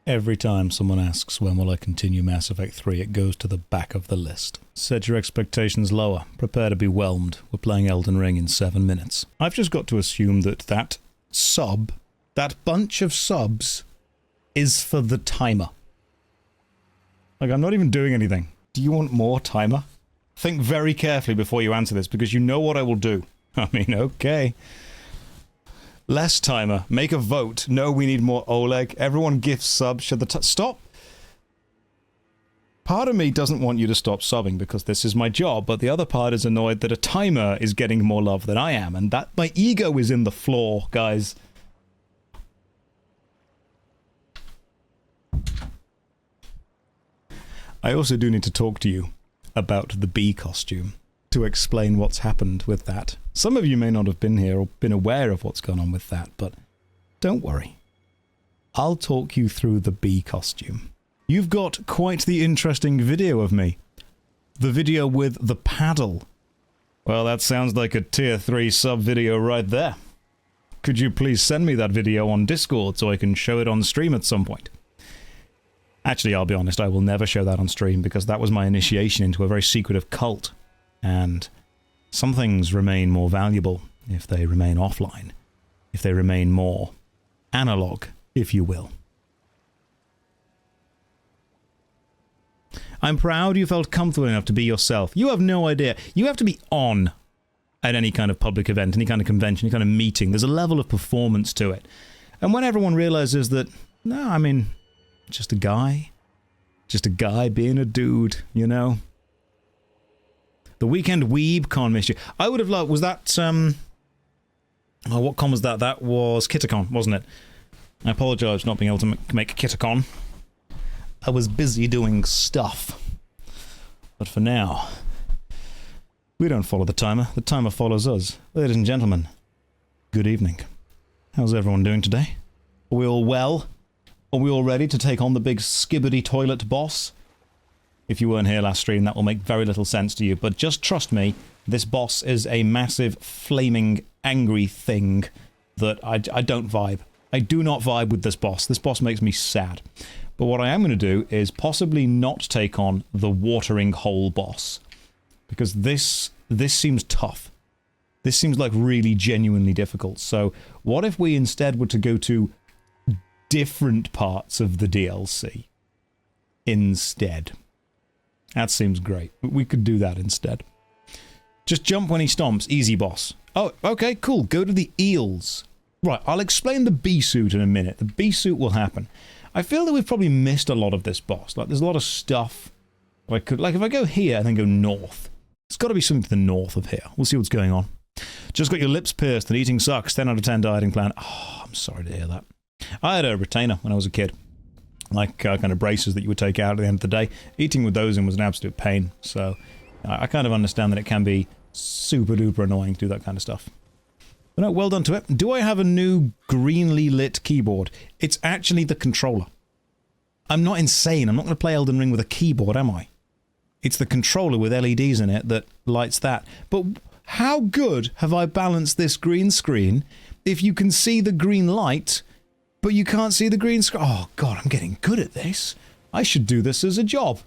Every time someone asks when will I continue Mass Effect 3, it goes to the back of the list. Set your expectations lower. Prepare to be whelmed. We're playing Elden Ring in 7 minutes. I've just got to assume that that bunch of subs, is for the timer. Like, I'm not even doing anything. Do you want more timer? Think very carefully before you answer this, because you know what I will do. I mean, okay. Less timer. Make a vote. No, we need more Oleg. Everyone gift sub. Should the stop? Part of me doesn't want you to stop subbing because this is my job, but the other part is annoyed that a timer is getting more love than I am, and that my ego is in the floor, guys. I also do need to talk to you about the bee costume, to explain what's happened with that. Some of you may not have been here or been aware of what's gone on with that, but don't worry. I'll talk you through the bee costume. You've got quite the interesting video of me. The video with the paddle. Well, that sounds like a tier 3 sub video right there. Could you please send me that video on Discord so I can show it on stream at some point? Actually, I'll be honest, I will never show that on stream because that was my initiation into a very secretive cult. And some things remain more valuable if they remain offline. If they remain more analog, if you will. I'm proud you felt comfortable enough to be yourself. You have no idea. You have to be on at any kind of public event, any kind of convention, any kind of meeting. There's a level of performance to it. And when everyone realizes that, no, I mean, just a guy being a dude, you know? The Weekend WeebCon missed you. I would have loved, was that, oh, what con was that? That was Kitacon, wasn't it? I apologise for not being able to make Kitacon. I was busy doing stuff. But for now, we don't follow the timer follows us. Ladies and gentlemen, good evening. How's everyone doing today? Are we all well? Are we all ready to take on the big skibbity toilet boss? If you weren't here last stream, that will make very little sense to you, but just trust me, this boss is a massive, flaming, angry thing that I don't vibe. I do not vibe with this boss. This boss makes me sad. But what I am going to do is possibly not take on the watering hole boss. Because this seems tough. This seems like really genuinely difficult. So what if we instead were to go to different parts of the DLC instead? That seems great. We could do that instead. Just jump when he stomps. Easy, boss. Oh, okay, cool. Go to the eels. Right, I'll explain the bee suit in a minute. The bee suit will happen. I feel that we've probably missed a lot of this boss. Like, there's a lot of stuff. I could, like, if I go here and then go north, it's got to be something to the north of here. We'll see what's going on. Just got your lips pierced and eating sucks. 10 out of 10 dieting plan. Oh, I'm sorry to hear that. I had a retainer when I was a kid. Like kind of braces that you would take out at the end of the day. Eating with those in was an absolute pain. So I kind of understand that it can be super duper annoying to do that kind of stuff. But no, well done to it. Do I have a new greenly lit keyboard? It's actually the controller. I'm not insane. I'm not going to play Elden Ring with a keyboard, am I? It's the controller with LEDs in it that lights that. But how good have I balanced this green screen if you can see the green light, but you can't see the green screen? Oh, God, I'm getting good at this. I should do this as a job.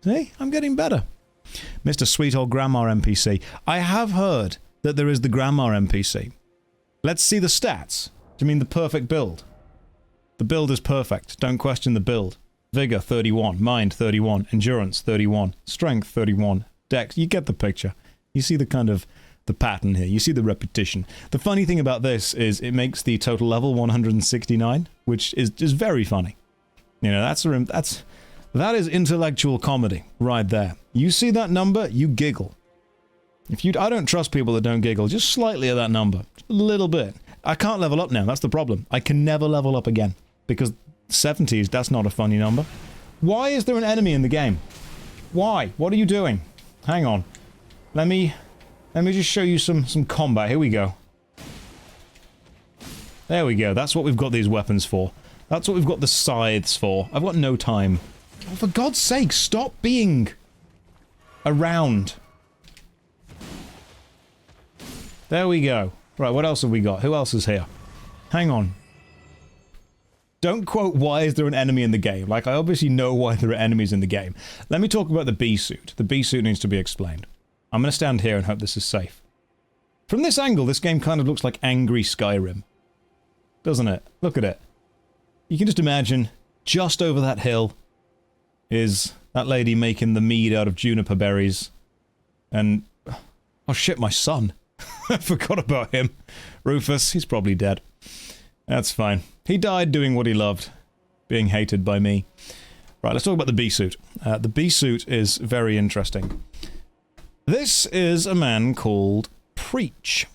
See? I'm getting better. Mr. Sweet Old Grandma NPC. I have heard that there is the Grandma NPC. Let's see the stats. Do you mean the perfect build? The build is perfect. Don't question the build. Vigor, 31. Mind, 31. Endurance, 31. Strength, 31. Dex, you get the picture. You see the kind of the pattern here. You see the repetition. The funny thing about this is it makes the total level 169, which is very funny. You know, that is intellectual comedy right there. You see that number, you giggle. I don't trust people that don't giggle, just slightly at that number. Just a little bit. I can't level up now, that's the problem. I can never level up again. Because 70s, that's not a funny number. Why is there an enemy in the game? Why? What are you doing? Hang on. Let me just show you some combat. Here we go. There we go. That's what we've got these weapons for. That's what we've got the scythes for. I've got no time. Oh, for God's sake, stop being around. There we go. Right, what else have we got? Who else is here? Hang on. Don't quote why is there an enemy in the game. Like, I obviously know why there are enemies in the game. Let me talk about the bee suit. The bee suit needs to be explained. I'm going to stand here and hope this is safe. From this angle, this game kind of looks like angry Skyrim. Doesn't it? Look at it. You can just imagine, just over that hill is that lady making the mead out of juniper berries. And, oh shit, my son. I forgot about him. Rufus, he's probably dead. That's fine. He died doing what he loved, being hated by me. Right, let's talk about the bee suit. The bee suit is very interesting. This is a man called Preach,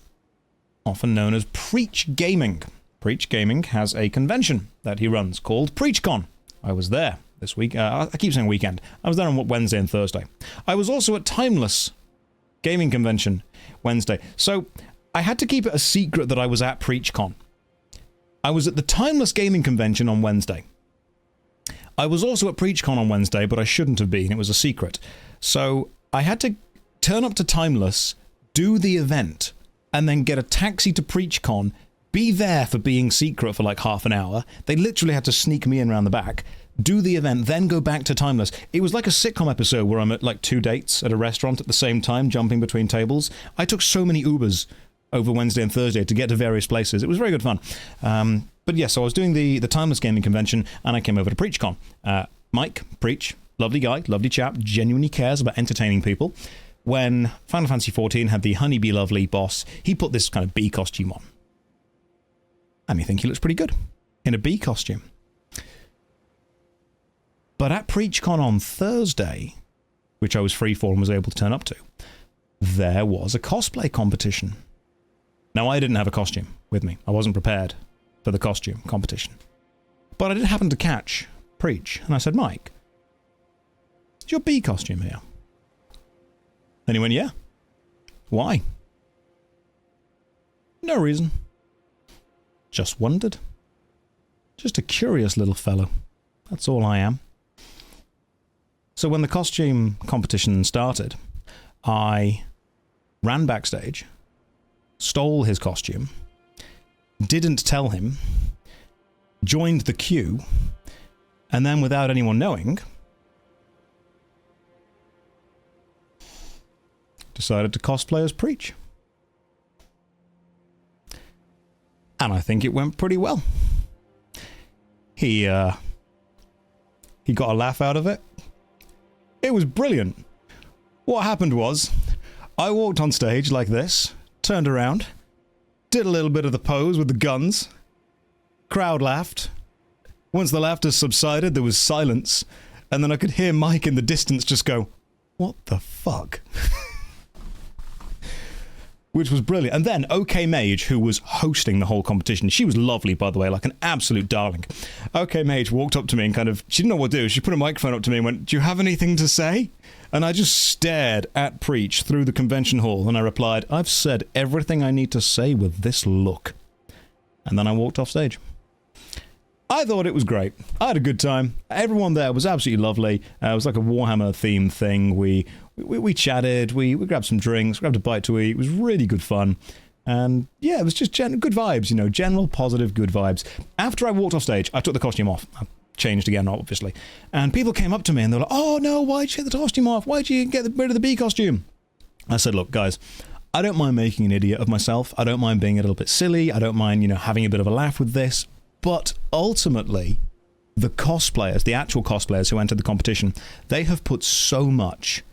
often known as Preach Gaming. Preach Gaming has a convention that he runs called Preachcon. I was there this week. I keep saying weekend. I was there on Wednesday and Thursday. I was also at Timeless Gaming Convention Wednesday. So I had to keep it a secret that I was at Preachcon. I was at the Timeless Gaming Convention on Wednesday. I was also at Preachcon on Wednesday, but I shouldn't have been. It was a secret. So I had to turn up to Timeless, do the event, and then get a taxi to Preachcon, be there for being secret for like half an hour. They literally had to sneak me in around the back, do the event, then go back to Timeless. It was like a sitcom episode where I'm at like 2 dates at a restaurant at the same time, jumping between tables. I took so many Ubers over Wednesday and Thursday to get to various places. It was very good fun. But yeah, so I was doing the Timeless Gaming Convention, and I came over to Preachcon. Mike, Preach, lovely guy, lovely chap, genuinely cares about entertaining people. When Final Fantasy XIV had the Honeybee Lovely boss, he put this kind of bee costume on. And you think he looks pretty good in a bee costume. But at Preachcon on Thursday, which I was free for and was able to turn up to, there was a cosplay competition. Now, I didn't have a costume with me. I wasn't prepared for the costume competition. But I did happen to catch Preach, and I said, Mike, is your bee costume here? And he went, yeah. Why? No reason. Just wondered. Just a curious little fellow. That's all I am. So when the costume competition started, I ran backstage, stole his costume, didn't tell him, joined the queue, and then without anyone knowing, decided to cosplay as Preach. And I think it went pretty well. He got a laugh out of it. It was brilliant. What happened was, I walked on stage like this, turned around, did a little bit of the pose with the guns. Crowd laughed. Once the laughter subsided, there was silence, and then I could hear Mike in the distance just go, "What the fuck?" Which was brilliant. And then OK Mage, who was hosting the whole competition, she was lovely, by the way, like an absolute darling. OK Mage walked up to me and kind of, she didn't know what to do. She put a microphone up to me and went, "Do you have anything to say?" And I just stared at Preach through the convention hall, and I replied, "I've said everything I need to say with this look." And then I walked off stage. I thought it was great. I had a good time. Everyone there was absolutely lovely. It was like a Warhammer themed thing. We chatted, we grabbed some drinks, grabbed a bite to eat. It was really good fun. And yeah, it was just good vibes, you know, general positive good vibes. After I walked off stage, I took the costume off. I changed again, obviously. And people came up to me and they were like, "Oh no, why'd you take the costume off? Why'd you get rid of the bee costume?" I said, "Look, guys, I don't mind making an idiot of myself. I don't mind being a little bit silly. I don't mind, you know, having a bit of a laugh with this. But ultimately, the cosplayers, the actual cosplayers who entered the competition, they have put so much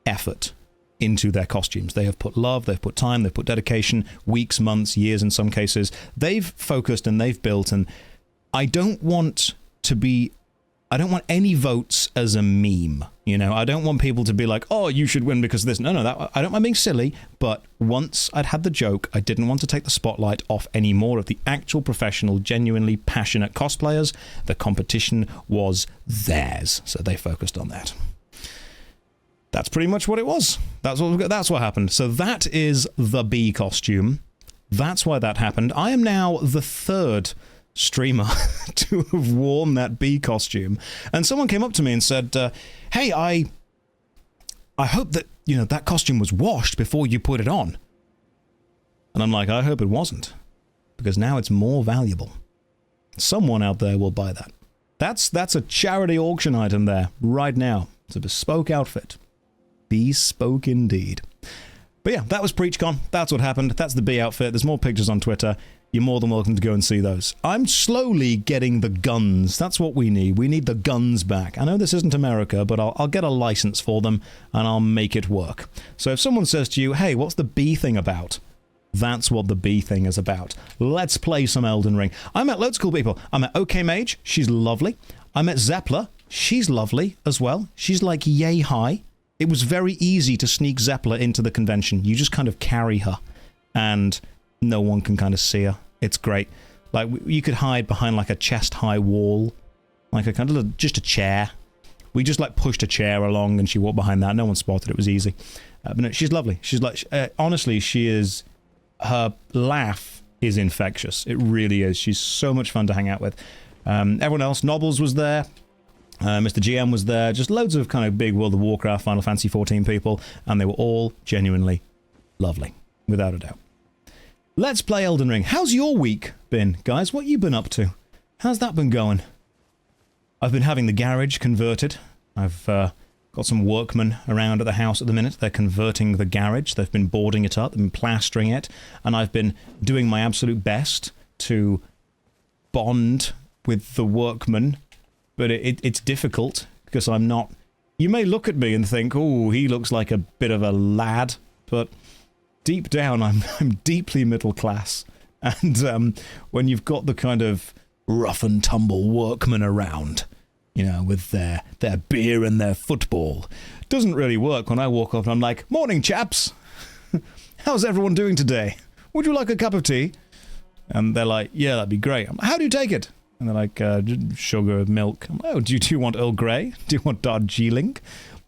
effort into their costumes. They have put love, they've put time, they've put dedication, weeks, months, years in some cases. They've focused and they've built, and I don't want any votes as a meme. You know, I don't want people to be like, "Oh, you should win because of this." No, I don't mind being silly, but once I'd had the joke, I didn't want to take the spotlight off any more of the actual professional, genuinely passionate cosplayers. The competition was theirs, so they focused on that. That's pretty much what it was. That's what happened. So that is the bee costume. That's why that happened. I am now the third streamer to have worn that bee costume. And someone came up to me and said, "Hey, I hope that, you know, that costume was washed before you put it on." And I'm like, I hope it wasn't, because now it's more valuable. Someone out there will buy that. That's a charity auction item there, right now. It's a bespoke outfit. Bespoke indeed. But yeah, that was Preachcon. That's what happened. That's the B outfit. There's more pictures on Twitter. You're more than welcome to go and see those. I'm slowly getting the guns. That's what we need. We need the guns back. I know this isn't America, but I'll get a license for them, and I'll make it work. So if someone says to you, hey, what's the B thing about? That's what the B thing is about. Let's play some Elden Ring. I met loads of cool people. I met OK Mage. She's lovely. I met Zeppler. She's lovely as well. She's like yay high. It was very easy to sneak Zeppler into the convention. You just kind of carry her, and no one can kind of see her. It's great. Like, you could hide behind like a chest-high wall, like a kind of just a chair. We just like pushed a chair along, and she walked behind that. No one spotted. It was easy. But no, she's lovely. She's like, honestly, she is. Her laugh is infectious. It really is. She's so much fun to hang out with. Everyone else, Nobbles was there. Mr. GM was there. Just loads of kind of big World of Warcraft, Final Fantasy 14 people, and they were all genuinely lovely, without a doubt. Let's play Elden Ring. How's your week been, guys? What you been up to? How's that been going? I've been having the garage converted. I've got some workmen around at the house at the minute. They're converting the garage. They've been boarding it up. They've been plastering it. And I've been doing my absolute best to bond with the workmen. But it's difficult because I'm not... You may look at me and think, oh, he looks like a bit of a lad. But deep down, I'm deeply middle class. And when you've got the kind of rough and tumble workmen around, you know, with their beer and their football, it doesn't really work when I walk up and I'm like, morning, chaps. How's everyone doing today? Would you like a cup of tea? And they're like, yeah, that'd be great. I'm like, how do you take it? And they're like, sugar, milk. I'm like, oh, do you want Earl Grey? Do you want Darjeeling?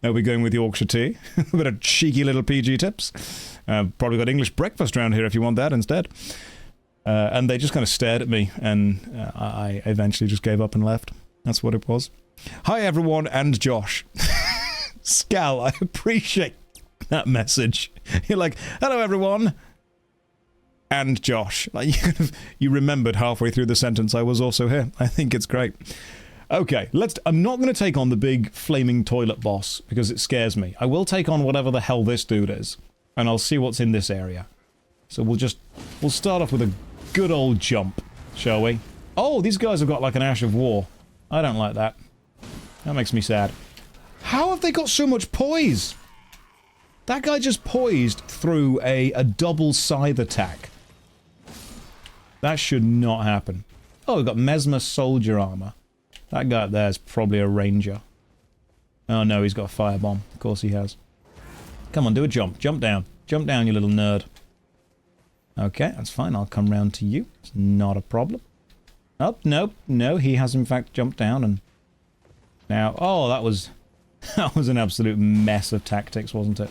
Are we going with Yorkshire tea? A bit of cheeky little PG tips. Probably got English breakfast around here if you want that instead. And they just kind of stared at me, and I eventually just gave up and left. That's what it was. Hi, everyone, and Josh. Scal, I appreciate that message. You're like, hello, everyone. And Josh. Like, you remembered halfway through the sentence I was also here. I think it's great. Okay, I'm not going to take on the big flaming toilet boss because it scares me. I will take on whatever the hell this dude is, and I'll see what's in this area. So we'll start off with a good old jump, shall we? Oh, these guys have got like an Ash of War. I don't like that. That makes me sad. How have they got so much poise? That guy just poised through a double scythe attack. That should not happen. Oh, we've got Mesmer soldier armor. That guy up there is probably a ranger. Oh no, he's got a firebomb. Of course he has. Come on, do a jump. Jump down. Jump down, you little nerd. Okay, that's fine. I'll come round to you. It's not a problem. Oh, nope. No, he has in fact jumped down and... Now, oh, that was an absolute mess of tactics, wasn't it?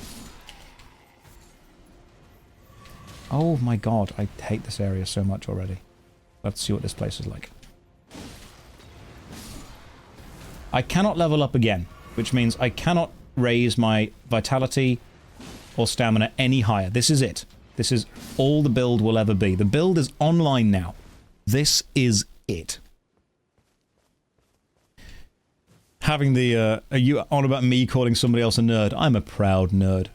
Oh my god, I hate this area so much already. Let's see what this place is like. I cannot level up again, which means I cannot raise my vitality or stamina any higher. This is it. This is all the build will ever be. The build is online now. This is it. Having the, are you on about me calling somebody else a nerd? I'm a proud nerd.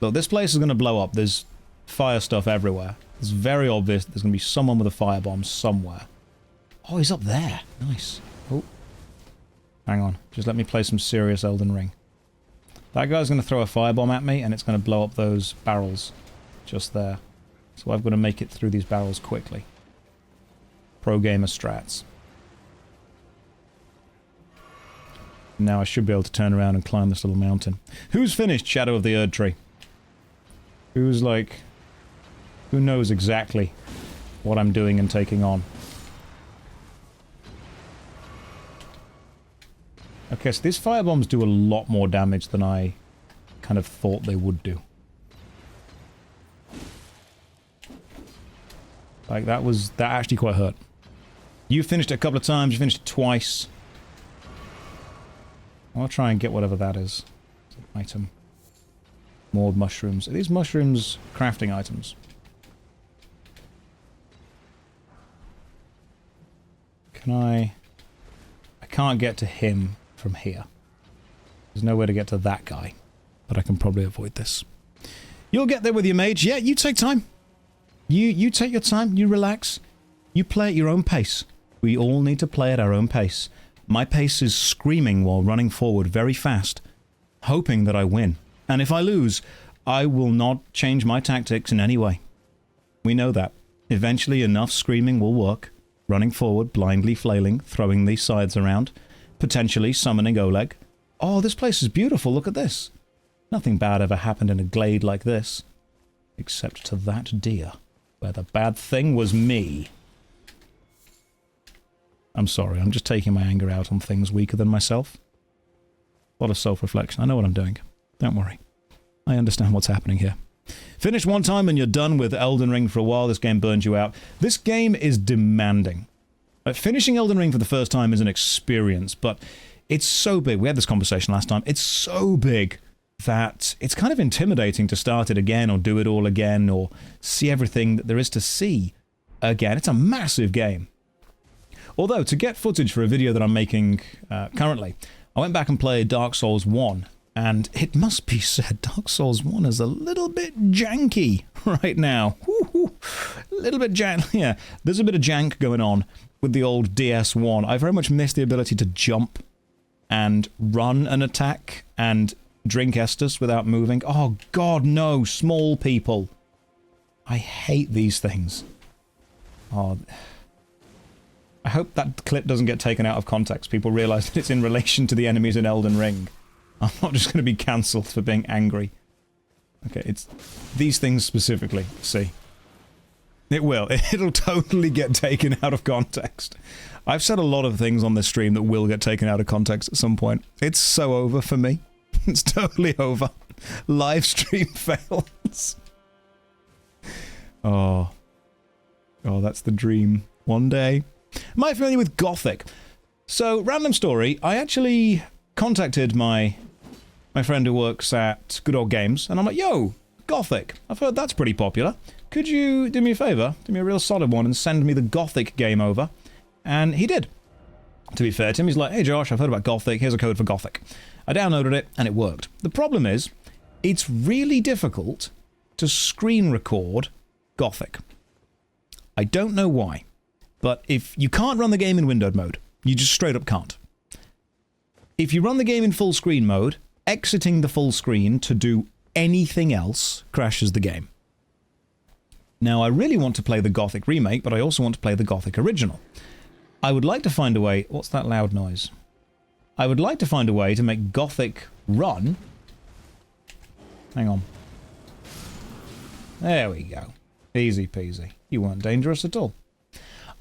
Look, this place is going to blow up. There's fire stuff everywhere. It's very obvious there's going to be someone with a firebomb somewhere. Oh, he's up there. Nice. Oh. Hang on. Just let me play some serious Elden Ring. That guy's going to throw a firebomb at me, and it's going to blow up those barrels just there. So I've got to make it through these barrels quickly. Pro gamer strats. Now I should be able to turn around and climb this little mountain. Who's finished Shadow of the Erd Tree? Who's like... Who knows exactly what I'm doing and taking on? Okay, so these firebombs do a lot more damage than I kind of thought they would do. Like, that actually quite hurt. You finished it a couple of times, you finished it twice. I'll try and get whatever that is. Item. More mushrooms. Are these mushrooms crafting items? Can I can't get to him from here. There's nowhere to get to that guy. But I can probably avoid this. You'll get there with your mage. Yeah, you take time. You take your time. You relax. You play at your own pace. We all need to play at our own pace. My pace is screaming while running forward very fast, hoping that I win. And if I lose, I will not change my tactics in any way. We know that. Eventually enough screaming will work. Running forward, blindly flailing, throwing these scythes around, potentially summoning Oleg. Oh, this place is beautiful, look at this. Nothing bad ever happened in a glade like this. Except to that deer, where the bad thing was me. I'm sorry, I'm just taking my anger out on things weaker than myself. A lot of self-reflection. I know what I'm doing. Don't worry. I understand what's happening here. Finish one time and you're done with Elden Ring for a while. This game burns you out. This game is demanding. Finishing Elden Ring for the first time is an experience, but it's so big. We had this conversation last time. It's so big that it's kind of intimidating to start it again or do it all again or see everything that there is to see again. It's a massive game. Although, to get footage for a video that I'm making currently, I went back and played Dark Souls 1, and it must be said, Dark Souls 1 is a little bit janky right now. A little bit jank. Yeah, there's a bit of jank going on with the old DS1. I very much miss the ability to jump and run an attack and drink Estus without moving. Oh god, no, small people. I hate these things. Oh, I hope that clip doesn't get taken out of context. People realise that it's in relation to the enemies in Elden Ring. I'm not just going to be cancelled for being angry. Okay, it's these things specifically. See. It will. It'll totally get taken out of context. I've said a lot of things on this stream that will get taken out of context at some point. It's so over for me. It's totally over. Live stream fails. Oh. Oh, that's the dream. One day. Am I familiar with Gothic? So, random story. I actually contacted my friend who works at Good Old Games, and I'm like, yo, Gothic. I've heard that's pretty popular. Could you do me a favour, do me a real solid one, and send me the Gothic game over? And he did. To be fair to him, he's like, hey Josh, I've heard about Gothic, here's a code for Gothic. I downloaded it, and it worked. The problem is, it's really difficult to screen record Gothic. I don't know why, but if you can't run the game in windowed mode, you just straight up can't. If you run the game in full screen mode, exiting the full screen to do anything else crashes the game. Now, I really want to play the Gothic remake, but I also want to play the Gothic original. I would like to find a way... What's that loud noise? I would like to find a way to make Gothic run... Hang on. There we go. Easy peasy. You weren't dangerous at all.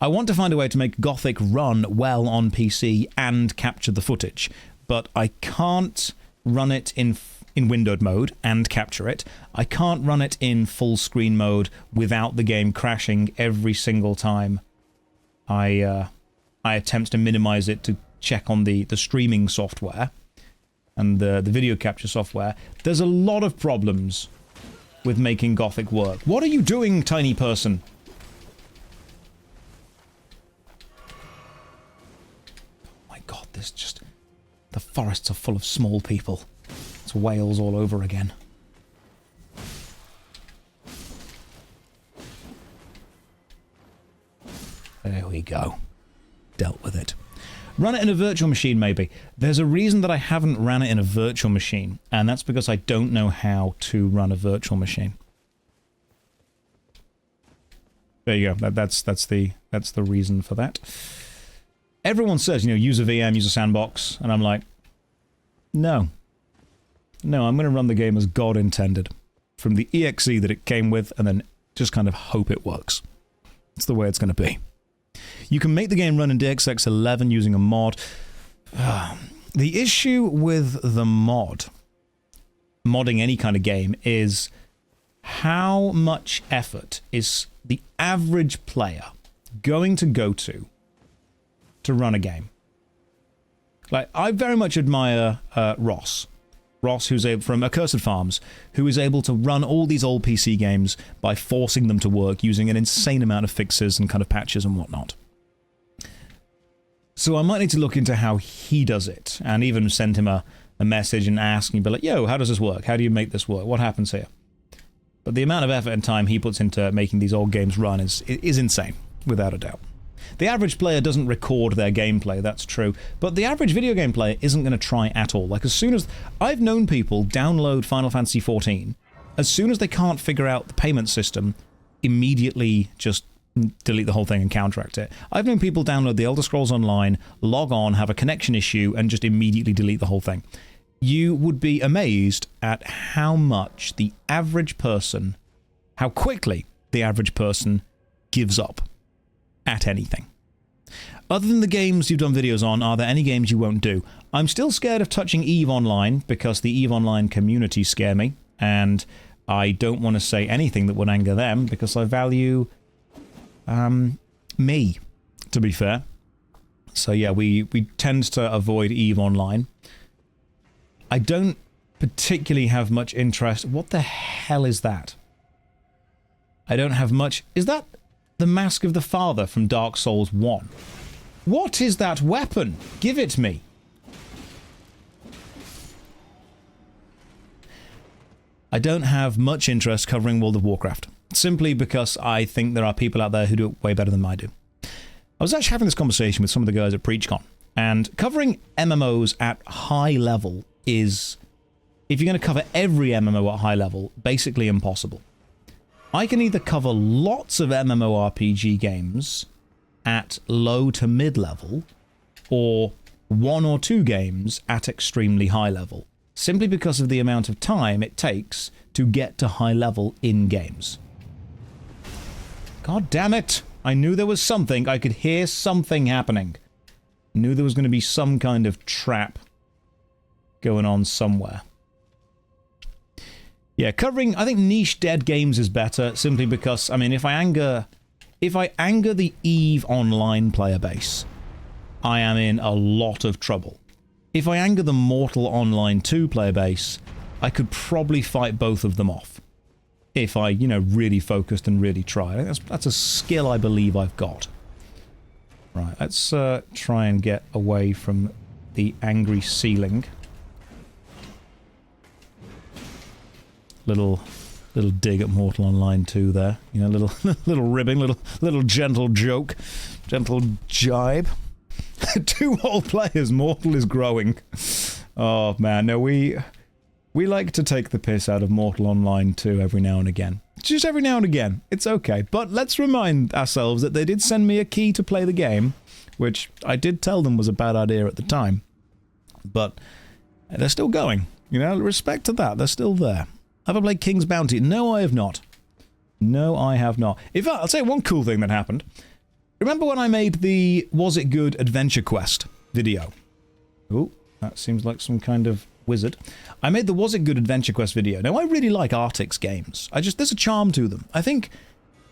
I want to find a way to make Gothic run well on PC and capture the footage, but I can't run it in windowed mode and capture it. I can't run it in full screen mode without the game crashing every single time I attempt to minimize it to check on the streaming software and the video capture software. There's a lot of problems with making Gothic work. What are you doing, tiny person? Oh my god, there's just... The forests are full of small people. It's Wales all over again. There we go. Dealt with it. Run it in a virtual machine, maybe. There's a reason that I haven't ran it in a virtual machine, and that's because I don't know how to run a virtual machine. There you go. That's the reason for that. Everyone says, you know, use a VM, use a sandbox, and I'm like, no. No, I'm going to run the game as God intended, from the exe that it came with, and then just kind of hope it works. That's the way it's going to be. You can make the game run in DXX 11 using a mod. The issue with the modding any kind of game is how much effort is the average player going to go to run a game. Like, I very much admire Ross. Ross, who's from Accursed Farms, who is able to run all these old PC games by forcing them to work using an insane amount of fixes and kind of patches and whatnot. So I might need to look into how he does it, and even send him a message and ask him, be like, yo, how does this work? How do you make this work? What happens here? But the amount of effort and time he puts into making these old games run is insane, without a doubt. The average player doesn't record their gameplay, that's true, but the average video game player isn't going to try at all. Like, as soon as... I've known people download Final Fantasy XIV, as soon as they can't figure out the payment system, immediately just delete the whole thing and counteract it. I've known people download the Elder Scrolls Online, log on, have a connection issue, and just immediately delete the whole thing. You would be amazed at how much the average person, how quickly the average person gives up at anything. Other than the games you've done videos on, are there any games you won't do? I'm still scared of touching EVE Online because the EVE Online community scare me, and I don't want to say anything that would anger them because I value me, to be fair. So yeah, we tend to avoid EVE Online. I don't particularly have much interest. What the hell is that? I don't have much... Is that the Mask of the Father from Dark Souls 1? What is that weapon? Give it me. I don't have much interest covering World of Warcraft, simply because I think there are people out there who do it way better than I do. I was actually having this conversation with some of the guys at Preachcon, and covering MMOs at high level is, if you're going to cover every MMO at high level, basically impossible. I can either cover lots of MMORPG games at low to mid level, or 1 or 2 games at extremely high level, simply because of the amount of time it takes to get to high level in games. God damn it! I knew there was something. I could hear something happening. I knew there was going to be some kind of trap going on somewhere. Yeah, covering, I think, niche dead games is better, simply because, I mean, if I anger the EVE Online player base, I am in a lot of trouble. If I anger the Mortal Online 2 player base, I could probably fight both of them off. If I, you know, really focused and really tried. That's a skill I believe I've got. Right, let's try and get away from the angry ceiling. Little dig at Mortal Online 2 there. You know, little ribbing, little gentle joke, gentle jibe. 2 whole players, Mortal is growing. Oh man, no, we like to take the piss out of Mortal Online 2 every now and again. Just every now and again. It's okay. But let's remind ourselves that they did send me a key to play the game, which I did tell them was a bad idea at the time. But they're still going. You know, respect to that. They're still there. Have I played King's Bounty? No, I have not. No, I have not. In fact, I'll tell you one cool thing that happened. Remember when I made the Was It Good Adventure Quest video? Oh, that seems like some kind of wizard. I made the Was It Good Adventure Quest video. Now, I really like Arctic's games. There's a charm to them. I think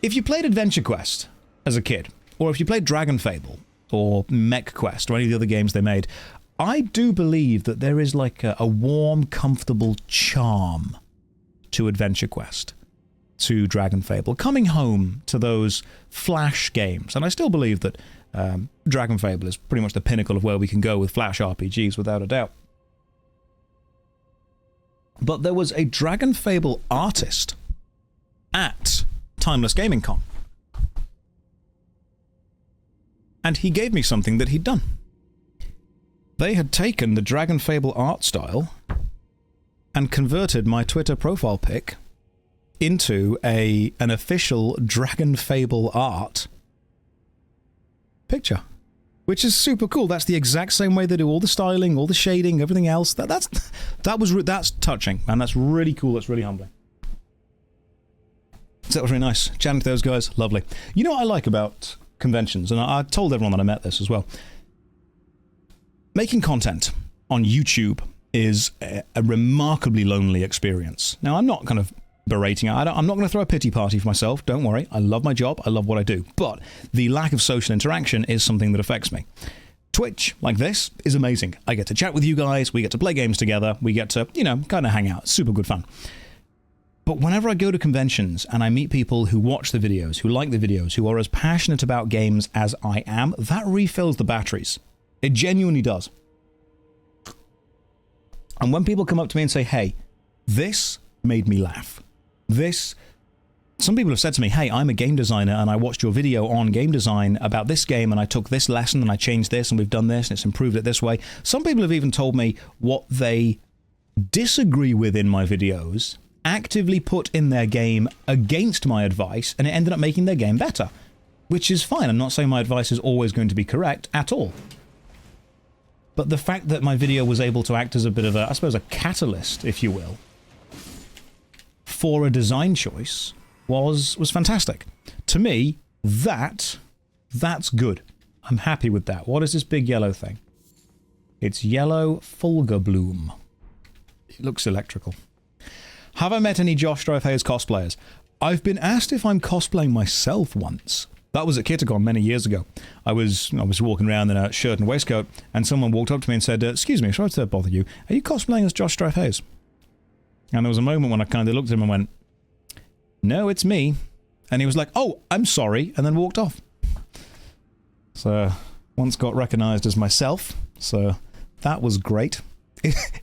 if you played Adventure Quest as a kid, or if you played Dragon Fable, or Mech Quest, or any of the other games they made, I do believe that there is like a warm, comfortable charm to Adventure Quest, to Dragon Fable, coming home to those Flash games. And I still believe that Dragon Fable is pretty much the pinnacle of where we can go with Flash RPGs, without a doubt. But there was a Dragon Fable artist at Timeless Gaming Con. And he gave me something that he'd done. They had taken the Dragon Fable art style and converted my Twitter profile pic into an official Dragon Fable art picture, which is super cool. That's the exact same way they do all the styling, all the shading, everything else. That's touching, man. That's really cool. That's really humbling. So that was really nice. Chatting to those guys, lovely. You know what I like about conventions, and I told everyone that I met this as well. Making content on YouTube is a remarkably lonely experience. Now, I'm not kind of berating. I'm not going to throw a pity party for myself. Don't worry. I love my job. I love what I do. But the lack of social interaction is something that affects me. Twitch, like this, is amazing. I get to chat with you guys. We get to play games together. We get to, you know, kind of hang out. It's super good fun. But whenever I go to conventions and I meet people who watch the videos, who like the videos, who are as passionate about games as I am, that refills the batteries. It genuinely does. And when people come up to me and say, hey, this made me laugh. Some people have said to me, hey, I'm a game designer and I watched your video on game design about this game and I took this lesson and I changed this and we've done this and it's improved it this way. Some people have even told me what they disagree with in my videos, actively put in their game against my advice, and it ended up making their game better. Which is fine. I'm not saying my advice is always going to be correct at all. But the fact that my video was able to act as a bit of a, I suppose, a catalyst, if you will, for a design choice was fantastic. To me, that's good. I'm happy with that. What is this big yellow thing? It's yellow Fulgur Bloom. It looks electrical. Have I met any JoshStrifeHayes cosplayers? I've been asked if I'm cosplaying myself once. That was at Kittercon many years ago. I was walking around in a shirt and waistcoat, and someone walked up to me and said, excuse me, sorry to bother you, are you cosplaying as JoshStrifeHayes? And there was a moment when I kind of looked at him and went, no, it's me. And he was like, oh, I'm sorry, and then walked off. So, once got recognized as myself, so that was great.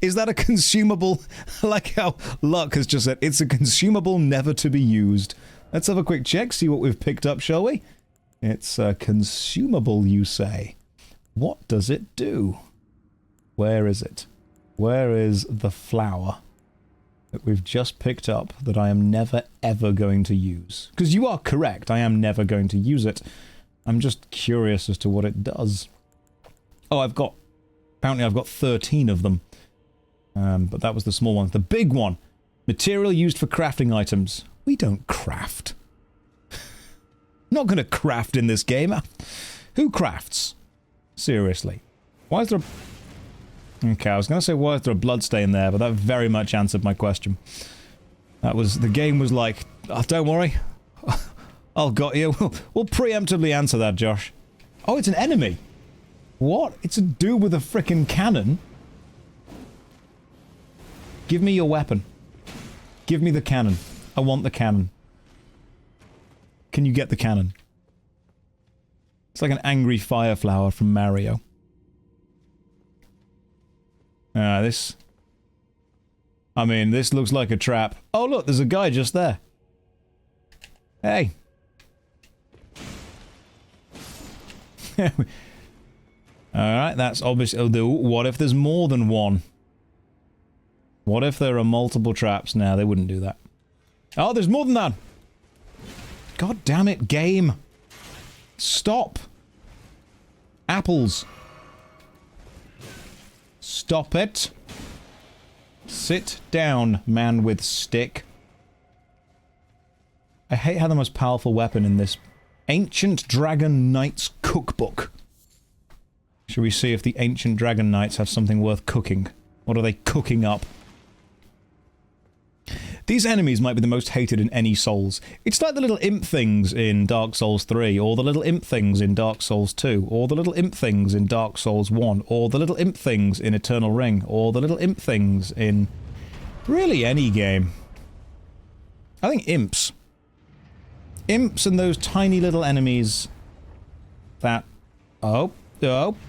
Is that a consumable? I like how Luck has just said, it's a consumable never to be used. Let's have a quick check, see what we've picked up, shall we? It's a consumable, you say. What does it do? Where is it? Where is the flower that we've just picked up that I am never ever going to use? Because you are correct, I am never going to use it. I'm just curious as to what it does. Oh, apparently I've got 13 of them. But that was the small one. The big one! Material used for crafting items. We don't craft. I'm not going to craft in this game. Who crafts? Seriously. Why is there a... Okay, I was going to say why is there a bloodstain there, but that very much answered my question. The game was like, oh, don't worry. I'll got you. We'll preemptively answer that, Josh. Oh, it's an enemy. What? It's a dude with a frickin' cannon? Give me your weapon. Give me the cannon. I want the cannon. Can you get the cannon? It's like an angry fire flower from Mario. This... I mean, this looks like a trap. Oh, look, there's a guy just there. Hey. Alright, that's obviously... What if there's more than one? What if there are multiple traps? Nah, they wouldn't do that. Oh, there's more than that! God damn it, game! Stop! Apples! Stop it! Sit down, man with stick. I hate how the most powerful weapon in this Ancient Dragon Knight's Cookbook. Shall we see if the Ancient Dragon Knights have something worth cooking? What are they cooking up? These enemies might be the most hated in any Souls. It's like the little imp things in Dark Souls 3, or the little imp things in Dark Souls 2, or the little imp things in Dark Souls 1, or the little imp things in Eternal Ring, or the little imp things in... really any game. I think imps. Imps and those tiny little enemies that... that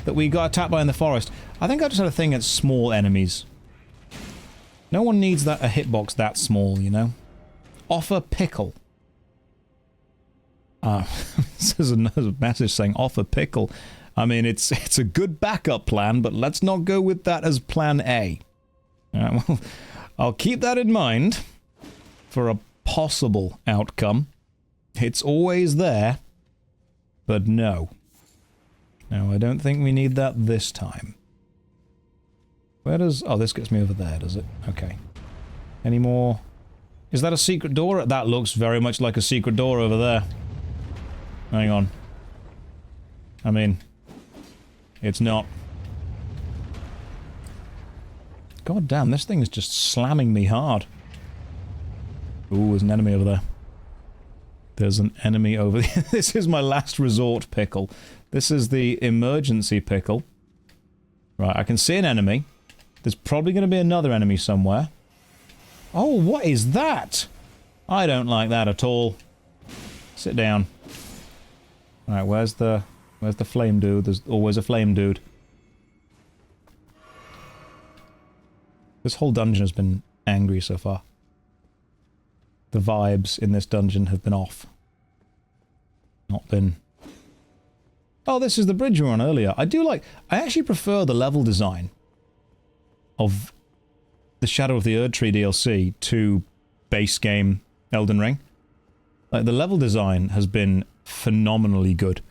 we got attacked by in the forest. I think I just had a thing at small enemies. No one needs a hitbox that small, you know? Offer pickle. This is another message saying offer pickle. I mean, it's a good backup plan, but let's not go with that as plan A. Well, I'll keep that in mind for a possible outcome. It's always there, but no. No, I don't think we need that this time. Where does... oh, this gets me over there, does it? Okay. Any more... is that a secret door? That looks very much like a secret door over there. Hang on. I mean... it's not. God damn, this thing is just slamming me hard. Ooh, there's an enemy over there. There's an enemy over there. This is my last resort pickle. This is the emergency pickle. Right, I can see an enemy. There's probably going to be another enemy somewhere. Oh, what is that? I don't like that at all. Sit down. Alright, where's the Where's the flame dude? There's always a flame dude. This whole dungeon has been angry so far. The vibes in this dungeon have been off. Not been... Oh, this is the bridge we were on earlier. I actually prefer the level design of the Shadow of the Erdtree DLC to base game Elden Ring. Like, the level design has been phenomenally good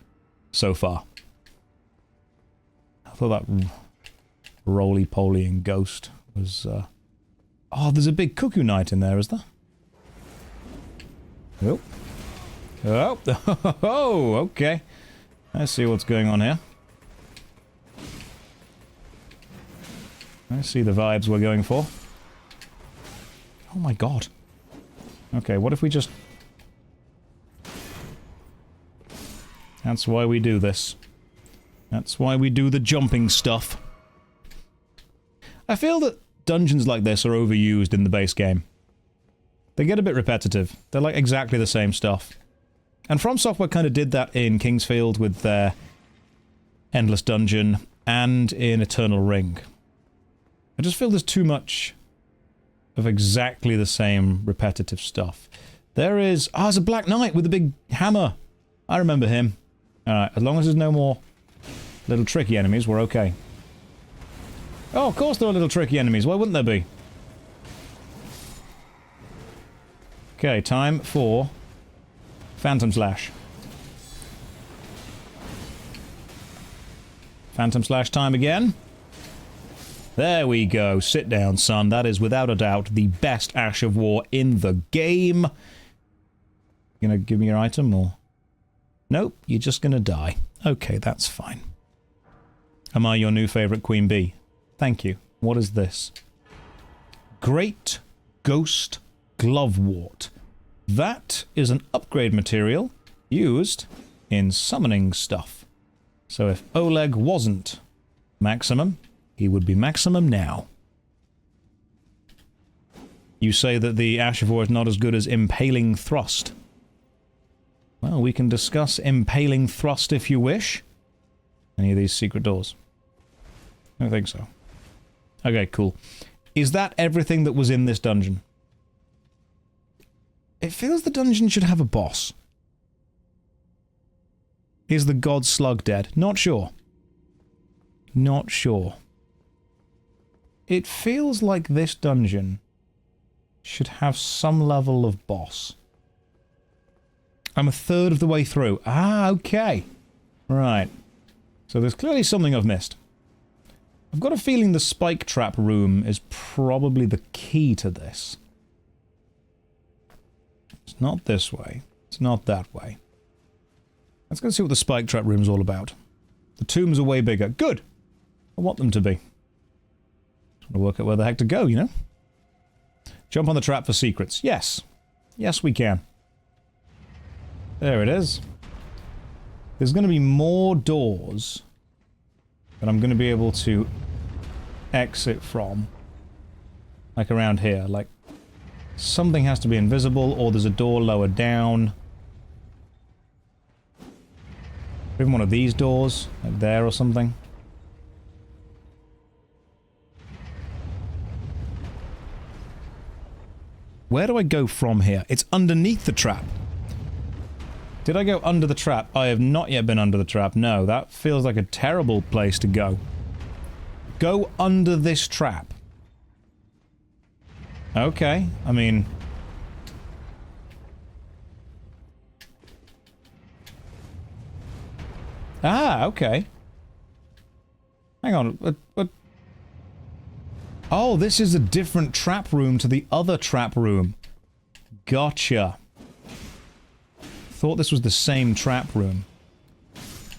so far. I thought that roly-poly and ghost was, Oh, there's a big cuckoo knight in there, is there? Oh. Oh, okay. I see what's going on here. I see the vibes we're going for. Oh my god. Okay, what if we just... That's why we do this. That's why we do the jumping stuff. I feel that dungeons like this are overused in the base game. They get a bit repetitive. They're like exactly the same stuff. And From Software kind of did that in Kingsfield with their Endless Dungeon and in Eternal Ring. I just feel there's too much of exactly the same repetitive stuff. There is... Ah, it's a Black Knight with a big hammer. I remember him. Alright, as long as there's no more little tricky enemies, we're okay. Oh, of course there are little tricky enemies. Why wouldn't there be? Okay, time for Phantom Slash. Phantom Slash time again. There we go. Sit down, son. That is, without a doubt, the best Ash of War in the game. You gonna give me your item, or...? Nope, you're just gonna die. Okay, that's fine. Am I your new favourite Queen Bee? Thank you. What is this? Great Ghost Glovewort. That is an upgrade material used in summoning stuff. So if Oleg wasn't maximum, he would be maximum now. You say that the Ash of War is not as good as Impaling Thrust. Well, we can discuss Impaling Thrust if you wish. Any of these secret doors? I don't think so. Okay, cool. Is that everything that was in this dungeon? It feels the dungeon should have a boss. Is the god slug dead? Not sure. Not sure. It feels like this dungeon should have some level of boss. I'm a third of the way through. Ah, okay. Right. So there's clearly something I've missed. I've got a feeling the spike trap room is probably the key to this. It's not this way. It's not that way. Let's go see what the spike trap room's all about. The tombs are way bigger. Good! I want them to be. Trying to work out where the heck to go, you know? Jump on the trap for secrets. Yes. Yes, we can. There it is. There's going to be more doors that I'm going to be able to exit from. Like around here. Like, something has to be invisible, or there's a door lower down. Even one of these doors, like there or something. Where do I go from here? It's underneath the trap. Did I go under the trap? I have not yet been under the trap. No, that feels like a terrible place to go. Go under this trap. Okay, I mean... Ah, okay. Hang on, what? Oh, this is a different trap room to the other trap room. Gotcha. Thought this was the same trap room.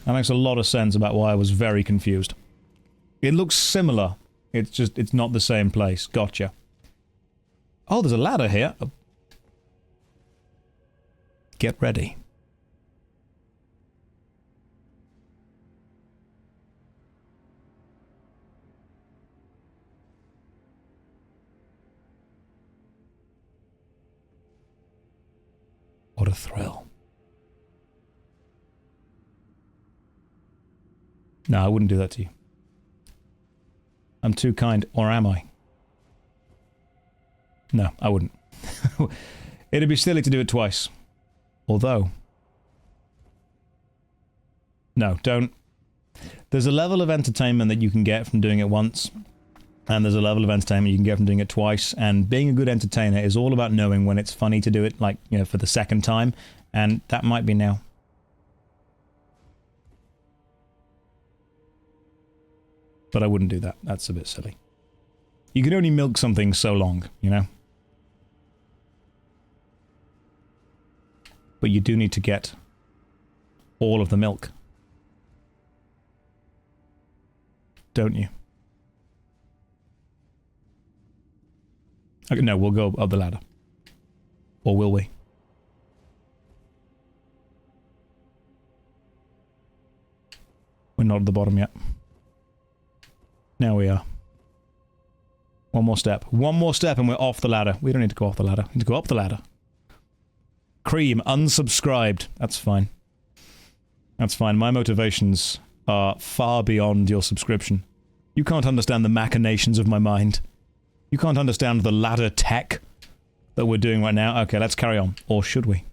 That makes a lot of sense about why I was very confused. It looks similar. It's just, it's not the same place. Gotcha. Oh, there's a ladder here. Get ready. What a thrill. No, I wouldn't do that to you. I'm too kind, or am I? No, I wouldn't. It'd be silly to do it twice. Although... No, don't. There's a level of entertainment that you can get from doing it once, and there's a level of entertainment you can get from doing it twice, and being a good entertainer is all about knowing when it's funny to do it, like, you know, for the second time, and that might be now. But I wouldn't do that. That's a bit silly. You can only milk something so long, you know? But you do need to get all of the milk. Don't you? Okay, no, we'll go up the ladder. Or will we? We're not at the bottom yet. Now we are. One more step. One more step and we're off the ladder. We don't need to go off the ladder. We need to go up the ladder. Cream, unsubscribed. That's fine. That's fine. My motivations are far beyond your subscription. You can't understand the machinations of my mind. You can't understand the ladder tech that we're doing right now. Okay, let's carry on. Or should we?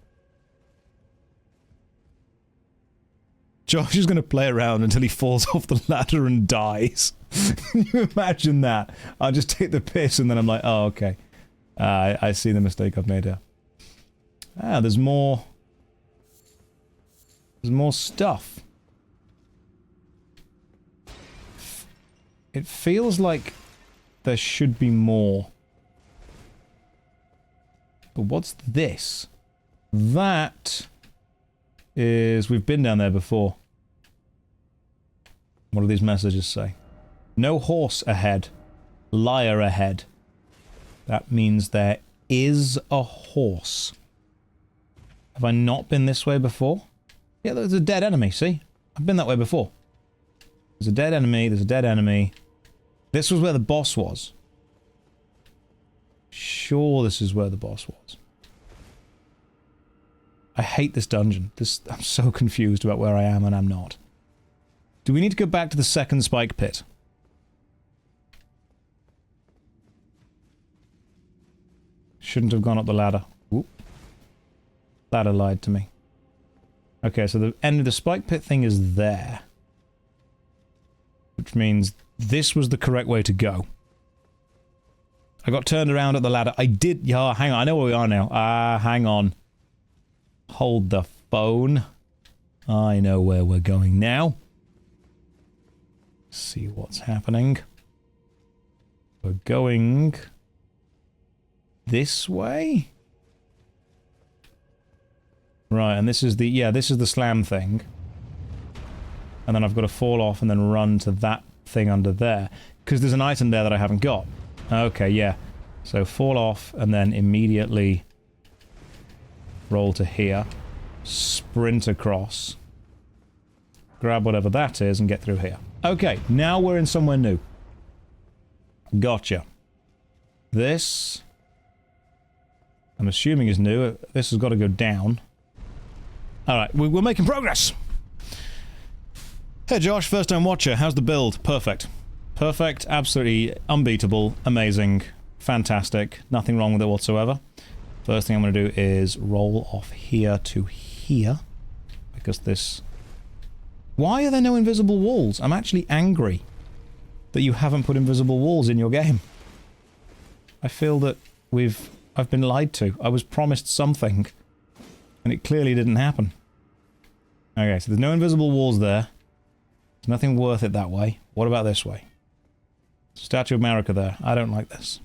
Josh is going to play around until he falls off the ladder and dies. Can you imagine that? I'll just take the piss and then I'm like, oh, okay. I see the mistake I've made here. Ah, there's more... There's more stuff. It feels like there should be more. But what's this? That is... We've been down there before. What do these messages say? No horse ahead. Liar ahead. That means there is a horse. Have I not been this way before? Yeah, there's a dead enemy, see? I've been that way before. There's a dead enemy, there's a dead enemy. This was where the boss was. Sure, this is where the boss was. I hate this dungeon. I'm so confused about where I am and I'm not. Do we need to go back to the second spike pit? Shouldn't have gone up the ladder. Oop. Ladder lied to me. Okay, so the end of the spike pit thing is there. Which means this was the correct way to go. I got turned around at the ladder. I did... Yeah, hang on. I know where we are now. Hang on. Hold the phone. I know where we're going now. See what's happening. We're going... this way? Right, and this is the... Yeah, this is the slam thing. And then I've got to fall off and then run to that thing under there. Because there's an item there that I haven't got. Okay, yeah. So fall off and then immediately roll to here. Sprint across. Grab whatever that is and get through here. Okay, now we're in somewhere new. Gotcha. This... I'm assuming is new. This has got to go down. Alright, we're making progress! Hey Josh, first time watcher, how's the build? Perfect. Perfect, absolutely unbeatable, amazing, fantastic, nothing wrong with it whatsoever. First thing I'm going to do is roll off here to here, because this... Why are there no invisible walls? I'm actually angry that you haven't put invisible walls in your game. I feel that I've been lied to. I was promised something, and it clearly didn't happen. Okay, so there's no invisible walls there. There's nothing worth it that way. What about this way? Statue of America there. I don't like this.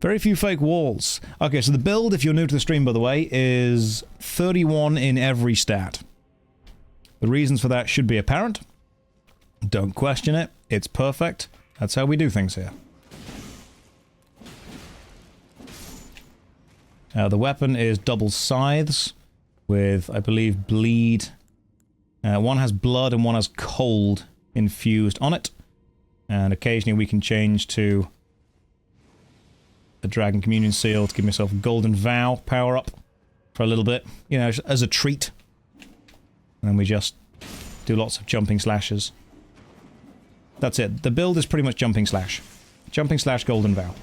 Very few fake walls. Okay, so the build, if you're new to the stream, by the way, is 31 in every stat. The reasons for that should be apparent. Don't question it. It's perfect. That's how we do things here. The weapon is double scythes with, I believe, bleed. One has blood and one has cold infused on it. And occasionally we can change to the Dragon Communion Seal to give myself a Golden Vow power up for a little bit, you know, as a treat. And then we just Do lots of jumping slashes. That's it. The build is pretty much jumping slash. Jumping slash Golden Vow.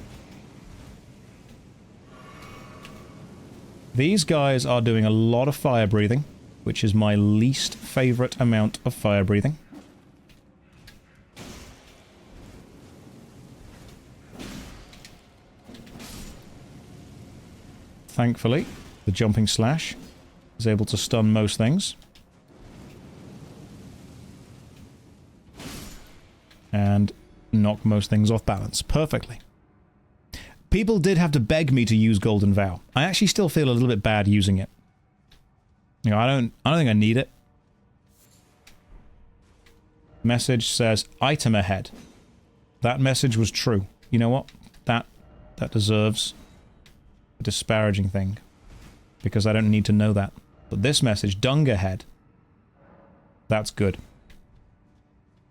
These guys are doing a lot of fire breathing, which is my least favorite amount of fire breathing. Thankfully, the jumping slash is able to stun most things. And knock most things off balance perfectly. People did have to beg me to use Golden Vow. I actually still feel a little bit bad using it. You know, I don't think I need it. Message says item ahead. That message was true. You know what? That deserves a disparaging thing. Because I don't need to know that. But this message, dung ahead. That's good.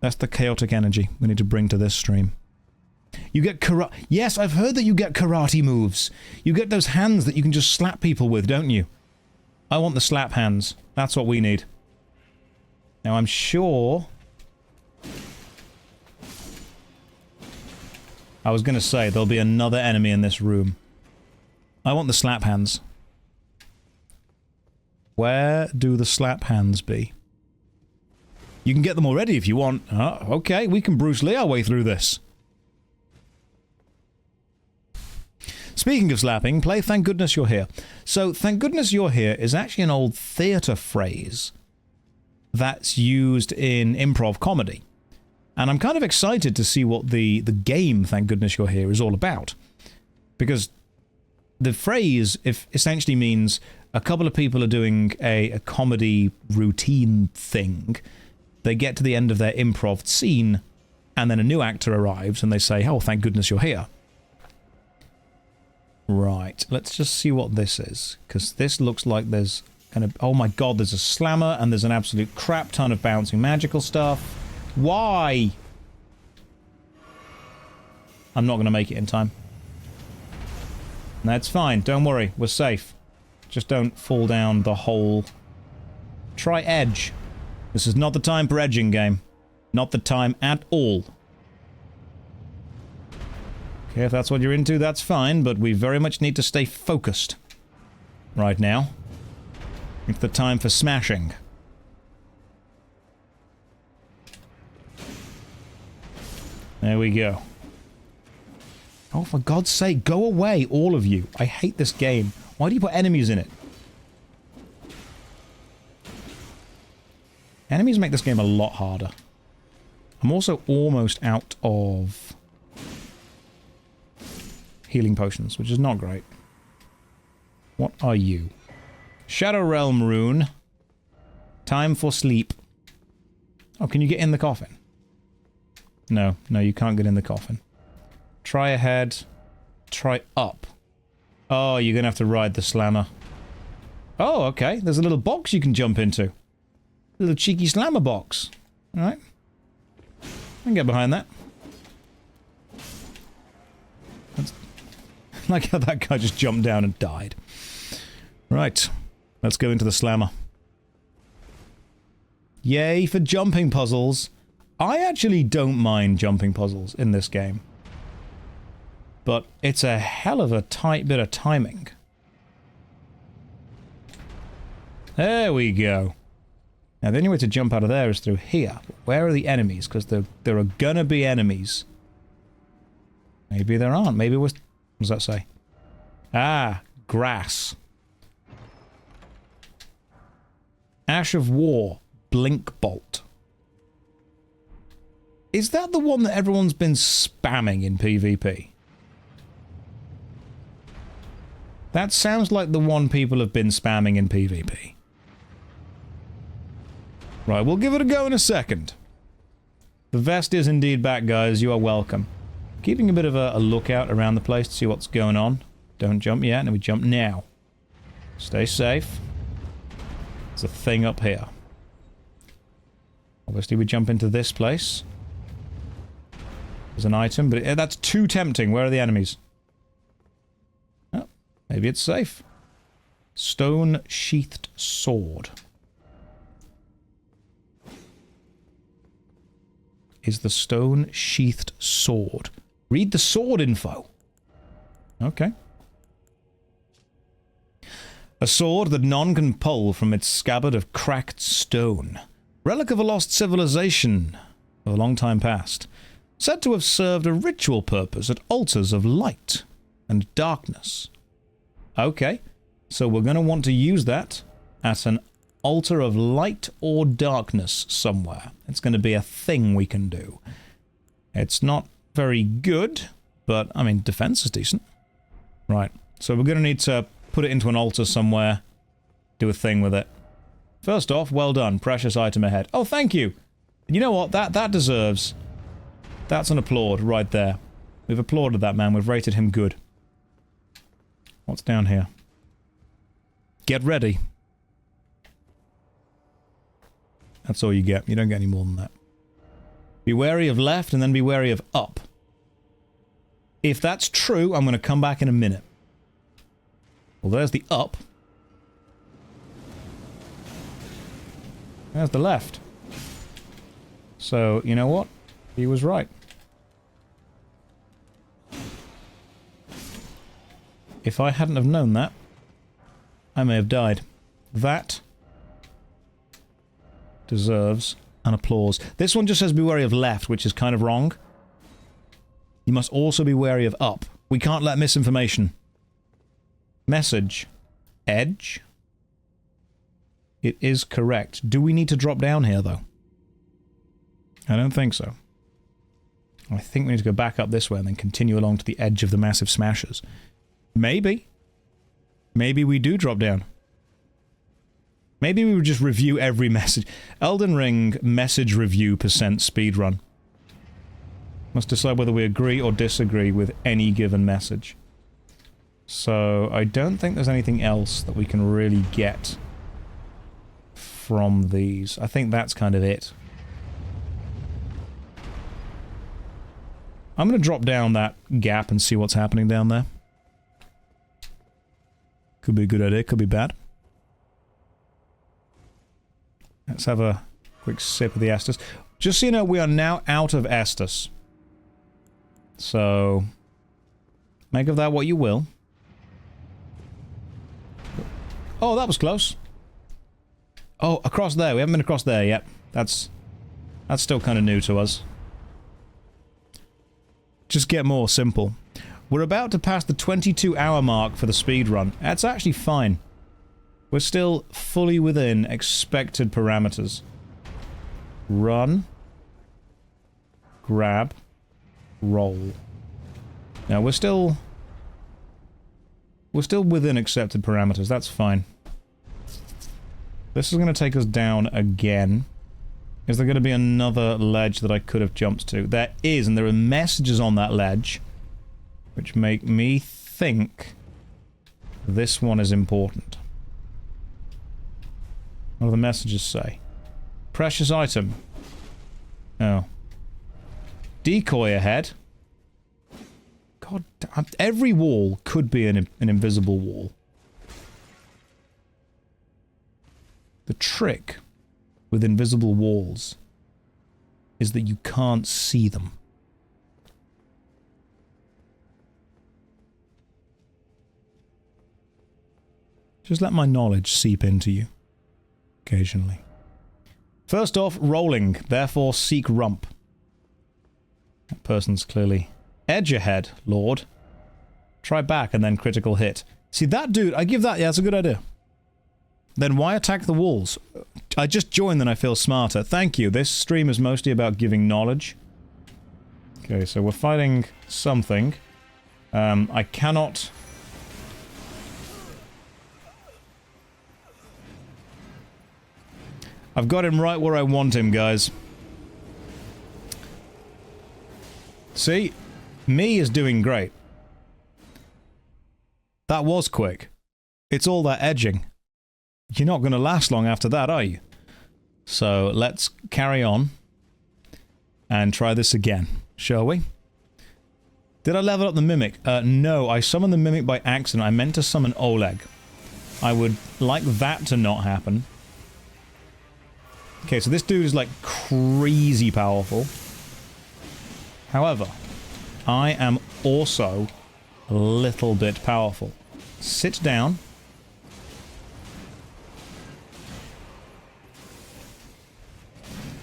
That's the chaotic energy we need to bring to this stream. You get karate. Yes, I've heard that you get karate moves. You get those hands that you can just slap people with, don't you? I want the slap hands. That's what we need. Now, I'm sure... I was going to say, there'll be another enemy in this room. I want the slap hands. Where do the slap hands be? You can get them already if you want. Oh, okay, we can Bruce Lee our way through this. Speaking of slapping, play Thank Goodness You're Here. So, Thank Goodness You're Here is actually an old theatre phrase that's used in improv comedy. And I'm kind of excited to see what the game Thank Goodness You're Here is all about. Because the phrase essentially means a couple of people are doing a comedy routine thing. They get to the end of their improv scene, and then a new actor arrives, and they say, oh, thank goodness you're here. Right, let's just see what this is, because this looks like there's kind of... Oh my god, there's a slammer, and there's an absolute crap ton of bouncing magical stuff. Why? I'm not going to make it in time. That's fine, don't worry, we're safe. Just don't fall down the hole. Try edge. This is not the time for edging, game. Not the time at all. Okay, if that's what you're into, that's fine, but we very much need to stay focused right now. It's the time for smashing. There we go. Oh, for God's sake, go away, all of you. I hate this game. Why do you put enemies in it? Enemies make this game a lot harder. I'm also almost out of healing potions, which is not great. What are you? Shadow Realm rune. Time for sleep. Oh, can you get in the coffin? No, no, you can't get in the coffin. Try ahead. Try up. Oh, you're gonna have to ride the slammer. Oh, okay. There's a little box you can jump into. A little cheeky slammer box. Alright. I can get behind that. That's... like how that guy just jumped down and died. Right. Let's go into the slammer. Yay for jumping puzzles. I actually don't mind jumping puzzles in this game. But it's a hell of a tight bit of timing. There we go. Now, the only way to jump out of there is through here. Where are the enemies? Because there are gonna be enemies. Maybe there aren't. Maybe we're... What does that say? Ah, grass. Ash of War. Blink Bolt. Is that the one that everyone's been spamming in PvP? That sounds like the one people have been spamming in PvP. Right, we'll give it a go in a second. The vest is indeed back, guys. You are welcome. Keeping a bit of a lookout around the place to see what's going on. Don't jump yet, and we jump now. Stay safe. There's a thing up here. Obviously, we jump into this place. There's an item, but that's too tempting. Where are the enemies? Oh, maybe it's safe. Stone sheathed sword. is the stone-sheathed sword. Read the sword info. Okay. A sword that none can pull from its scabbard of cracked stone. Relic of a lost civilization of a long time past. Said to have served a ritual purpose at altars of light and darkness. Okay, so we're going to want to use that at an altar of light or darkness somewhere. It's going to be a thing we can do. It's not very good, but, I mean, defense is decent. Right, so we're going to need to put it into an altar somewhere, do a thing with it. First off, well done, precious item ahead. Oh, thank you! You know what, that deserves... That's an applaud right there. We've applauded that man, we've rated him good. What's down here? Get ready. That's all you get. You don't get any more than that. Be wary of left and then be wary of up. If that's true, I'm going to come back in a minute. Well, there's the up. There's the left. So, you know what? He was right. If I hadn't have known that, I may have died. That deserves an applause. This one just says be wary of left, which is kind of wrong. You must also be wary of up. We can't let misinformation. Message. Edge. It is correct. Do we need to drop down here, though? I don't think so. I think we need to go back up this way and then continue along to the edge of the massive smashers. Maybe. Maybe we do drop down. Maybe we would just review every message. Elden Ring message review % speedrun. Must decide whether we agree or disagree with any given message. So, I don't think there's anything else that we can really get from these. I think that's kind of it. I'm going to drop down that gap and see what's happening down there. Could be a good idea, could be bad. Let's have a quick sip of the Estus. Just so you know, we are now out of Estus. So, make of that what you will. Oh, that was close. Oh, across there. We haven't been across there yet. That's still kind of new to us. Just get more simple. We're about to pass the 22-hour mark for the speedrun. That's actually fine. We're still fully within expected parameters. Run. Grab. Roll. Now, we're still within accepted parameters. That's fine. This is going to take us down again. Is there going to be another ledge that I could have jumped to? There is, and there are messages on that ledge which make me think this one is important. What do the messages say? Precious item. Oh. Decoy ahead. God damn. Every wall could be an invisible wall. The trick with invisible walls is that you can't see them. Just let my knowledge seep into you. Occasionally. First off, rolling, therefore seek rump. That person's clearly edge ahead, Lord. Try back and then critical hit. See, that dude, I give that, yeah, that's a good idea. Then why attack the walls? I just joined and I feel smarter. Thank you. This stream is mostly about giving knowledge. Okay, so we're fighting something. I cannot... I've got him right where I want him, guys. See? Me is doing great. That was quick. It's all that edging. You're not going to last long after that, are you? So, let's carry on. And try this again, shall we? Did I level up the Mimic? No, I summoned the Mimic by accident. I meant to summon Oleg. I would like that to not happen. Okay, so this dude is like crazy powerful. However, I am also a little bit powerful. Sit down.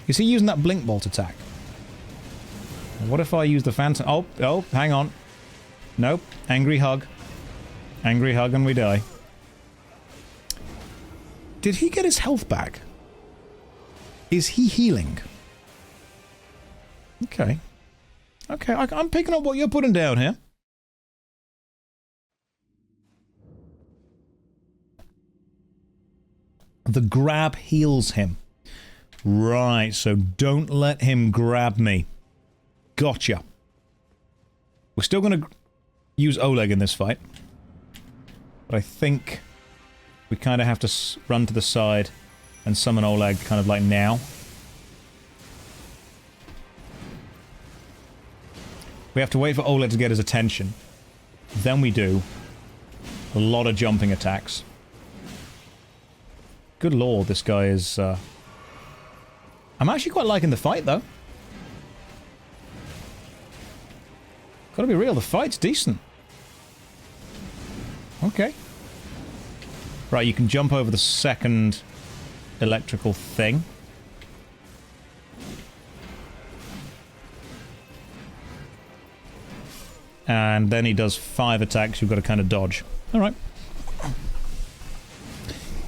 Is he using that blink bolt attack? What if I use the phantom? Oh, hang on. Nope. Angry hug. Angry hug and we die. Did he get his health back? Is he healing? Okay. Okay, I'm picking up what you're putting down here. The grab heals him. Right, so don't let him grab me. Gotcha. We're still going to use Oleg in this fight. But I think we kind of have to run to the side and summon Oleg kind of like now. We have to wait for Oleg to get his attention. Then we do a lot of jumping attacks. Good lord, this guy is... I'm actually quite liking the fight, though. Gotta be real, the fight's decent. Okay. Right, you can jump over the second electrical thing. And then he does 5 attacks you've got to kind of dodge. Alright.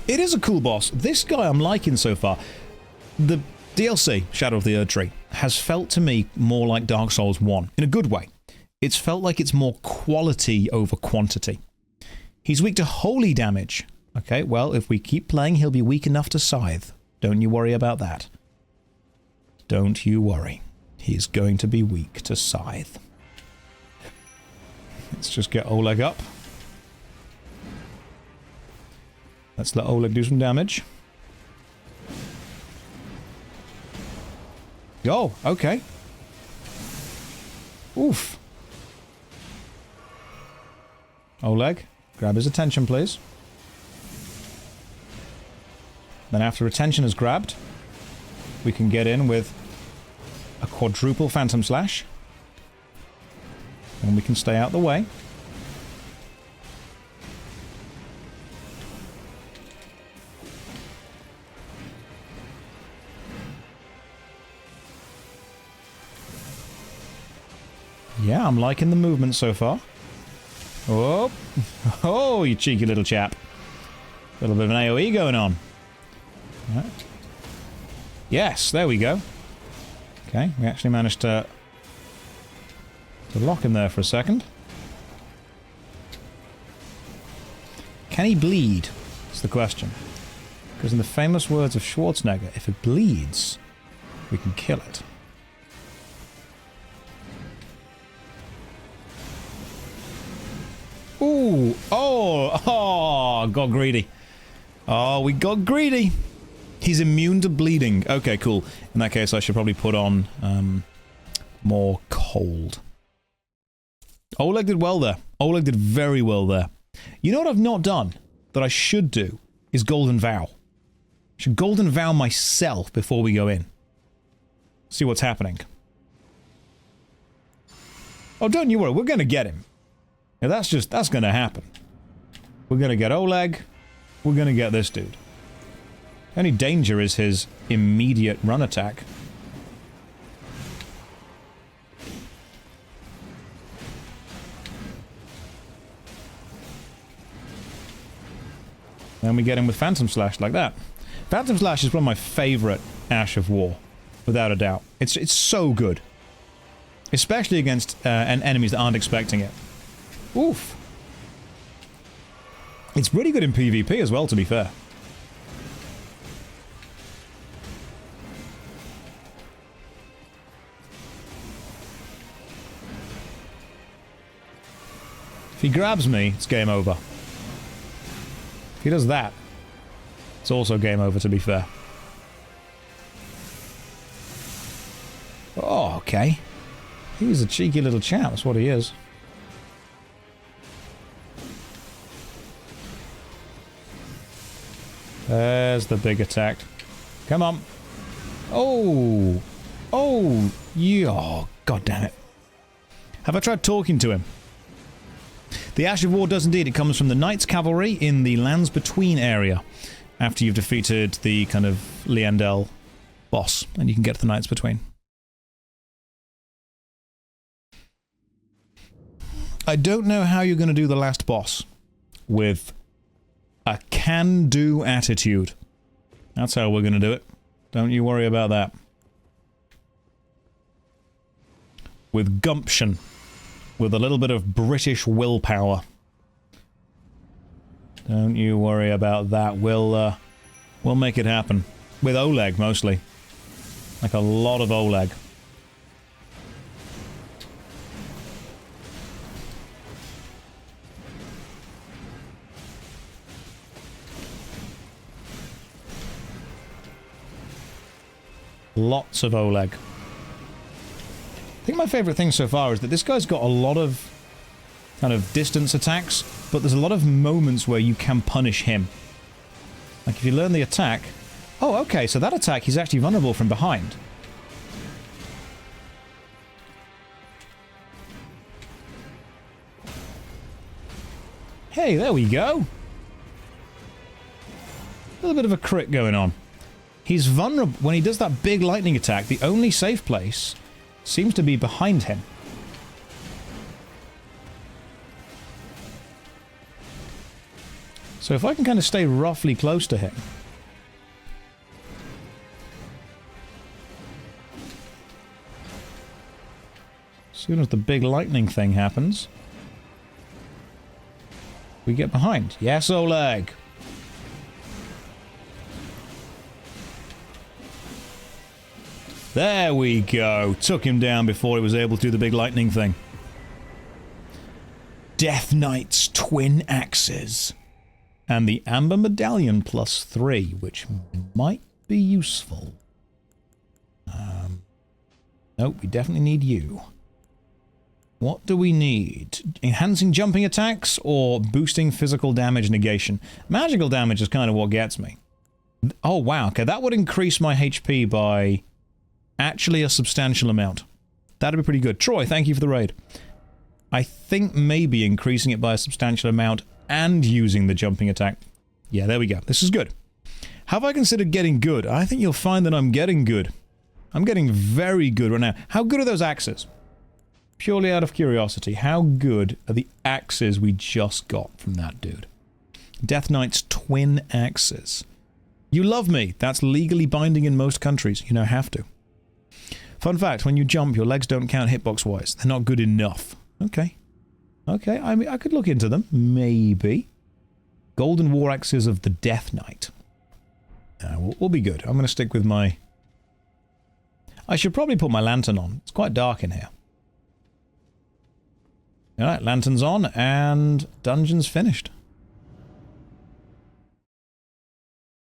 It is a cool boss. This guy I'm liking so far. The DLC, Shadow of the Erdtree, has felt to me more like Dark Souls 1, in a good way. It's felt like it's more quality over quantity. He's weak to holy damage. Okay, well, if we keep playing, he'll be weak enough to scythe. Don't you worry about that. Don't you worry. He's going to be weak to scythe. Let's just get Oleg up. Let's let Oleg do some damage. Oh, okay. Oof. Oleg, grab his attention, please. Then after attention is grabbed, we can get in with a quadruple Phantom Slash. And we can stay out the way. Yeah, I'm liking the movement so far. Oh, oh, you cheeky little chap. A little bit of an AoE going on. Right. Yes, there we go. Okay, we actually managed to lock him there for a second. Can he bleed? That's the question. Because in the famous words of Schwarzenegger, if it bleeds, we can kill it. Ooh! Oh, got greedy. Oh, we got greedy. He's immune to bleeding. Okay, cool. In that case, I should probably put on more cold. Oleg did well there. Oleg did very well there. You know what I've not done that I should do is Golden Vow. I should Golden Vow myself before we go in. See what's happening. Oh, don't you worry. We're going to get him. Yeah, that's going to happen. We're going to get Oleg. We're going to get this dude. Only danger is his immediate run attack. Then we get him with Phantom Slash like that. Phantom Slash is one of my favourite Ash of War, without a doubt. It's so good. Especially against enemies that aren't expecting it. Oof. It's really good in PvP as well, to be fair. If he grabs me, it's game over. If he does that, it's also game over, to be fair. Oh, okay. He's a cheeky little chap, that's what he is. There's the big attack. Come on. Oh! Oh! Yeah! Oh, god damn it. Have I tried talking to him? The Ash of War does indeed. It comes from the Knights Cavalry in the Lands Between area. After you've defeated the kind of Liandel boss. And you can get to the Knights Between. I don't know how you're going to do the last boss with a can-do attitude. That's how we're going to do it. Don't you worry about that. With gumption. With a little bit of British willpower. Don't you worry about that. We'll make it happen. With Oleg, mostly. Like a lot of Oleg. Lots of Oleg. I think my favourite thing so far is that this guy's got a lot of kind of distance attacks, but there's a lot of moments where you can punish him. Like if you learn the attack... Oh, okay, so that attack he's actually vulnerable from behind. Hey, there we go. A little bit of a crit going on. He's vulnerable. When he does that big lightning attack, the only safe place seems to be behind him. So if I can kind of stay roughly close to him... As soon as the big lightning thing happens... we get behind. Yes, Oleg! There we go. Took him down before he was able to do the big lightning thing. Death Knight's twin axes. And the Amber Medallion +3, which might be useful. Nope, we definitely need you. What do we need? Enhancing jumping attacks or boosting physical damage negation? Magical damage is kind of what gets me. Oh wow, okay, that would increase my HP by... actually a substantial amount. That'd be pretty good. Troy, thank you for the raid. I think maybe increasing it by a substantial amount and using the jumping attack. Yeah, there we go. This is good. Have I considered getting good? I think you'll find that I'm getting good. I'm getting very good right now. How good are those axes? Purely out of curiosity, how good are the axes we just got from that dude? Death Knight's twin axes. You love me. That's legally binding in most countries. You don't have to. Fun fact, when you jump, your legs don't count hitbox-wise. They're not good enough. Okay. Okay, I mean, I could look into them. Maybe. Golden War Axes of the Death Knight. We'll be good. I'm going to stick with my... I should probably put my lantern on. It's quite dark in here. Alright, lantern's on, and dungeon's finished.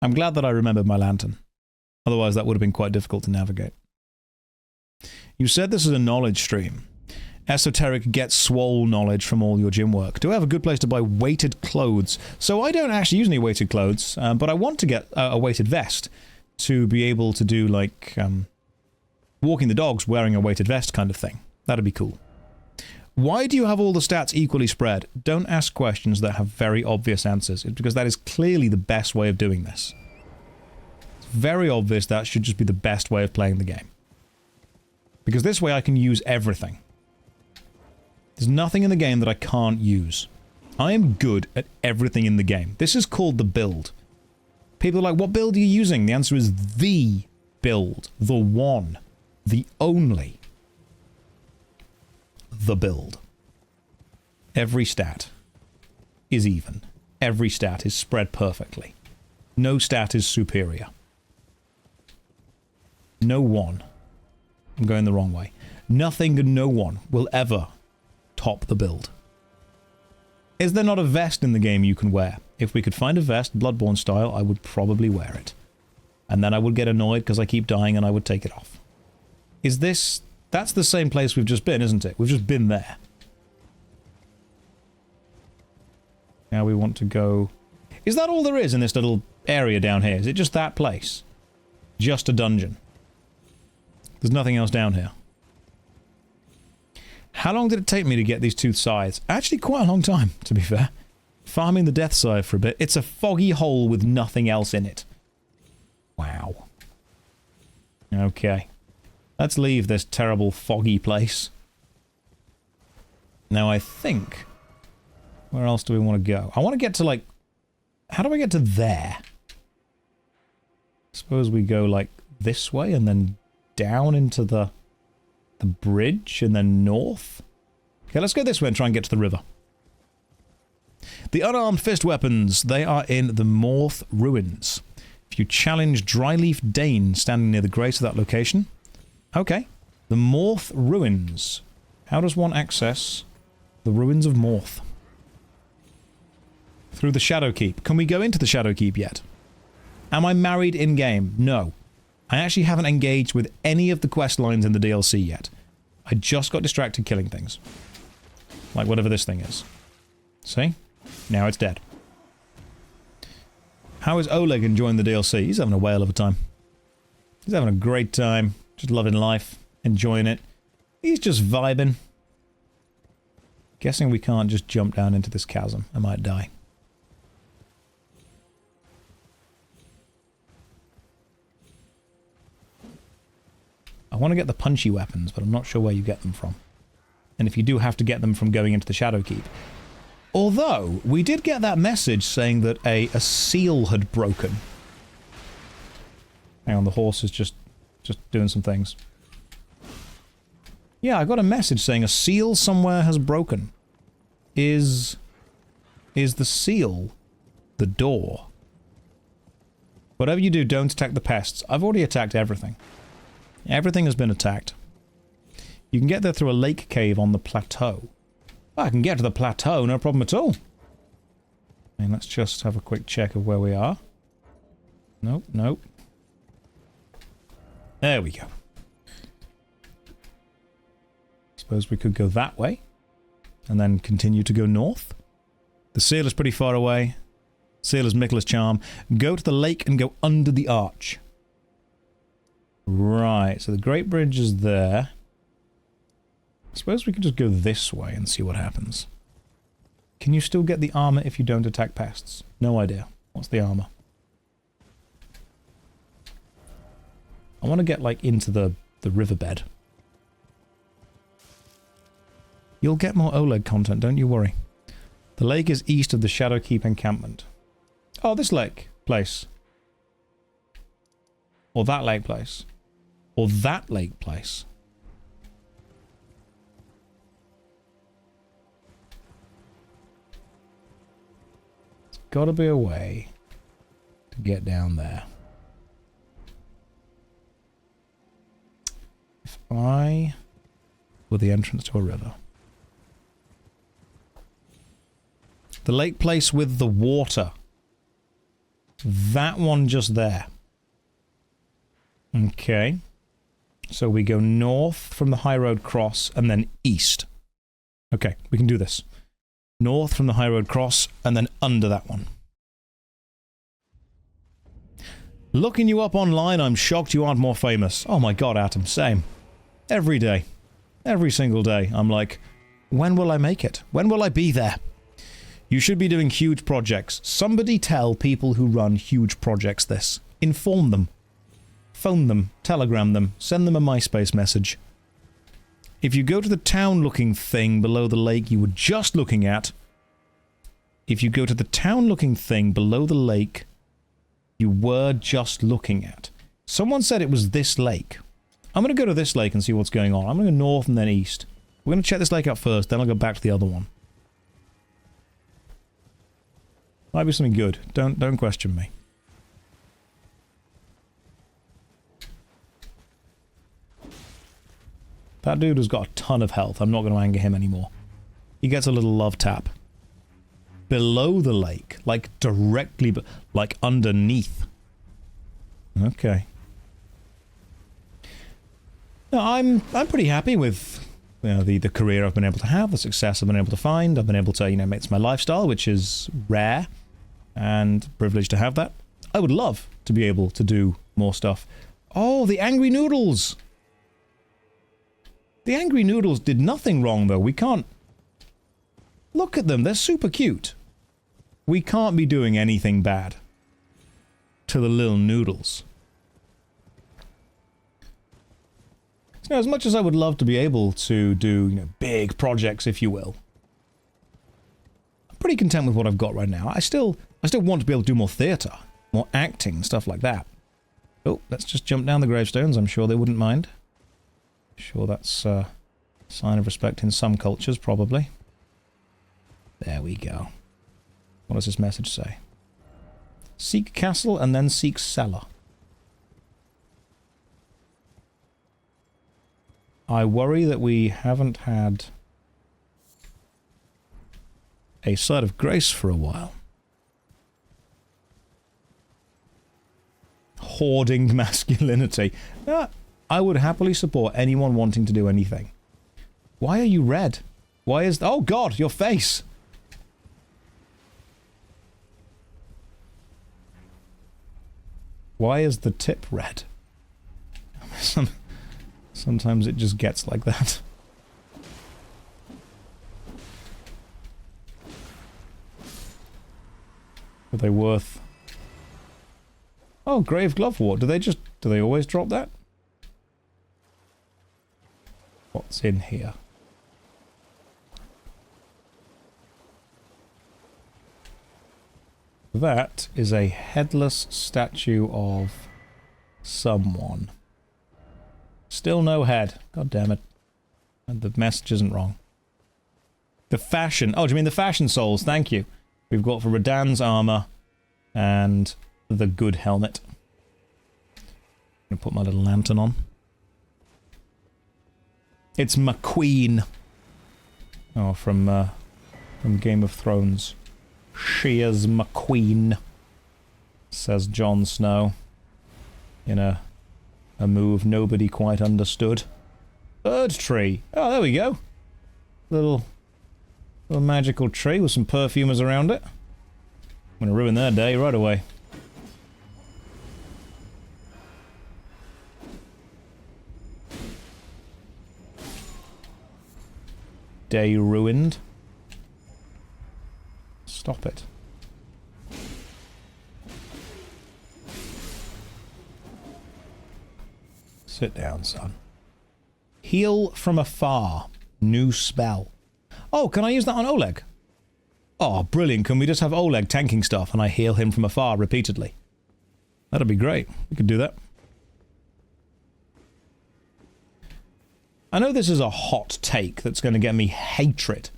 I'm glad that I remembered my lantern. Otherwise, that would have been quite difficult to navigate. You said this is a knowledge stream. Esoteric gets swole knowledge from all your gym work. Do I have a good place to buy weighted clothes? So I don't actually use any weighted clothes, but I want to get a weighted vest to be able to do, like, walking the dogs wearing a weighted vest kind of thing. That'd be cool. Why do you have all the stats equally spread? Don't ask questions that have very obvious answers. It's because that is clearly the best way of doing this. It's very obvious that should just be the best way of playing the game. Because this way I can use everything. There's nothing in the game that I can't use. I am good at everything in the game. This is called the build. People are like, what build are you using? The answer is the build. The one. The only. The build. Every stat is even. Every stat is spread perfectly. No stat is superior. No one. I'm going the wrong way. Nothing and no one will ever top the build. Is there not a vest in the game you can wear? If we could find a vest, Bloodborne style, I would probably wear it. And then I would get annoyed because I keep dying and I would take it off. Is this... That's the same place we've just been, isn't it? We've just been there. Now we want to go... Is that all there is in this little area down here? Is it just that place? Just a dungeon? There's nothing else down here. How long did it take me to get these 2 scythes? Actually, quite a long time, to be fair. Farming the death scythe for a bit. It's a foggy hole with nothing else in it. Wow. Okay. Let's leave this terrible foggy place. Now I think... Where else do we want to go? I want to get to, like... How do I get to there? Suppose we go, like, this way and then down into the bridge and then north? Okay, let's go this way and try and get to the river. The unarmed fist weapons, they are in the Morth Ruins. If you challenge Dryleaf Dane standing near the grace of that location... Okay. The Morth Ruins. How does one access the ruins of Morth? Through the Shadowkeep. Can we go into the Shadowkeep yet? Am I married in-game? No. I actually haven't engaged with any of the quest lines in the DLC yet. I just got distracted killing things. Like whatever this thing is. See? Now it's dead. How is Oleg enjoying the DLC? He's having a whale of a time. He's having a great time. Just loving life. Enjoying it. He's just vibing. Guessing we can't just jump down into this chasm. I might die. I want to get the punchy weapons, but I'm not sure where you get them from. And if you do have to get them from going into the Shadowkeep. Although, we did get that message saying that a seal had broken. Hang on, the horse is just doing some things. Yeah, I got a message saying a seal somewhere has broken. Is the seal the door? Whatever you do, don't attack the pests. I've already attacked everything. Everything has been attacked. You can get there through a lake cave on the plateau. I can get to the plateau, no problem at all. And let's just have a quick check of where we are. Nope, nope. There we go. Suppose we could go that way. And then continue to go north. The seal is pretty far away. Seal is Michaela's charm. Go to the lake and go under the arch. Right, so the Great Bridge is there. I suppose we could just go this way and see what happens. Can you still get the armor if you don't attack pests? No idea. What's the armor? I want to get, like, into the riverbed. You'll get more Oleg content, don't you worry. The lake is east of the Shadowkeep encampment. Oh, this lake place. Or that lake place. Or that lake place. There's gotta be a way to get down there. If I were the entrance to a river. The lake place with the water. That one just there. Okay. So we go north from the High Road Cross and then east. Okay, we can do this. North from the High Road Cross and then under that one. Looking you up online, I'm shocked you aren't more famous. Oh my god, Atom, same. Every day. Every single day. I'm like, when will I make it? When will I be there? You should be doing huge projects. Somebody tell people who run huge projects this. Inform them. Phone them. Telegram them. Send them a MySpace message. If you go to the town-looking thing below the lake you were just looking at, if you go to the town-looking thing below the lake you were just looking at, someone said it was this lake. I'm going to go to this lake and see what's going on. I'm going to go north and then east. We're going to check this lake out first, then I'll go back to the other one. Might be something good. Don't question me. That dude has got a ton of health. I'm not going to anger him anymore. He gets a little love tap. Below the lake. Like directly, like underneath. Okay. No, I'm pretty happy with, you know, the career I've been able to have, the success I've been able to find. I've been able to, you know, it's my lifestyle, which is rare and privileged to have that. I would love to be able to do more stuff. Oh, the angry noodles! The angry noodles did nothing wrong, though. We can't... Look at them, they're super cute. We can't be doing anything bad to the little noodles. So, as much as I would love to be able to do, you know, big projects, if you will, I'm pretty content with what I've got right now. I still want to be able to do more theatre, more acting, stuff like that. Oh, let's just jump down the gravestones. I'm sure they wouldn't mind. Sure, that's a sign of respect in some cultures, probably. There we go. What does this message say? Seek castle and then seek cellar. I worry that we haven't had a site of grace for a while. Hoarding masculinity. I would happily support anyone wanting to do anything. Why are you red? Why is... Oh god, your face! Why is the tip red? Sometimes it just gets like that. Are they worth... Oh, Grave Glovewort. Do they always drop that? What's in here? That is a headless statue of someone. Still no head. God damn it. And the message isn't wrong. The fashion. Oh, do you mean the fashion souls? Thank you. We've got for Radan's armor and the good helmet. I'm gonna put my little lantern on. It's McQueen. Oh, from Game of Thrones. She is McQueen, says Jon Snow, in a move nobody quite understood. Bird tree. Oh, there we go. Little magical tree with some perfumers around it. I'm gonna ruin their day right away. Day ruined. Stop it. Sit down, son. Heal from afar. New spell. Oh, can I use that on Oleg? Oh, brilliant. Can we just have Oleg tanking stuff and I heal him from afar repeatedly? That'd be great. We could do that. I know this is a hot take that's going to get me hatred,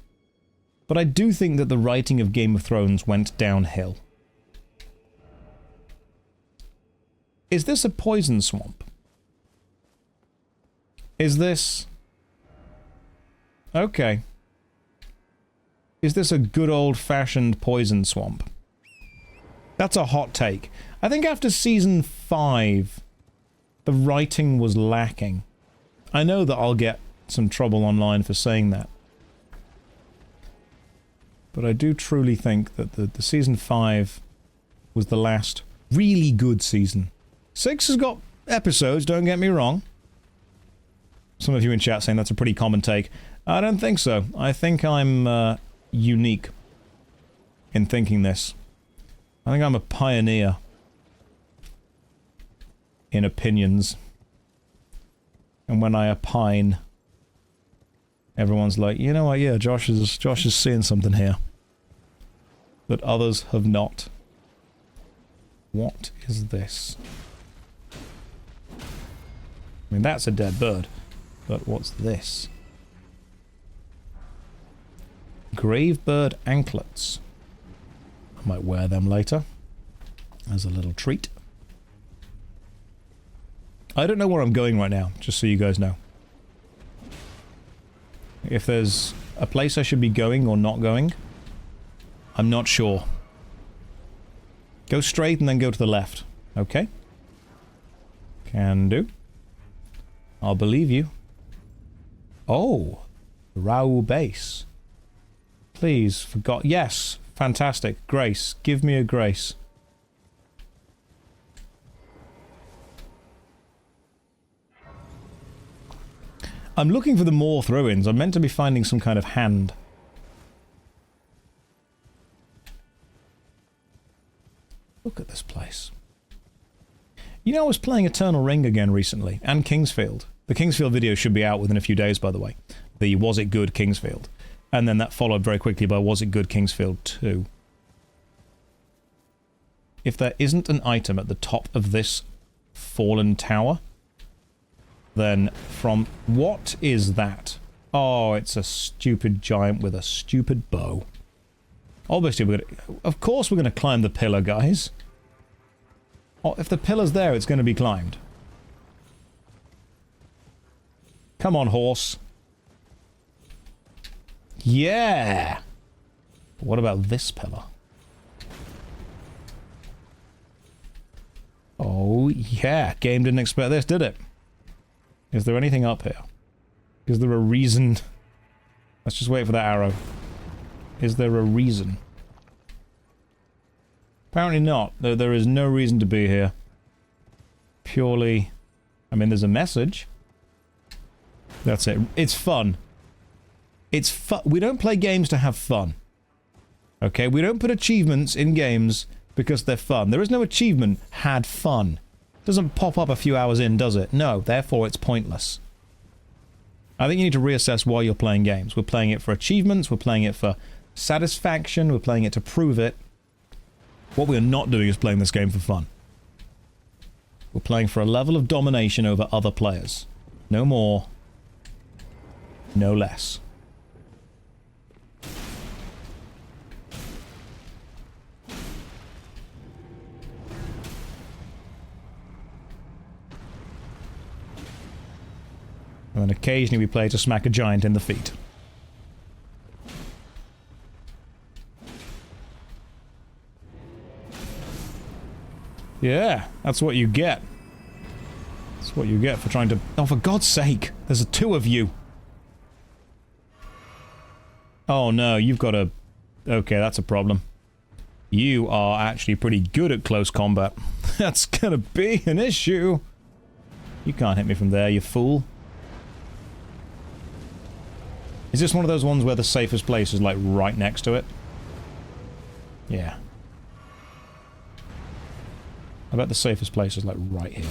but I do think that the writing of Game of Thrones went downhill. Is this a poison swamp? Is this... Okay. Is this a good old-fashioned poison swamp? That's a hot take. I think after Season 5, the writing was lacking. I know that I'll get some trouble online for saying that. But I do truly think that the Season 5 was the last really good season. 6 has got episodes, don't get me wrong. Some of you in chat saying that's a pretty common take. I don't think so. I think I'm unique in thinking this. I think I'm a pioneer in opinions. And when I opine, everyone's like, you know what, yeah, Josh is seeing something here that others have not. What is this? I mean, that's a dead bird, but what's this? Gravebird anklets. I might wear them later as a little treat. I don't know where I'm going right now, just so you guys know. If there's a place I should be going or not going, I'm not sure. Go straight and then go to the left. Okay? Can do. I'll believe you. Oh, Rao base. Please, for God. Yes, fantastic. Grace. Give me a grace. I'm looking for the Morth ruins. I'm meant to be finding some kind of hand. Look at this place. You know, I was playing Eternal Ring again recently, and Kingsfield. The Kingsfield video should be out within a few days, by the way. The Was It Good Kingsfield. And then that followed very quickly by Was It Good Kingsfield 2. If there isn't an item at the top of this fallen tower, then from... What is that? Oh, it's a stupid giant with a stupid bow. Obviously, we're gonna... Of course we're gonna climb the pillar, guys. Oh, if the pillar's there, it's gonna be climbed. Come on, horse. Yeah! But what about this pillar? Oh, yeah. Game didn't expect this, did it? Is there anything up here? Is there a reason... Let's just wait for that arrow. Is there a reason? Apparently not. There is no reason to be here. Purely... I mean, there's a message. That's it. It's fun. It's fun. We don't play games to have fun. Okay? We don't put achievements in games because they're fun. There is no achievement, had fun. It doesn't pop up a few hours in, does it? No, therefore it's pointless. I think you need to reassess why you're playing games. We're playing it for achievements, we're playing it for satisfaction, we're playing it to prove it. What we're not doing is playing this game for fun. We're playing for a level of domination over other players. No more. No less. And then occasionally we play to smack a giant in the feet. Yeah, that's what you get. That's what you get for trying to... Oh, for God's sake! There's two of you! Oh no, you've got a... Okay, that's a problem. You are actually pretty good at close combat. That's gonna be an issue! You can't hit me from there, you fool. Is this one of those ones where the safest place is, like, right next to it? Yeah. I bet the safest place is, like, right here.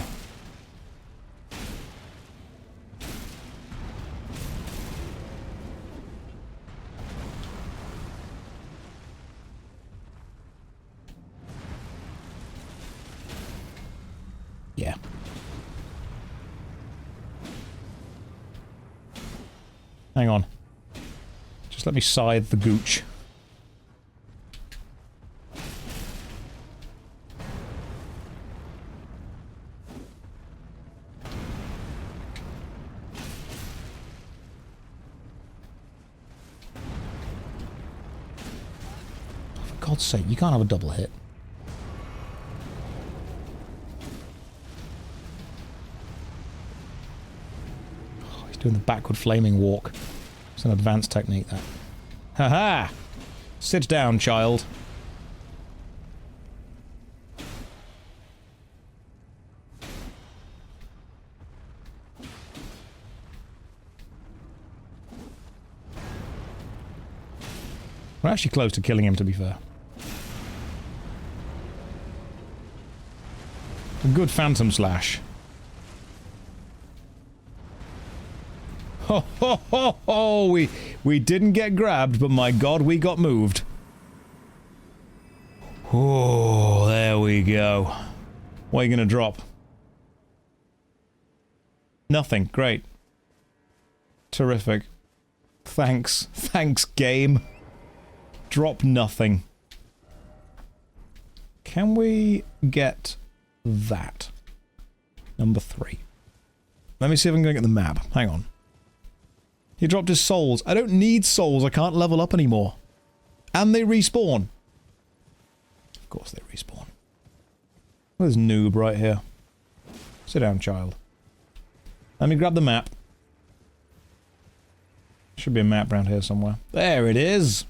Yeah. Hang on. Just let me scythe the gooch. For God's sake, you can't have a double hit. Oh, he's doing the backward flaming walk. It's an advanced technique, that. Haha! Sit down, child. We're actually close to killing him, to be fair. A good phantom slash. Ho ho ho ho! We didn't get grabbed, but my god, we got moved. Oh, there we go. What are you gonna drop? Nothing. Great. Terrific. Thanks. Thanks, game. Drop nothing. Can we get that? Number 3. Let me see if I can get the map. Hang on. He dropped his souls. I don't need souls. I can't level up anymore. And they respawn. Of course they respawn. There's noob right here. Sit down, child. Let me grab the map. Should be a map around here somewhere. There it is.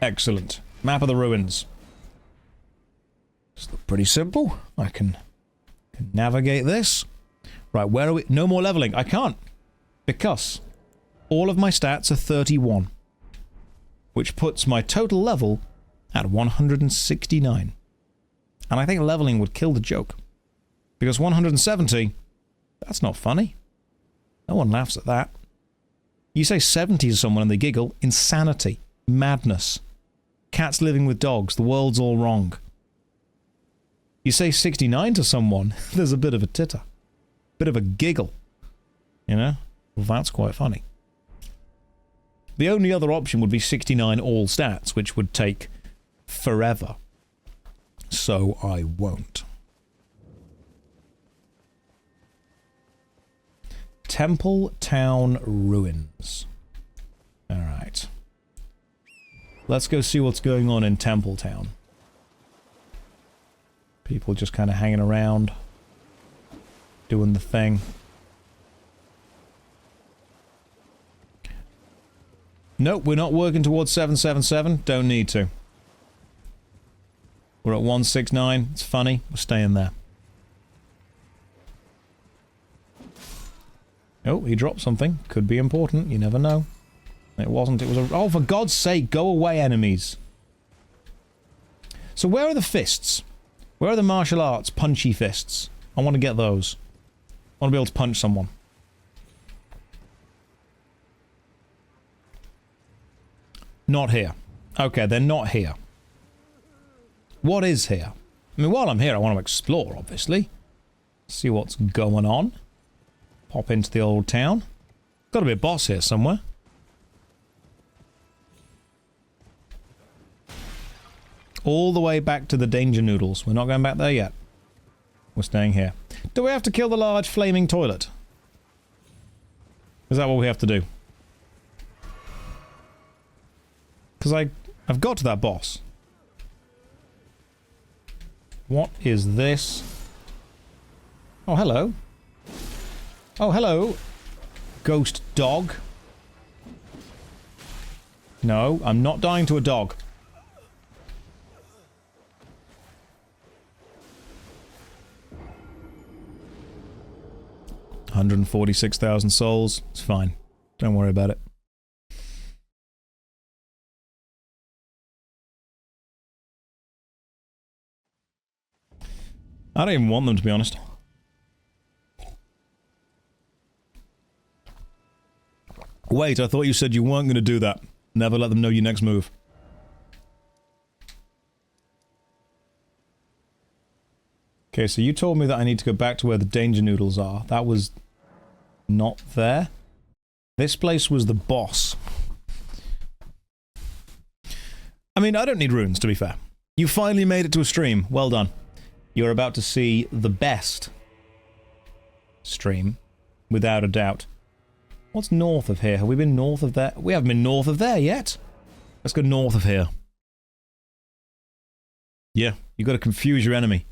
Excellent. Map of the ruins. It's pretty simple. I can navigate this. Right, where are we? No more leveling. I can't. Because all of my stats are 31. Which puts my total level at 169. And I think leveling would kill the joke. Because 170, that's not funny. No one laughs at that. You say 70 to someone and they giggle. Insanity. Madness. Cats living with dogs. The world's all wrong. You say 69 to someone, there's a bit of a titter. Bit of a giggle. You know? Well, that's quite funny. The only other option would be 69 all stats, which would take forever. So I won't. Temple Town Ruins. Alright. Let's go see what's going on in Temple Town. People just kind of hanging around. Doing the thing. Nope, we're not working towards 777. Don't need to. We're at 169. It's funny. We're staying there. Oh, he dropped something. Could be important. You never know. It wasn't. It was a... Oh, for God's sake, go away, enemies. So where are the fists? Where are the martial arts punchy fists? I want to get those. I want to be able to punch someone. Not here. Okay, they're not here. What is here? I mean, while I'm here, I want to explore, obviously. See what's going on. Pop into the old town. Got to be a boss here somewhere. All the way back to the Danger Noodles. We're not going back there yet. We're staying here. Do we have to kill the large flaming toilet? Is that what we have to do? Because I've got to that boss. What is this? Oh, hello. Oh, hello. Ghost dog. No, I'm not dying to a dog. $146,000 souls. It's fine. Don't worry about it. I don't even want them, to be honest. Wait, I thought you said you weren't going to do that. Never let them know your next move. Okay, so you told me that I need to go back to where the Danger Noodles are. That was not there. This place was the boss. I mean, I don't need runes, to be fair. You finally made it to a stream. Well done. You're about to see the best stream, without a doubt. What's north of here? Have we been north of there? We haven't been north of there yet. Let's go north of here. Yeah, you got to confuse your enemy.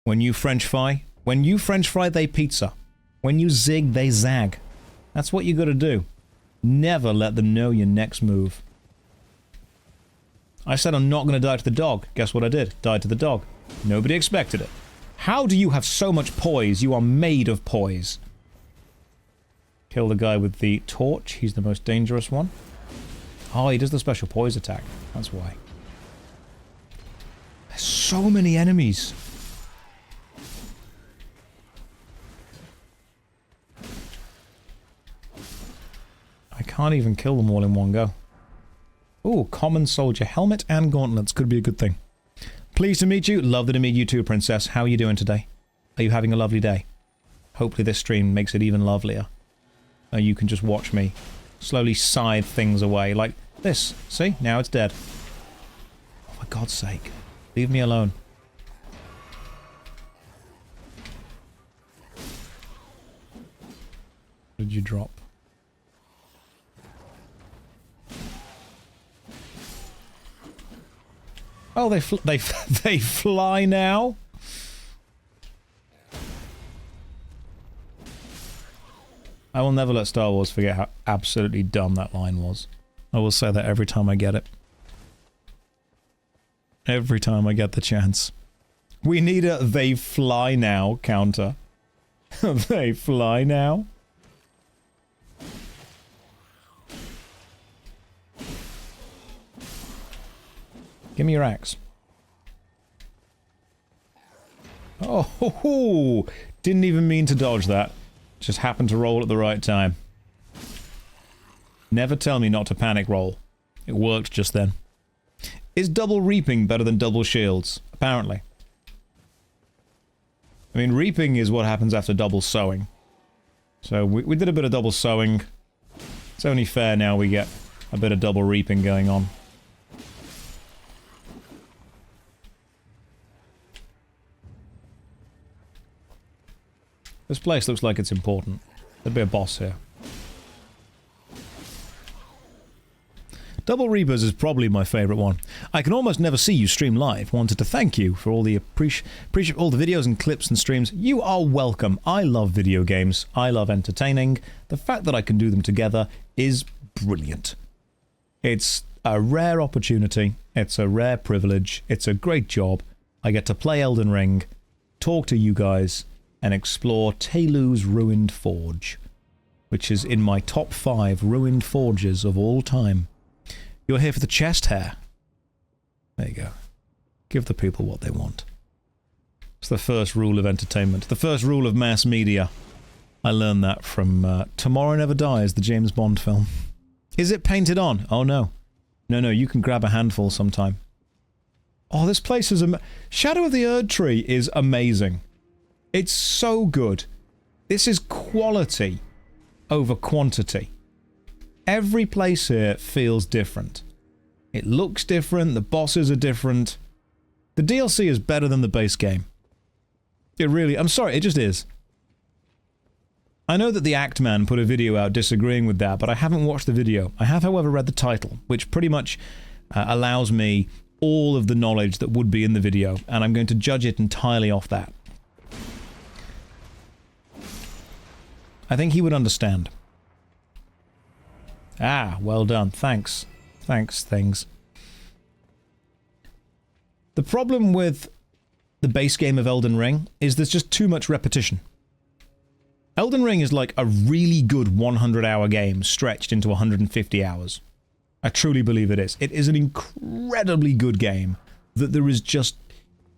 When you French fry, they pizza. When you zig, they zag. That's what you got to do. Never let them know your next move. I said I'm not going to die to the dog. Guess what I did? Died to the dog. Nobody expected it. How do you have so much poise? You are made of poise. Kill the guy with the torch. He's the most dangerous one. Oh, he does the special poise attack. That's why. There's so many enemies. I can't even kill them all in one go. Ooh, common soldier helmet and gauntlets could be a good thing. Pleased to meet you. Lovely to meet you too, princess. How are you doing today? Are you having a lovely day? Hopefully this stream makes it even lovelier. You can just watch me slowly scythe things away like this. See? Now it's dead. Oh, for God's sake. Leave me alone. What did you drop? Oh, they fly now? I will never let Star Wars forget how absolutely dumb that line was. I will say that every time I get it. Every time I get the chance. We need a "they fly now" counter. They fly now. Give me your axe. Oh, ho, ho. Didn't even mean to dodge that. Just happened to roll at the right time. Never tell me not to panic roll. It worked just then. Is double reaping better than double shields? Apparently. I mean, reaping is what happens after double sowing. So we did a bit of double sowing. It's only fair now we get a bit of double reaping going on. This place looks like it's important. There'd be a boss here. Double Reapers is probably my favourite one. I can almost never see you stream live. Wanted to thank you for all the all the videos and clips and streams. You are welcome. I love video games. I love entertaining. The fact that I can do them together is brilliant. It's a rare opportunity. It's a rare privilege. It's a great job. I get to play Elden Ring, talk to you guys, and explore Telu's Ruined Forge, which is in my top 5 ruined forges of all time. You're here for the chest hair. There you go. Give the people what they want. It's the first rule of entertainment. The first rule of mass media. I learned that from Tomorrow Never Dies, the James Bond film. Is it painted on? Oh no. No, you can grab a handful sometime. Oh, this place is Shadow of the Erd Tree is amazing. It's so good. This is quality over quantity. Every place here feels different. It looks different, the bosses are different. The DLC is better than the base game. It really... I'm sorry, it just is. I know that the Act Man put a video out disagreeing with that, but I haven't watched the video. I have, however, read the title, which pretty much allows me all of the knowledge that would be in the video, and I'm going to judge it entirely off that. I think he would understand. Ah, well done. Thanks. Thanks, things. The problem with the base game of Elden Ring is there's just too much repetition. Elden Ring is like a really good 100-hour game stretched into 150 hours. I truly believe it is. It is an incredibly good game that there is just...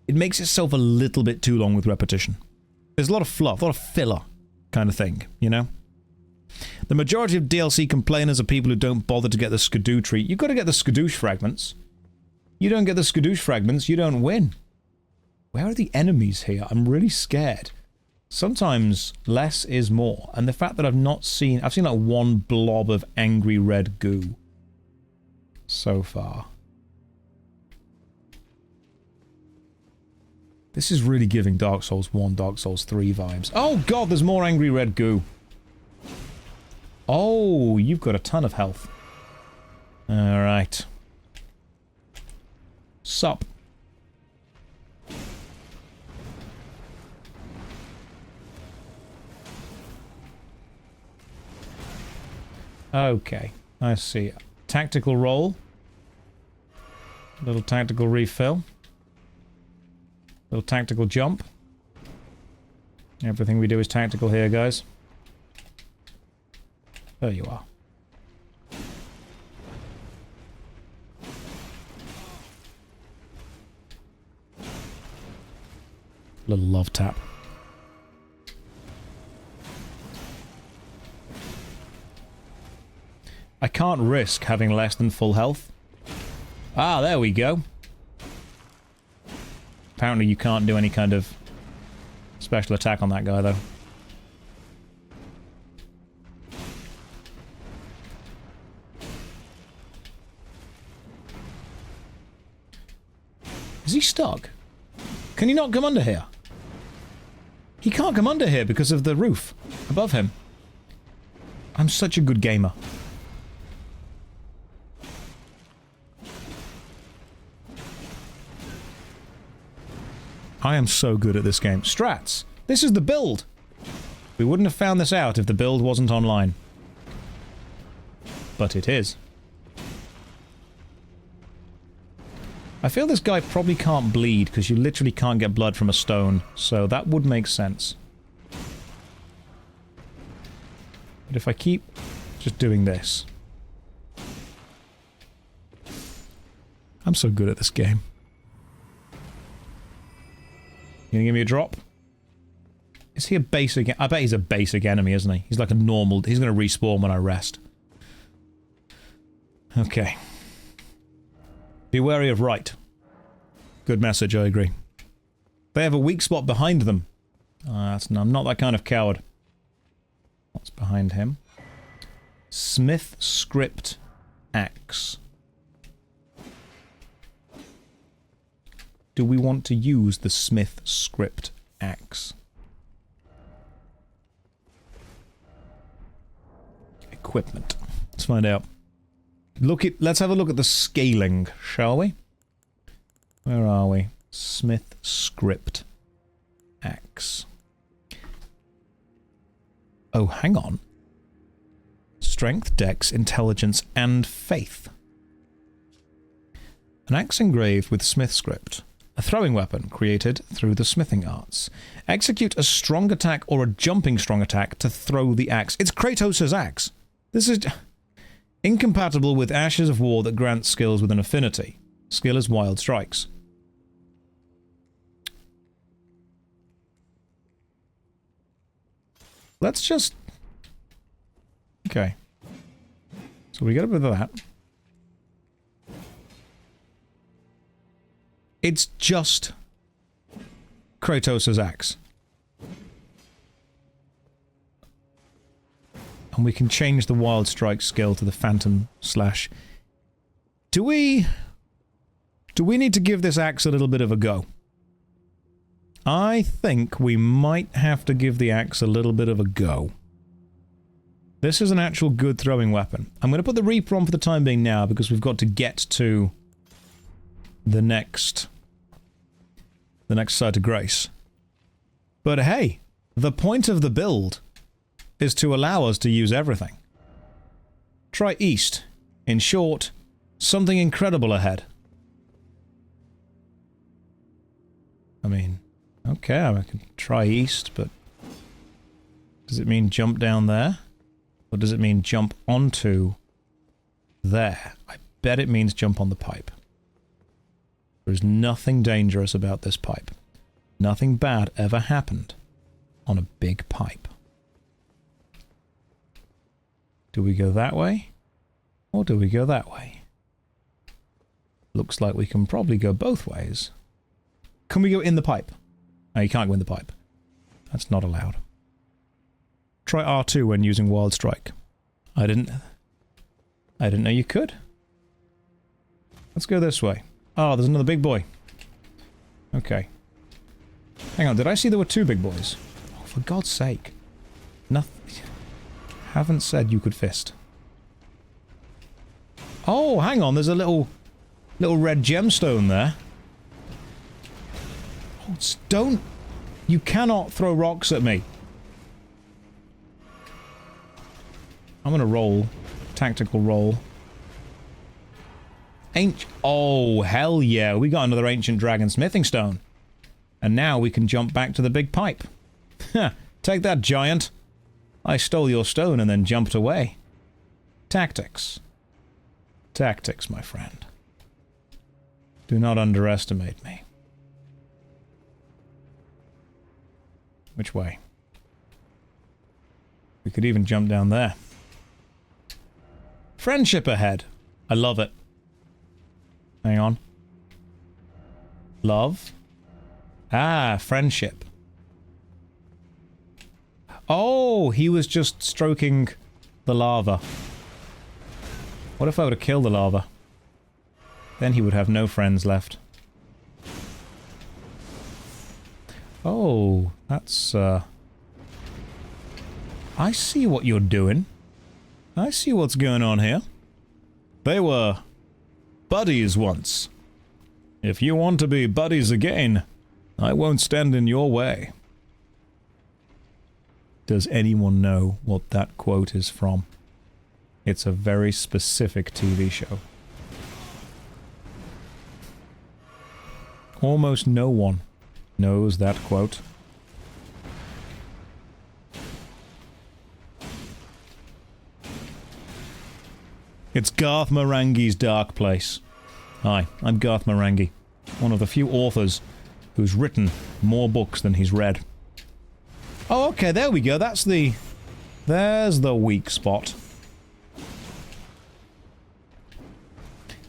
It makes itself a little bit too long with repetition. There's a lot of fluff, a lot of filler kind of thing, you know? The majority of DLC complainers are people who don't bother to get the Skadoo tree. You've got to get the Skadoosh fragments. You don't get the Skadoosh fragments, you don't win. Where are the enemies here? I'm really scared. Sometimes less is more, and the fact that I've seen like one blob of angry red goo so far. This is really giving Dark Souls 1, Dark Souls 3 vibes. Oh god, there's more angry red goo. Oh, you've got a ton of health. Alright. Sup. Okay, I see. Tactical roll. Little tactical refill. Little tactical jump. Everything we do is tactical here, guys. There you are. Little love tap. I can't risk having less than full health. Ah, there we go. Apparently you can't do any kind of special attack on that guy, though. Is he stuck? Can he not come under here? He can't come under here because of the roof above him. I'm such a good gamer. I am so good at this game. Strats! This is the build! We wouldn't have found this out if the build wasn't online. But it is. I feel this guy probably can't bleed, because you literally can't get blood from a stone, so that would make sense. But if I keep just doing this... I'm so good at this game. You gonna give me a drop? Is he a basic... I bet he's a basic enemy, isn't he? He's like a normal... He's gonna respawn when I rest. Okay. Be wary of right. Good message, I agree. They have a weak spot behind them. I'm not that kind of coward. What's behind him? Smith Script Axe. Do we want to use the Smith Script Axe? Equipment. Let's find out. Let's have a look at the scaling, shall we? Where are we? Smith Script Axe. Oh, hang on. Strength, Dex, Intelligence, and Faith. An axe engraved with Smith Script. A throwing weapon created through the smithing arts. Execute a strong attack or a jumping strong attack to throw the axe. It's Kratos' axe. This is incompatible with Ashes of War that grants skills with an affinity. Skill is Wild Strikes. Let's just... Okay. So we get a bit of that. It's just Kratos' axe. And we can change the Wild Strike skill to the Phantom Slash. Do we need to give this axe a little bit of a go? I think we might have to give the axe a little bit of a go. This is an actual good throwing weapon. I'm going to put the Reaper on for the time being now because we've got to get to the next site of grace. But hey, the point of the build is to allow us to use everything. Try east. In short, something incredible ahead. I mean, okay, I can try east, but does it mean jump down there? Or does it mean jump onto there? I bet it means jump on the pipe. There's nothing dangerous about this pipe. Nothing bad ever happened on a big pipe. Do we go that way? Or do we go that way? Looks like we can probably go both ways. Can we go in the pipe? No, you can't go in the pipe. That's not allowed. Try R2 when using Wild Strike. I didn't know you could. Let's go this way. Oh, there's another big boy. Okay. Hang on, did I see there were two big boys? Oh, for God's sake. Nothing. Haven't said you could fist. Oh, hang on, there's a little red gemstone there. Oh, don't... You cannot throw rocks at me. I'm gonna roll. Tactical roll. Oh, hell yeah. We got another Ancient Dragon Smithing Stone. And now we can jump back to the big pipe. Take that, giant. I stole your stone and then jumped away. Tactics. Tactics, my friend. Do not underestimate me. Which way? We could even jump down there. Friendship ahead. I love it. Hang on. Love. Ah, friendship. Oh, he was just stroking the lava. What if I were to kill the lava? Then he would have no friends left. Oh, that's, I see what you're doing. I see what's going on here. They were buddies once. If you want to be buddies again, I won't stand in your way. Does anyone know what that quote is from? It's a very specific TV show. Almost no one knows that quote. It's Garth Marenghi's dark place. Hi, I'm Garth Marenghi, one of the few authors who's written more books than he's read. Oh, okay, there we go. That's the... There's the weak spot.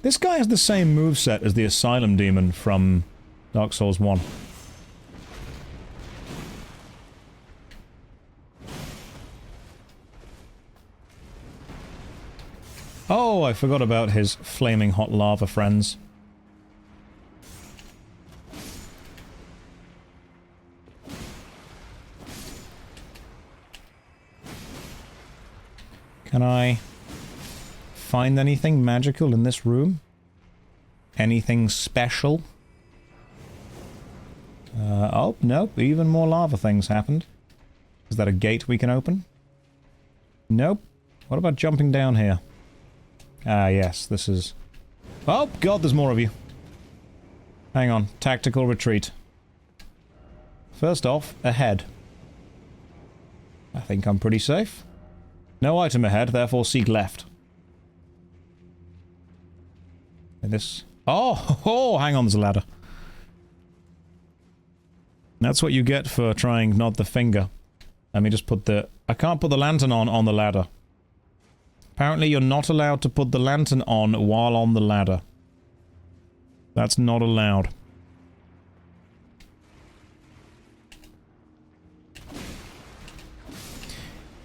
This guy has the same moveset as the Asylum Demon from Dark Souls 1. Oh, I forgot about his flaming hot lava friends. Can I find anything magical in this room? Anything special? Oh, nope, even more lava things happened. Is that a gate we can open? Nope. What about jumping down here? Ah, yes, this is... Oh, God, there's more of you. Hang on. Tactical retreat. First off, ahead. I think I'm pretty safe. No item ahead, therefore seek left. And this... Oh, hang on, there's a ladder. That's what you get for trying not the finger. Let me just put the... I can't put the lantern on the ladder. Apparently you're not allowed to put the lantern on while on the ladder. That's not allowed.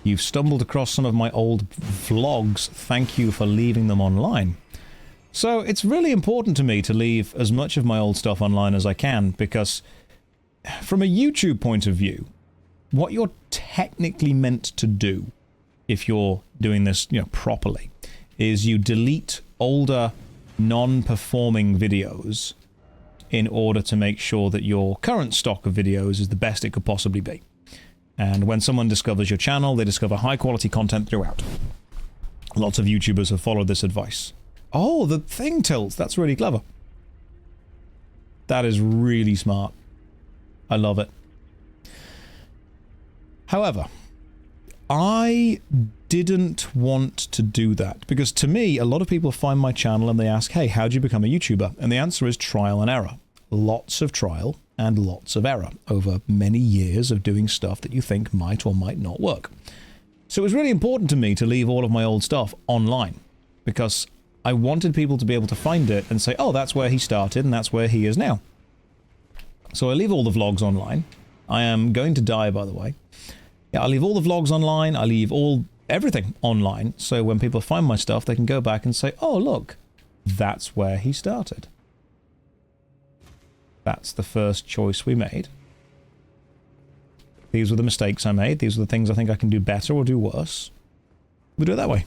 You've stumbled across some of my old vlogs. Thank you for leaving them online. So it's really important to me to leave as much of my old stuff online as I can, because from a YouTube point of view, what you're technically meant to do, if you're doing this, you know, properly, is you delete older, non-performing videos in order to make sure that your current stock of videos is the best it could possibly be. And when someone discovers your channel, they discover high-quality content throughout. Lots of YouTubers have followed this advice. Oh, the thing tilts. That's really clever. That is really smart. I love it. However, I didn't want to do that, because to me, a lot of people find my channel and they ask, hey, how'd you become a YouTuber? And the answer is trial and error. Lots of trial and lots of error over many years of doing stuff that you think might or might not work. So it was really important to me to leave all of my old stuff online, because I wanted people to be able to find it and say, oh, that's where he started and that's where he is now. So I leave all the vlogs online. I am going to die, by the way. Yeah, I leave all the vlogs online. I leave everything online. So when people find my stuff, they can go back and say, oh, look, that's where he started. That's the first choice we made. These were the mistakes I made. These are the things I think I can do better or do worse. We'll do it that way.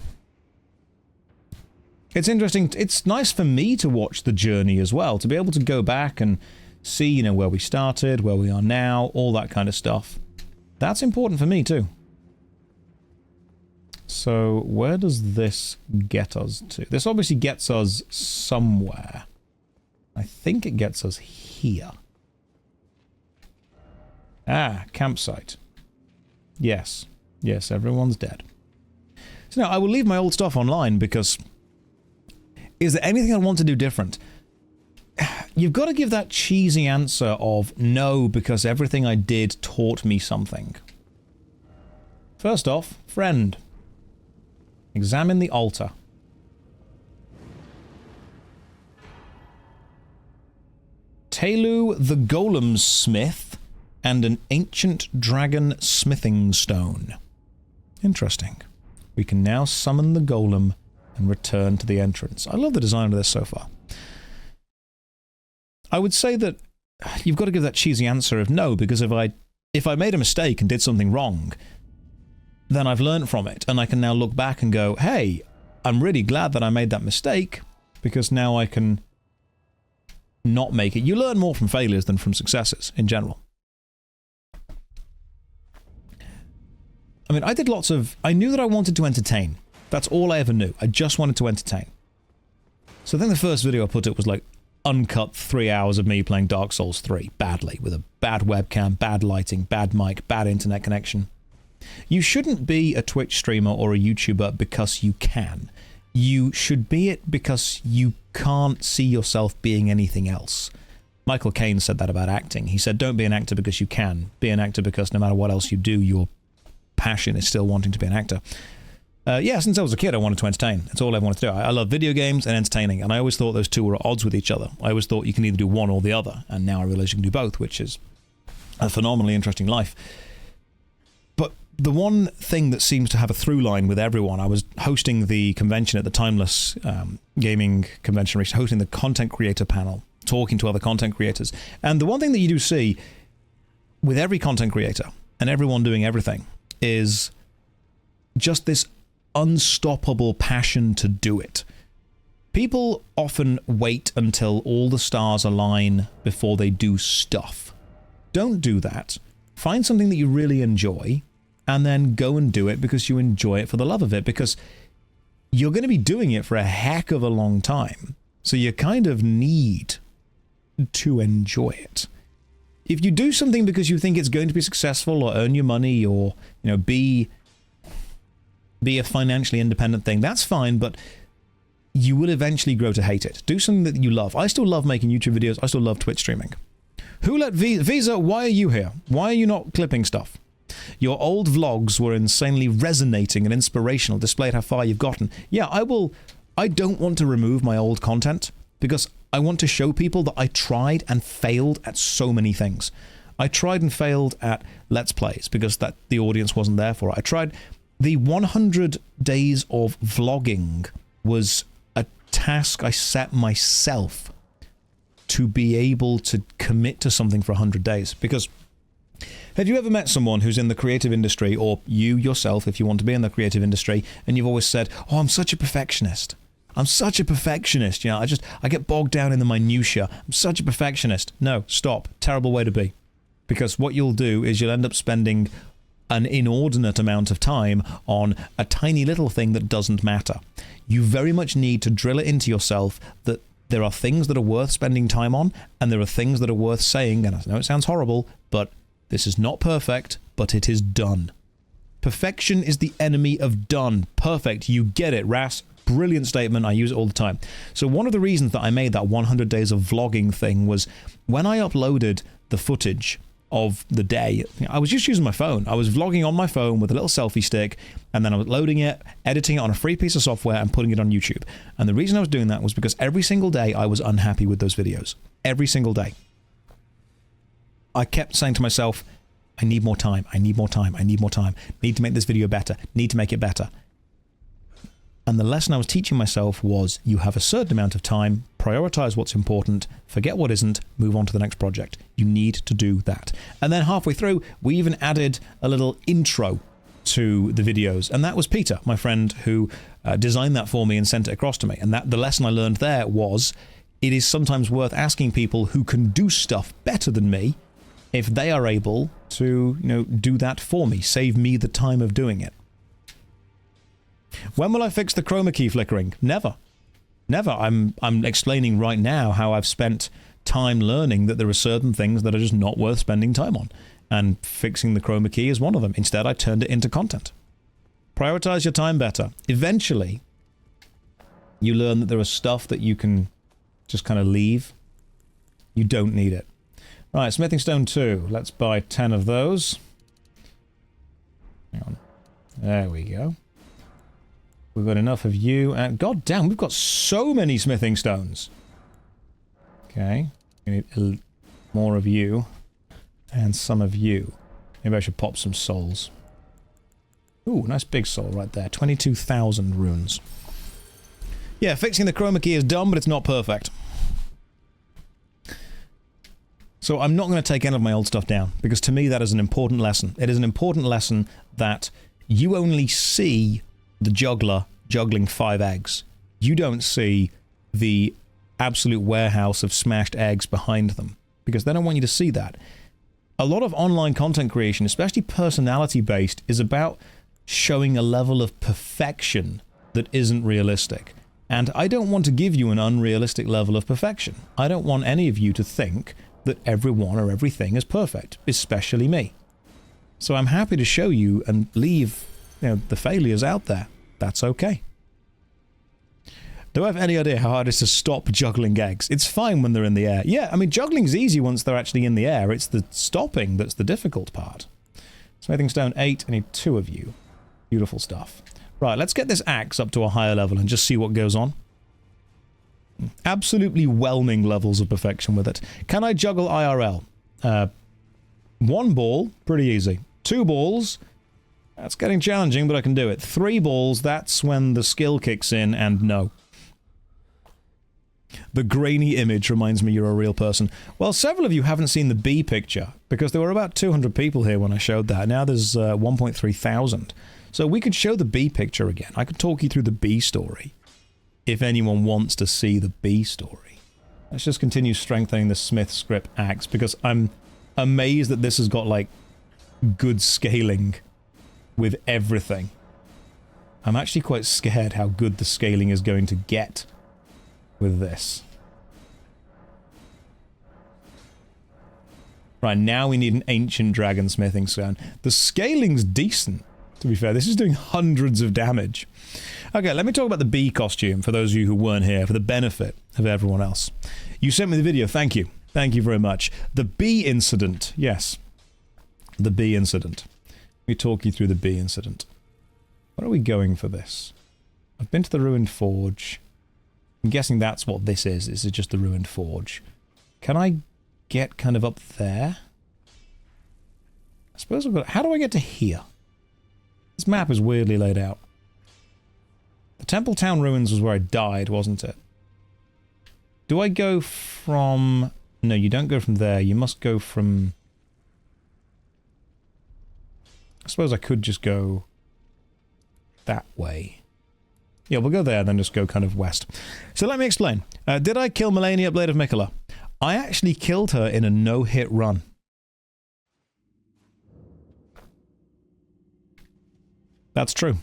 It's interesting. It's nice for me to watch the journey as well, to be able to go back and see, you know, where we started, where we are now, all that kind of stuff. That's important for me too. So where does this get us to? This obviously gets us somewhere. I think it gets us here. Ah, campsite. Yes. Yes, everyone's dead. So now I will leave my old stuff online because... Is there anything I want to do different? You've got to give that cheesy answer of no, because everything I did taught me something. First off, friend. Examine the altar. Telu the Golem Smith and an ancient dragon smithing stone. Interesting. We can now summon the golem and return to the entrance. I love the design of this so far. I would say that you've got to give that cheesy answer of no, because if I made a mistake and did something wrong, then I've learned from it, and I can now look back and go, hey, I'm really glad that I made that mistake, because now I can not make it. You learn more from failures than from successes, in general. I mean, I knew that I wanted to entertain. That's all I ever knew. I just wanted to entertain. So I think the first video I put it was like uncut 3 hours of me playing Dark Souls 3 badly, with a bad webcam, bad lighting, bad mic, bad internet connection. You shouldn't be a Twitch streamer or a YouTuber because you can. you should be it because you can't see yourself being anything else. Michael Caine said that about acting. He said, don't be an actor because you can. Be an actor because no matter what else you do, your passion is still wanting to be an actor. Yeah, since I was a kid, I wanted to entertain. That's all I wanted to do. I love video games and entertaining, and I always thought those two were at odds with each other. I always thought you can either do one or the other, and now I realize you can do both, which is a phenomenally interesting life. But the one thing that seems to have a through line with everyone, I was hosting the convention at the Timeless Gaming Convention, hosting the content creator panel, talking to other content creators. And the one thing that you do see with every content creator and everyone doing everything is just this unstoppable passion to do it. People often wait until all the stars align before they do stuff. Don't do that. Find something that you really enjoy and then go and do it because you enjoy it for the love of it, because you're going to be doing it for a heck of a long time. So you kind of need to enjoy it. If you do something because you think it's going to be successful or earn you money or, you know, be a financially independent thing, that's fine, but you will eventually grow to hate it. Do something that you love. I still love making YouTube videos. I still love Twitch streaming. Who let Visa, why are you here? Why are you not clipping stuff? Your old vlogs were insanely resonating and inspirational, displayed how far you've gotten. Yeah, I don't want to remove my old content because I want to show people that I tried and failed at so many things. I tried and failed at Let's Plays because the audience wasn't there for it. I tried. The 100 days of vlogging was a task I set myself to be able to commit to something for 100 days. Because have you ever met someone who's in the creative industry, or you yourself, if you want to be in the creative industry, and you've always said, oh, I'm such a perfectionist. I'm such a perfectionist. You know, I get bogged down in the minutiae. I'm such a perfectionist. No, stop. Terrible way to be. Because what you'll do is you'll end up spending an inordinate amount of time on a tiny little thing that doesn't matter. You very much need to drill it into yourself that there are things that are worth spending time on, and there are things that are worth saying, and I know it sounds horrible, but this is not perfect, but it is done. Perfection is the enemy of done. Perfect, you get it, Ras. Brilliant statement, I use it all the time. So one of the reasons that I made that 100 days of vlogging thing was when I uploaded the footage of the day, I was just using my phone. I was vlogging on my phone with a little selfie stick, and then I was loading it, editing it on a free piece of software and putting it on YouTube. And the reason I was doing that was because every single day I was unhappy with those videos. Every single day. I kept saying to myself, I need more time, I need more time, I need more time. Need to make this video better, need to make it better. And the lesson I was teaching myself was, you have a certain amount of time, prioritize what's important, forget what isn't, move on to the next project. You need to do that. And then halfway through, we even added a little intro to the videos. And that was Peter, my friend, who designed that for me and sent it across to me. And the lesson I learned there was, it is sometimes worth asking people who can do stuff better than me if they are able to, you know, do that for me, save me the time of doing it. When will I fix the chroma key flickering? Never. Never. I'm explaining right now how I've spent time learning that there are certain things that are just not worth spending time on. And fixing the chroma key is one of them. Instead, I turned it into content. Prioritize your time better. Eventually, you learn that there is stuff that you can just kind of leave. You don't need it. Right, smithing stone 2. Let's buy 10 of those. Hang on. There we go. We've got enough of you, and god damn, we've got so many smithing stones. Okay, we need more of you, and some of you. Maybe I should pop some souls. Ooh, nice big soul right there. 22,000 runes. Yeah, fixing the chroma key is dumb, but it's not perfect. So I'm not going to take any of my old stuff down, because to me that is an important lesson. It is an important lesson that you only see the juggler juggling 5 eggs. You don't see the absolute warehouse of smashed eggs behind them, because they don't want you to see that. A lot of online content creation, especially personality-based, is about showing a level of perfection that isn't realistic. And I don't want to give you an unrealistic level of perfection. I don't want any of you to think that everyone or everything is perfect, especially me. So I'm happy to show you and leave, you know, the failures out there. That's okay. Do I have any idea how hard it is to stop juggling eggs? It's fine when they're in the air. Yeah, I mean, juggling's easy once they're actually in the air. It's the stopping that's the difficult part. Smithing stone 8. I need 2 of you. Beautiful stuff. Right, let's get this axe up to a higher level and just see what goes on. Absolutely whelming levels of perfection with it. Can I juggle IRL? 1 ball, pretty easy. 2 balls, that's getting challenging, but I can do it. 3 balls, that's when the skill kicks in, and no. The grainy image reminds me you're a real person. Well, several of you haven't seen the bee picture, because there were about 200 people here when I showed that. Now there's 1.3 thousand. So we could show the bee picture again. I could talk you through the bee story, if anyone wants to see the bee story. Let's just continue strengthening the Smith script axe, because I'm amazed that this has got, like, good scaling with everything. I'm actually quite scared how good the scaling is going to get with this. Right, now we need an ancient dragon smithing stone. The scaling's decent, to be fair. This is doing hundreds of damage. Okay, let me talk about the bee costume for those of you who weren't here, for the benefit of everyone else. You sent me the video, thank you. Thank you very much. The bee incident, yes. The bee incident. Let me talk you through the bee incident. What are we going for this? I've been to the ruined forge. I'm guessing that's what this is. This is just the ruined forge. Can I get kind of up there? I suppose I've got... How do I get to here? This map is weirdly laid out. The Temple Town ruins was where I died, wasn't it? Do I go from... No, you don't go from there. You must go from... I suppose I could just go that way. Yeah, we'll go there and then just go kind of west. So let me explain. Did I kill Melania, Blade of Mikola? I actually killed her in a no-hit run. That's true.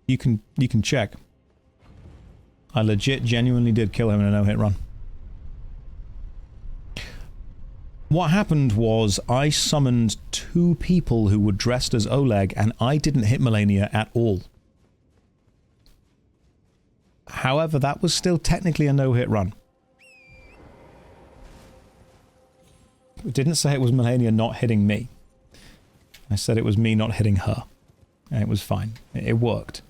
You can check. I legit, genuinely did kill him in a no-hit run. What happened was I summoned 2 people who were dressed as Oleg, and I didn't hit Melania at all. However, that was still technically a no-hit run. It didn't say it was Melania not hitting me. I said it was me not hitting her. And it was fine. It worked.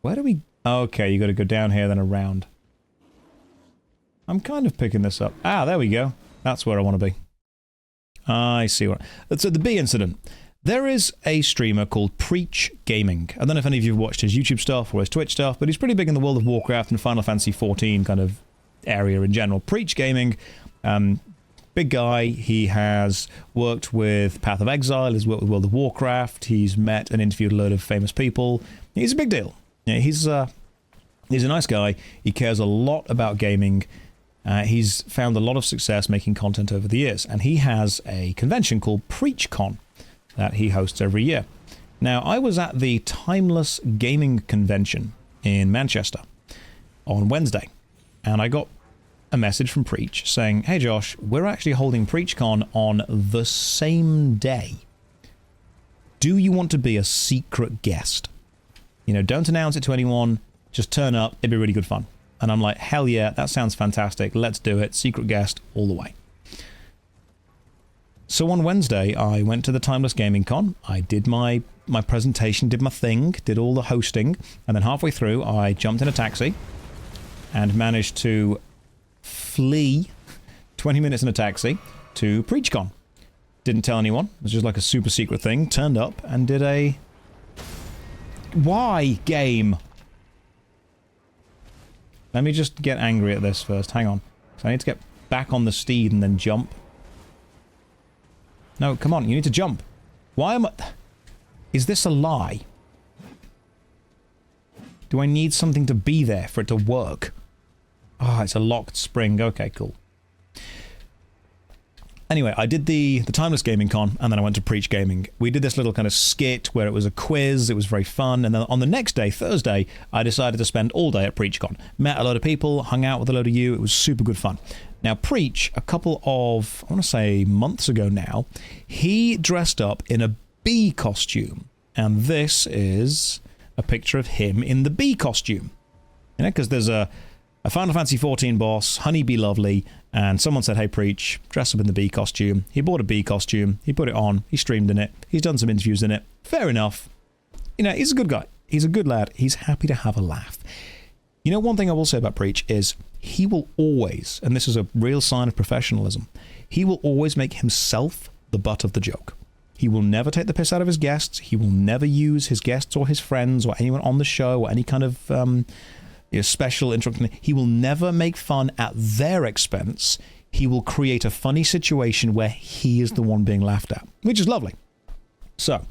Where do we... Okay, you got to go down here, then around. I'm kind of picking this up. Ah, there we go. That's where I want to be. I see what... So the bee incident. There is a streamer called Preach Gaming. I don't know if any of you have watched his YouTube stuff or his Twitch stuff, but he's pretty big in the World of Warcraft and Final Fantasy XIV kind of area in general. Preach Gaming, big guy. He has worked with Path of Exile, he's worked with World of Warcraft, he's met and interviewed a load of famous people. He's a big deal. Yeah, he's a nice guy. He cares a lot about gaming. He's found a lot of success making content over the years, and he has a convention called Preachcon that he hosts every year. Now, I was at the Timeless Gaming Convention in Manchester on Wednesday, and I got a message from Preach saying, "Hey Josh, we're actually holding Preachcon on the same day. Do you want to be a secret guest? You know, don't announce it to anyone, just turn up, it'd be really good fun." And I'm like, hell yeah, that sounds fantastic, let's do it, secret guest all the way. So on Wednesday, I went to the Timeless Gaming Con, I did my presentation, did my thing, did all the hosting, and then halfway through, I jumped in a taxi and managed to flee 20 minutes in a taxi to Preachcon. Didn't tell anyone, it was just like a super secret thing, turned up and did a... Why, game? Let me just get angry at this first, hang on. So I need to get back on the steed and then jump. No, come on, you need to jump. Why am I... Is this a lie? Do I need something to be there for it to work? Ah, it's a locked spring. Okay, cool. Anyway, I did the Timeless Gaming Con, and then I went to Preach Gaming. We did this little kind of skit where it was a quiz, it was very fun, and then on the next day, Thursday, I decided to spend all day at PreachCon. Met a load of people, hung out with a load of you, it was super good fun. Now, Preach, a couple of, I want to say months ago now, he dressed up in a bee costume, and this is a picture of him in the bee costume. You know, because there's a Final Fantasy 14 boss, Honey Be Lovely, and someone said, hey, Preach, dress up in the bee costume. He bought a bee costume, he put it on, he streamed in it, he's done some interviews in it. Fair enough. You know, he's a good guy. He's a good lad. He's happy to have a laugh. You know, one thing I will say about Preach is he will always, and this is a real sign of professionalism, he will always make himself the butt of the joke. He will never take the piss out of his guests. He will never use his guests or his friends or anyone on the show or any kind of special introduction. He will never make fun at their expense. He will create a funny situation where he is the one being laughed at, which is lovely. So,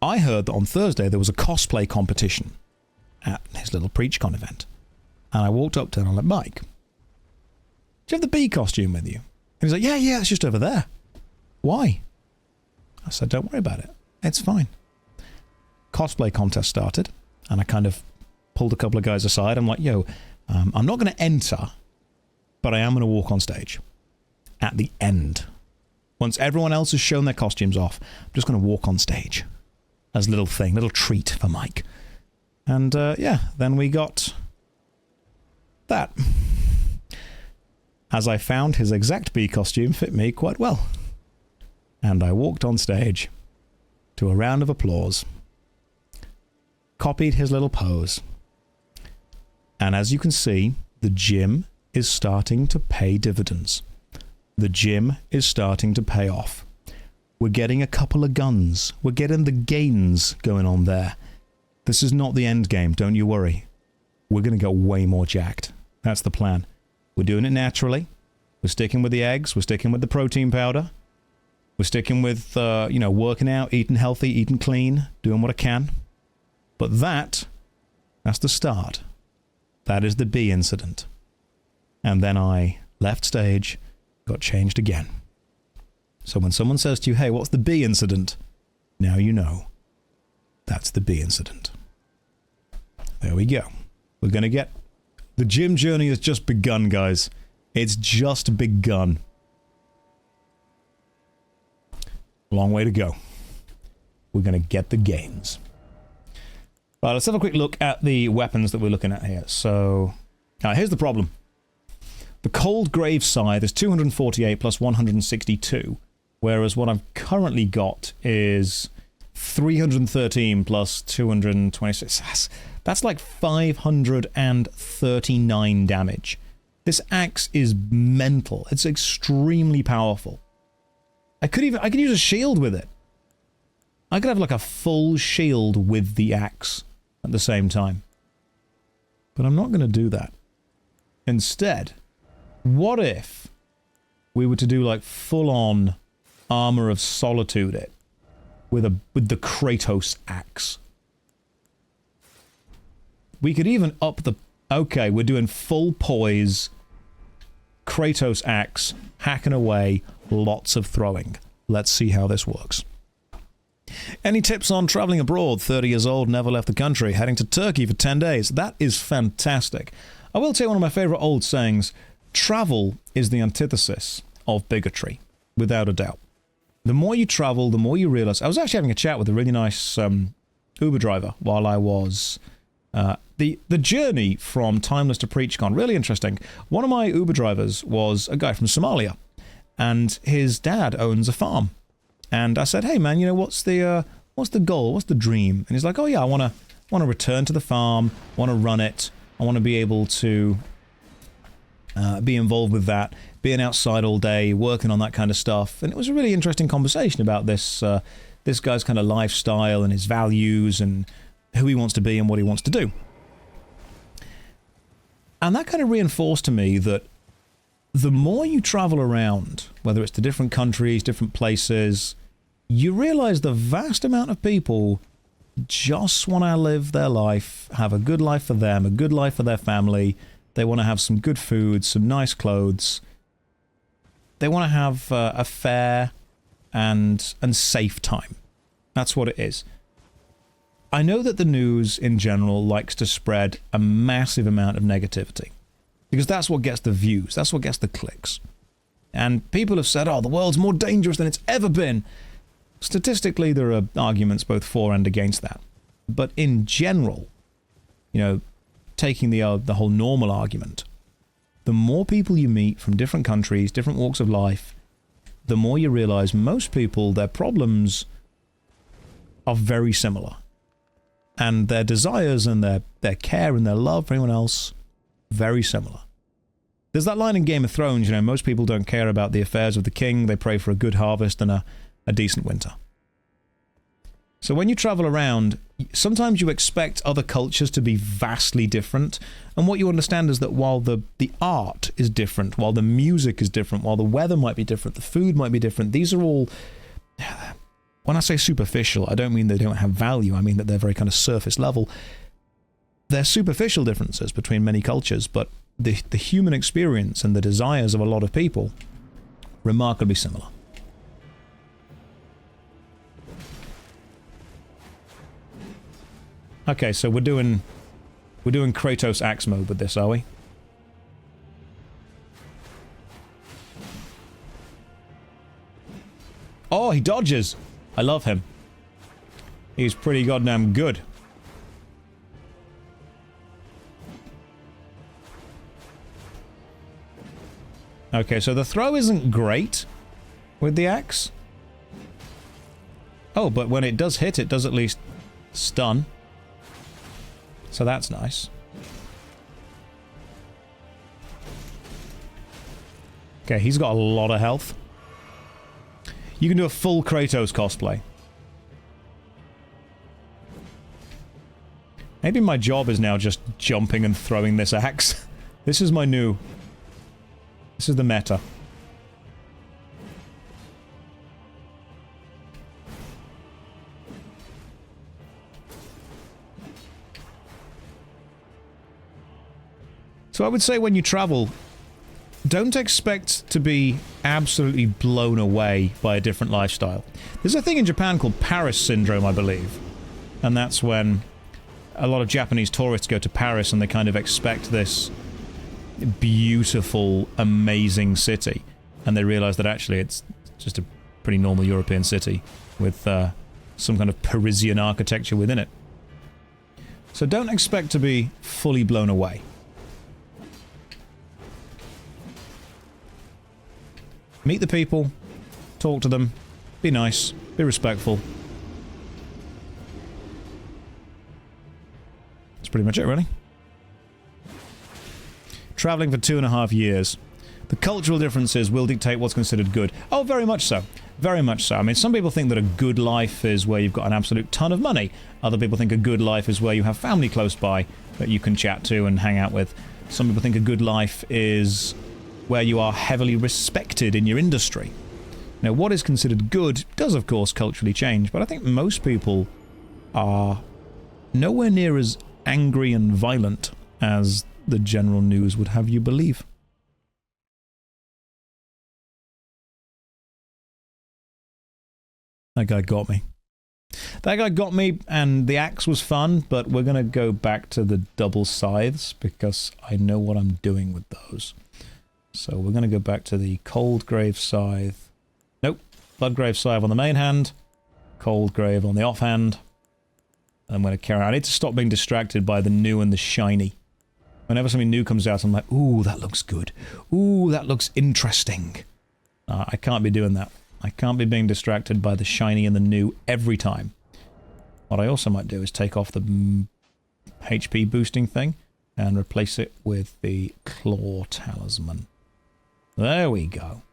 I heard that on Thursday there was a cosplay competition at his little Preachcon event. And I walked up to him and I'm like, Mike, do you have the bee costume with you? And he's like, yeah, it's just over there. Why? I said, don't worry about it. It's fine. Cosplay contest started, and I kind of pulled a couple of guys aside. I'm like, yo, I'm not going to enter, but I am going to walk on stage at the end. Once everyone else has shown their costumes off, I'm just going to walk on stage as a little treat for Mike. And then we got that. As I found his exact bee costume fit me quite well. And I walked on stage to a round of applause, copied his little pose, and as you can see, the gym is starting to pay dividends. The gym is starting to pay off. We're getting a couple of guns. We're getting the gains going on there. This is not the end game, don't you worry. We're going to get way more jacked. That's the plan. We're doing it naturally. We're sticking with the eggs. We're sticking with the protein powder. We're sticking with, working out, eating healthy, eating clean, doing what I can. But that's the start. That is the bee incident. And then I left stage, got changed again. So when someone says to you, hey, what's the bee incident? Now you know. That's the bee incident. There we go. We're going to get... The gym journey has just begun, guys. It's just begun. Long way to go. We're going to get the gains. Right, let's have a quick look at the weapons that we're looking at here. So, here's the problem. The Cold Grave Scythe is 248 plus 162, whereas what I've currently got is 313 plus 226. That's like 539 damage. This axe is mental. It's extremely powerful. I could use a shield with it. I could have like a full shield with the axe at the same time. But I'm not going to do that. Instead, what if we were to do like full-on Armor of Solitude it with the Kratos axe? We could even up the... Okay, we're doing full poise, Kratos axe, hacking away, lots of throwing. Let's see how this works. Any tips on traveling abroad? 30 years old, never left the country, heading to Turkey for 10 days. That is fantastic. I will tell you one of my favorite old sayings. Travel is the antithesis of bigotry, without a doubt. The more you travel, the more you realize... I was actually having a chat with a really nice Uber driver while I was... The journey from Timeless to Preachcon, really interesting. One of my Uber drivers was a guy from Somalia, and his dad owns a farm. And I said, hey man, what's the goal? What's the dream? And he's like, oh yeah, I want to return to the farm, want to run it, I want to be able to be involved with that, being outside all day, working on that kind of stuff. And it was a really interesting conversation about this guy's kind of lifestyle and his values and who he wants to be and what he wants to do. And that kind of reinforced to me that the more you travel around, whether it's to different countries, different places, you realize the vast amount of people just want to live their life, have a good life for them, a good life for their family. They want to have some good food, some nice clothes. They want to have a fair and safe time. That's what it is. I know that the news in general likes to spread a massive amount of negativity because that's what gets the views, that's what gets the clicks. And people have said, oh, the world's more dangerous than it's ever been. Statistically, there are arguments both for and against that. But in general, taking the whole normal argument, the more people you meet from different countries, different walks of life, the more you realize most people, their problems are very similar. And their desires and their care and their love for anyone else, very similar. There's that line in Game of Thrones, you know, most people don't care about the affairs of the king, they pray for a good harvest and a decent winter. So when you travel around, sometimes you expect other cultures to be vastly different, and what you understand is that while the art is different, while the music is different, while the weather might be different, the food might be different, these are all, when I say superficial, I don't mean they don't have value, I mean that they're very kind of surface level. They're superficial differences between many cultures, but the human experience and the desires of a lot of people, remarkably similar. Okay, so we're doing Kratos axe mode with this, are we? Oh, he dodges! I love him. He's pretty goddamn good. Okay, so the throw isn't great with the axe. Oh, but when it does hit, it does at least stun. So that's nice. Okay, he's got a lot of health. You can do a full Kratos cosplay. Maybe my job is now just jumping and throwing this axe. This is my new... This is the meta. So I would say when you travel, don't expect to be absolutely blown away by a different lifestyle. There's a thing in Japan called Paris syndrome, I believe. And that's when a lot of Japanese tourists go to Paris and they kind of expect this beautiful, amazing city. And they realize that actually it's just a pretty normal European city with some kind of Parisian architecture within it. So don't expect to be fully blown away. Meet the people, talk to them, be nice, be respectful. That's pretty much it, really. Traveling for 2.5 years. The cultural differences will dictate what's considered good. Oh, very much so. Very much so. I mean, some people think that a good life is where you've got an absolute ton of money. Other people think a good life is where you have family close by that you can chat to and hang out with. Some people think a good life is where you are heavily respected in your industry. Now, what is considered good does, of course, culturally change, but I think most people are nowhere near as angry and violent as the general news would have you believe. That guy got me. That guy got me, and the axe was fun, but we're going to go back to the double scythes because I know what I'm doing with those. So we're going to go back to the Cold Grave Scythe. Nope. Bloodgrave Scythe on the main hand. Cold Grave on the offhand. I'm going to carry on. I need to stop being distracted by the new and the shiny. Whenever something new comes out, I'm like, ooh, that looks good. Ooh, that looks interesting. I can't be doing that. I can't be being distracted by the shiny and the new every time. What I also might do is take off the HP boosting thing and replace it with the Claw Talisman. There we go.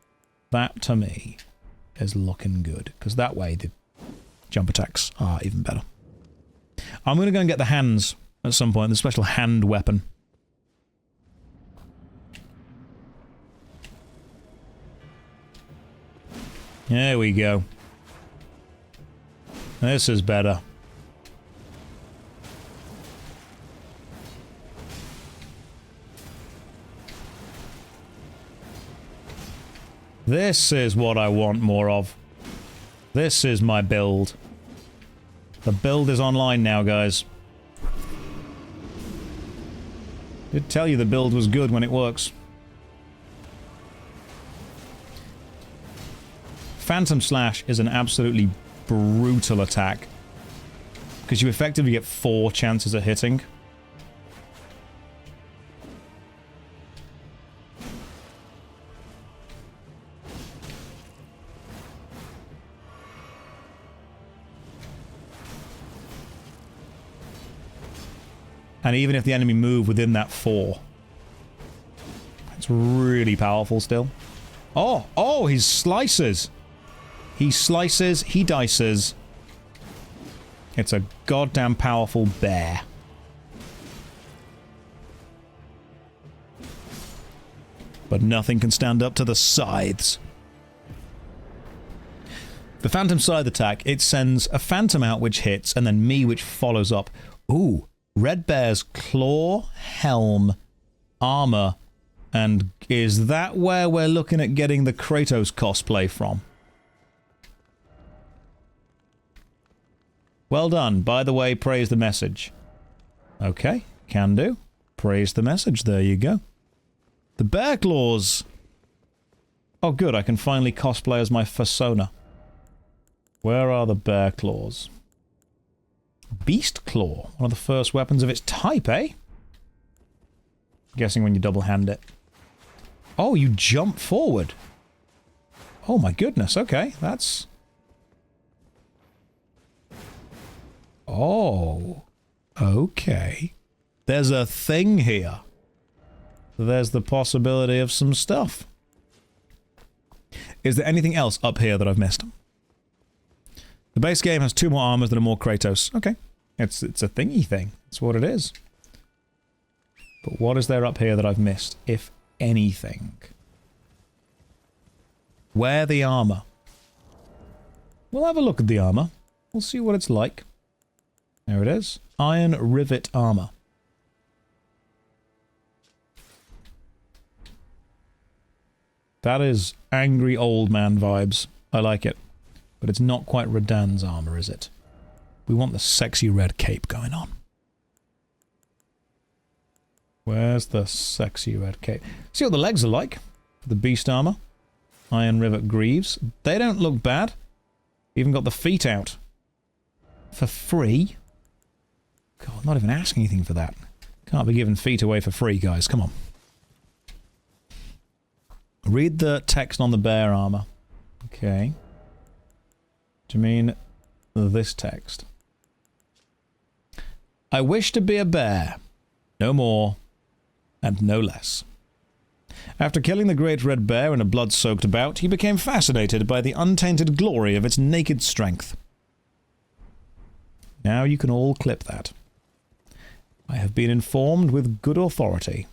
That, to me, is looking good, because that way the jump attacks are even better. I'm going to go and get the hands at some point, the special hand weapon. There we go. This is better. This is what I want more of. This is my build. The build is online now, guys. Did tell you the build was good when it works. Phantom Slash is an absolutely brutal attack, because you effectively get 4 chances at hitting. And even if the enemy move within that 4. It's really powerful still. Oh! Oh! He slices! He slices, he dices. It's a goddamn powerful bear. But nothing can stand up to the scythes. The phantom scythe attack, it sends a phantom out which hits, and then me which follows up. Ooh, red bear's claw, helm, armor, and is that where we're looking at getting the Kratos cosplay from? Well done. By the way, praise the message. Okay, can do. Praise the message, there you go. The bear claws! Oh good, I can finally cosplay as my persona. Where are the bear claws? Beast claw, one of the first weapons of its type, eh? Guessing when you double hand it. Oh, you jump forward. Oh my goodness, okay, that's... Oh, okay. There's a thing here. There's the possibility of some stuff. Is there anything else up here that I've missed? The base game has 2 more armors that are more Kratos. Okay. It's a thingy thing. That's what it is. But what is there up here that I've missed, if anything? Wear the armor. We'll have a look at the armor. We'll see what it's like. There it is. Iron rivet armor. That is angry old man vibes. I like it. But it's not quite Radahn's armor, is it? We want the sexy red cape going on. Where's the sexy red cape? See what the legs are like for the beast armor. Iron rivet greaves. They don't look bad. Even got the feet out. For free? God, I'm not even asking anything for that. Can't be giving feet away for free, guys. Come on. Read the text on the bear armor. Okay. Do you mean this text? I wish to be a bear. No more and no less. After killing the great red bear in a blood-soaked bout, he became fascinated by the untainted glory of its naked strength. Now you can all clip that. I have been informed with good authority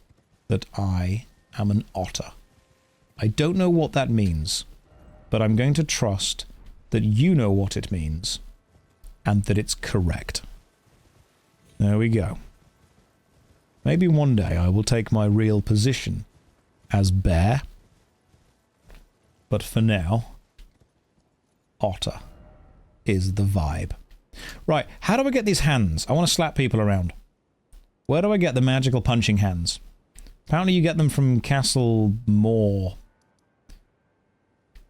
that I am an otter. I don't know what that means, but I'm going to trust that you know what it means, and that it's correct. There we go. Maybe one day I will take my real position as bear, but for now, otter is the vibe. Right, how do I get these hands? I want to slap people around. Where do I get the magical punching hands? Apparently you get them from Castle Moor.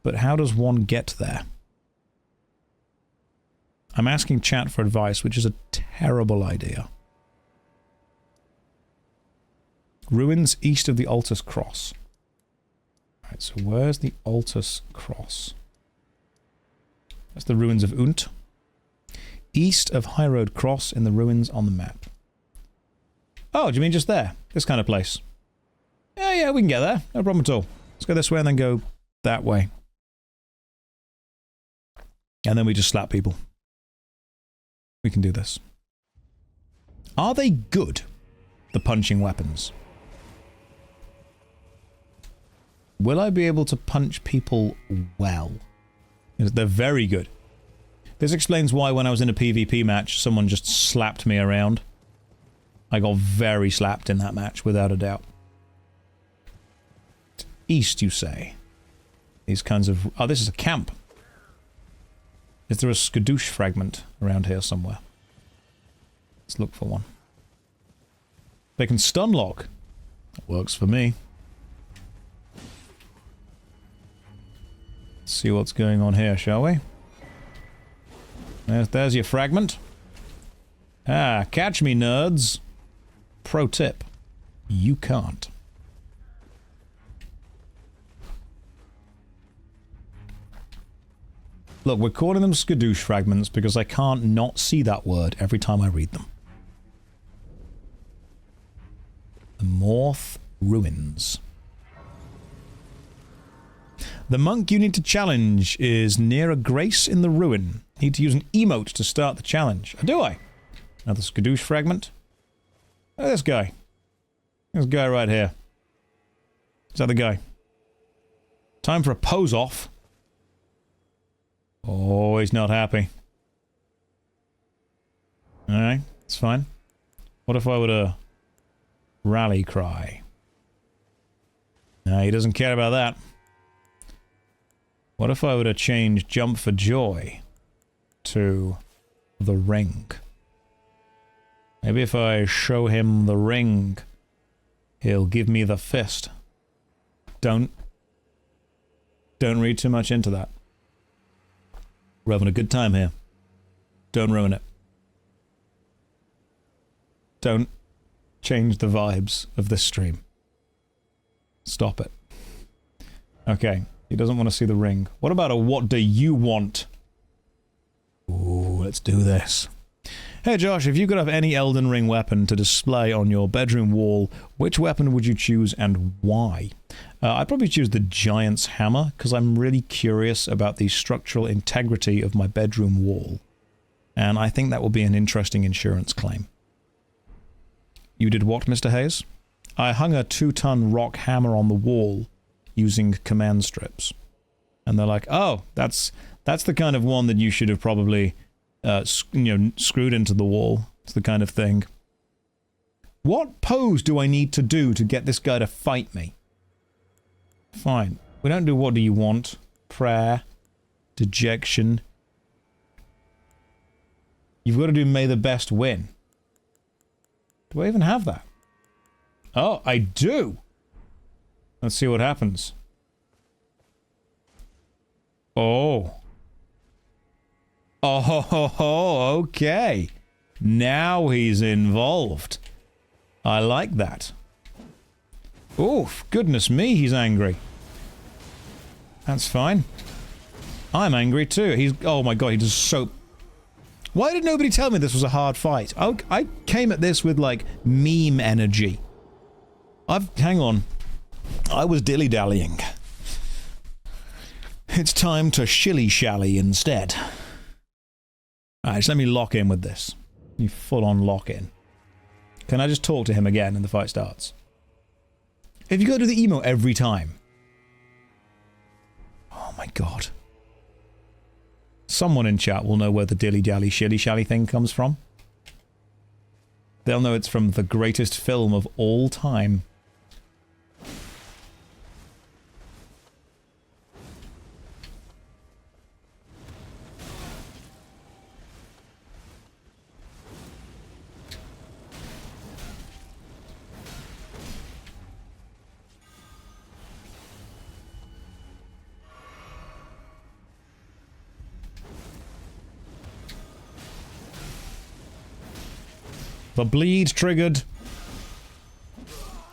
But how does one get there? I'm asking chat for advice, which is a terrible idea. Ruins east of the Altus Cross. Right, so where's the Altus Cross? That's the ruins of Unt. East of High Road Cross in the ruins on the map. Oh, do you mean just there? This kind of place? Yeah, we can get there. No problem at all. Let's go this way and then go that way. And then we just slap people. We can do this. Are they good, the punching weapons? Will I be able to punch people well? They're very good. This explains why when I was in a PvP match, someone just slapped me around. I got very slapped in that match, without a doubt. East, you say? These kinds of... Oh, this is a camp. Is there a skadoosh fragment around here somewhere? Let's look for one. They can stun lock. That works for me. Let's see what's going on here, shall we? There's your fragment. Ah, catch me, nerds. Pro tip. You can't. Look, we're calling them skadoosh fragments because I can't not see that word every time I read them. The Morth Ruins. The monk you need to challenge is near a grace in the ruin. Need to use an emote to start the challenge. Oh, do I? Another skadoosh fragment. Oh, this guy. This guy right here. Is that the guy? Time for a pose off. Oh, he's not happy. Alright, it's fine. What if I were to rally cry? No, he doesn't care about that. What if I were to change jump for joy to the ring? Maybe if I show him the ring, he'll give me the fist. Don't read too much into that. We're having a good time here. Don't ruin it. Don't change the vibes of this stream. Stop it. Okay, he doesn't want to see the ring. What about a what do you want? Ooh, let's do this. Hey Josh, if you could have any Elden Ring weapon to display on your bedroom wall, which weapon would you choose and why? I'd probably choose the Giant's Hammer, because I'm really curious about the structural integrity of my bedroom wall. And I think that will be an interesting insurance claim. You did what, Mr. Hayes? I hung a 2-ton rock hammer on the wall using command strips. And they're like, oh, that's the kind of one that you should have probably, screwed into the wall. It's the kind of thing. What pose do I need to do to get this guy to fight me? Fine. We don't do what do you want. Prayer. Dejection. You've got to do may the best win. Do I even have that? Oh, I do! Let's see what happens. Oh. Oh, okay. Now he's involved. I like that. Oof, goodness me, he's angry. That's fine. I'm angry too. He's... oh my god, he does so... Why did nobody tell me this was a hard fight? I came at this with, like, meme energy. hang on. I was dilly-dallying. It's time to shilly-shally instead. Alright, just let me lock in with this. You full-on lock in. Can I just talk to him again and the fight starts? Have you got to do the emo every time? Oh my god. Someone in chat will know where the dilly-dally shilly-shally thing comes from. They'll know it's from the greatest film of all time. The bleed triggered.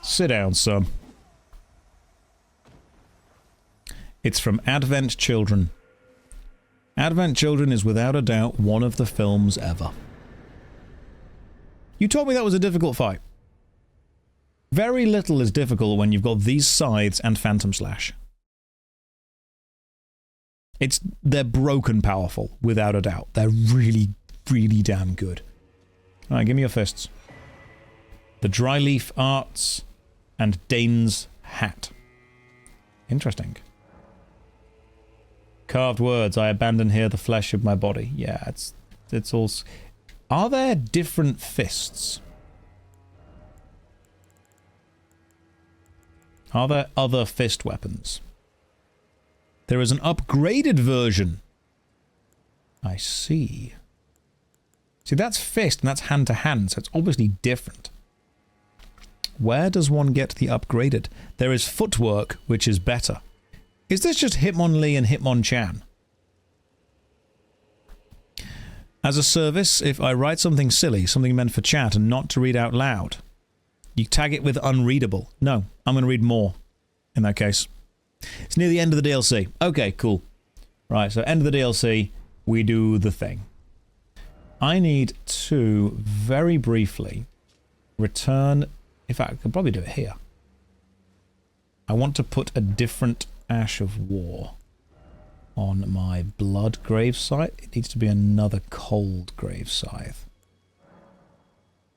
Sit down, son. It's from Advent Children. Advent Children is without a doubt one of the films ever. You told me that was a difficult fight. Very little is difficult when you've got these scythes and Phantom Slash. They're broken powerful, without a doubt. They're really, really damn good. Alright, give me your fists. The Dryleaf Arts and Dane's Hat. Interesting. Carved words. I abandon here the flesh of my body. Yeah, it's all... Are there different fists? Are there other fist weapons? There is an upgraded version. I see. See, that's fist and that's hand-to-hand, so it's obviously different. Where does one get the upgraded? There is footwork, which is better. Is this just Hitmonlee and Hitmonchan? As a service, if I write something silly, something meant for chat and not to read out loud, you tag it with unreadable. No, I'm going to read more in that case. It's near the end of the DLC. Okay, cool. Right, so end of the DLC, we do the thing. I need to, very briefly, return In fact, I could probably do it here. I want to put a different Ash of War on my blood grave scythe. It needs to be another cold grave scythe.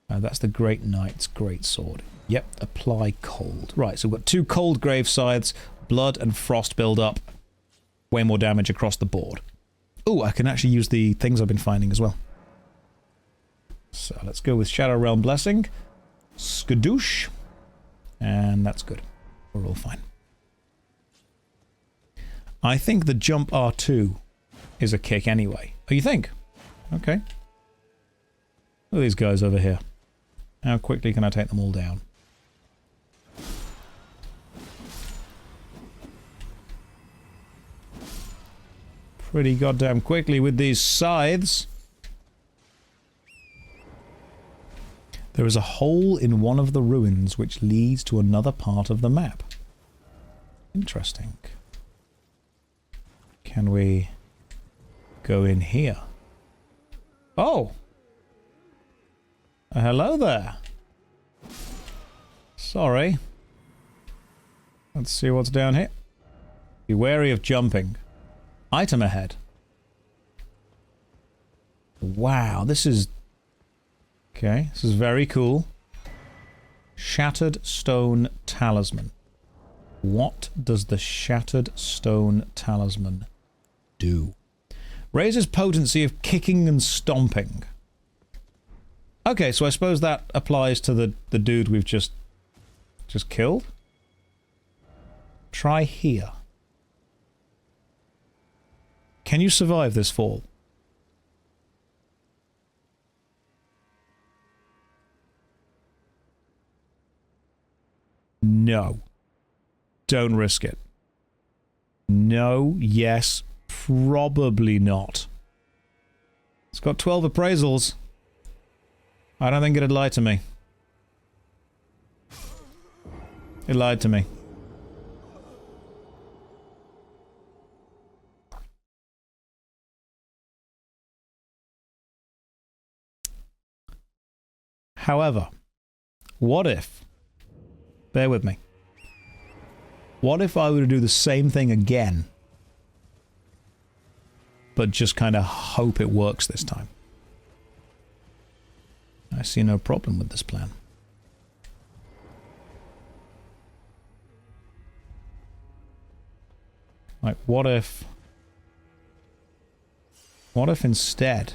That's the Great Knight's great sword. Yep, apply cold. Right, so we've got 2 cold grave scythes, blood and frost build up. Way more damage across the board. Oh, I can actually use the things I've been finding as well. So let's go with Shadow Realm Blessing. Skadoosh. And that's good. We're all fine. I think the jump R2 is a kick anyway. Oh, you think? Okay. Look at these guys over here. How quickly can I take them all down? Pretty goddamn quickly with these scythes. There is a hole in one of the ruins which leads to another part of the map. Interesting. Can we go in here? Oh! Hello there. Sorry. Let's see what's down here. Be wary of jumping. Item ahead. Wow, this is... Okay, this is very cool. Shattered Stone Talisman. What does the Shattered Stone Talisman do? Raises potency of kicking and stomping. Okay, so I suppose that applies to the dude we've just killed. Try here. Can you survive this fall? No. Don't risk it. No, yes, probably not. It's got 12 appraisals. I don't think it'd lie to me. It lied to me. However, what if... Bear with me. What if I were to do the same thing again, but just kind of hope it works this time? I see no problem with this plan. Like, what if... What if instead...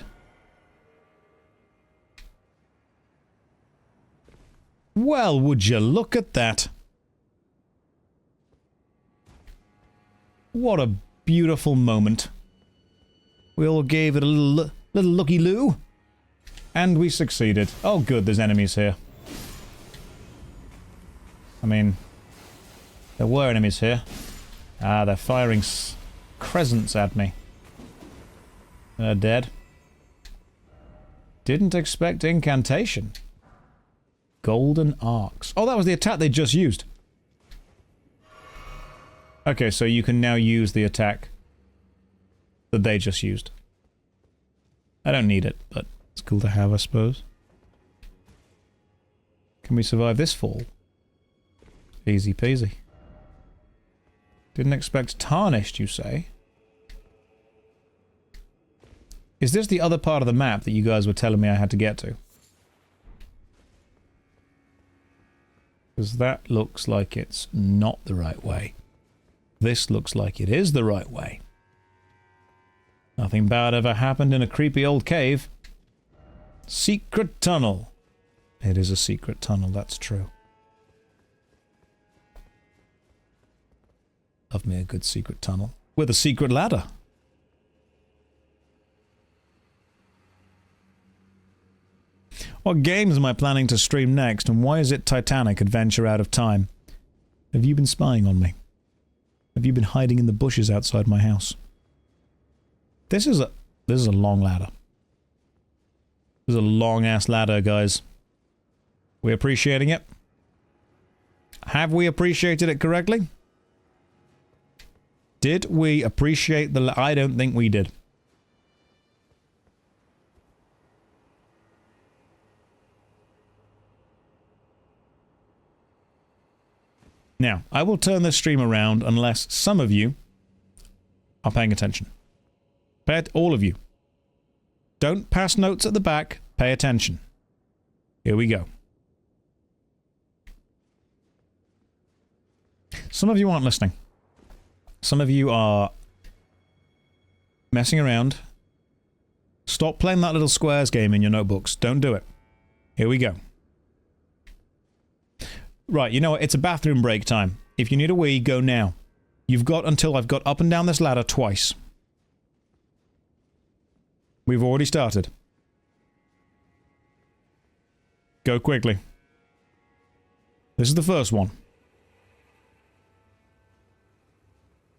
Well, would you look at that? What a beautiful moment. We all gave it a little looky-loo. And we succeeded. Oh good, there's enemies here. I mean... There were enemies here. Ah, they're firing crescents at me. They're dead. Didn't expect incantation. Golden arcs. Oh, that was the attack they just used. Okay, so you can now use the attack that they just used. I don't need it, but it's cool to have, I suppose. Can we survive this fall? Easy peasy. Didn't expect tarnished, you say? Is this the other part of the map that you guys were telling me I had to get to? Because that looks like it's not the right way. This looks like it is the right way. Nothing bad ever happened in a creepy old cave. Secret tunnel. It is a secret tunnel, that's true. Love me a good secret tunnel. With a secret ladder. What games am I planning to stream next, and why is it Titanic Adventure Out of Time? Have you been spying on me? Have you been hiding in the bushes outside my house? This is a long ladder. This is a long-ass ladder, guys. We appreciating it? Have we appreciated it correctly? Did we appreciate the... I don't think we did. Now, I will turn this stream around unless some of you are paying attention. All of you. Don't pass notes at the back. Pay attention. Here we go. Some of you aren't listening. Some of you are messing around. Stop playing that little squares game in your notebooks. Don't do it. Here we go. Right, you know what? It's a bathroom break time. If you need a wee, go now. You've got until I've got up and down this ladder twice. We've already started. Go quickly. This is the first one.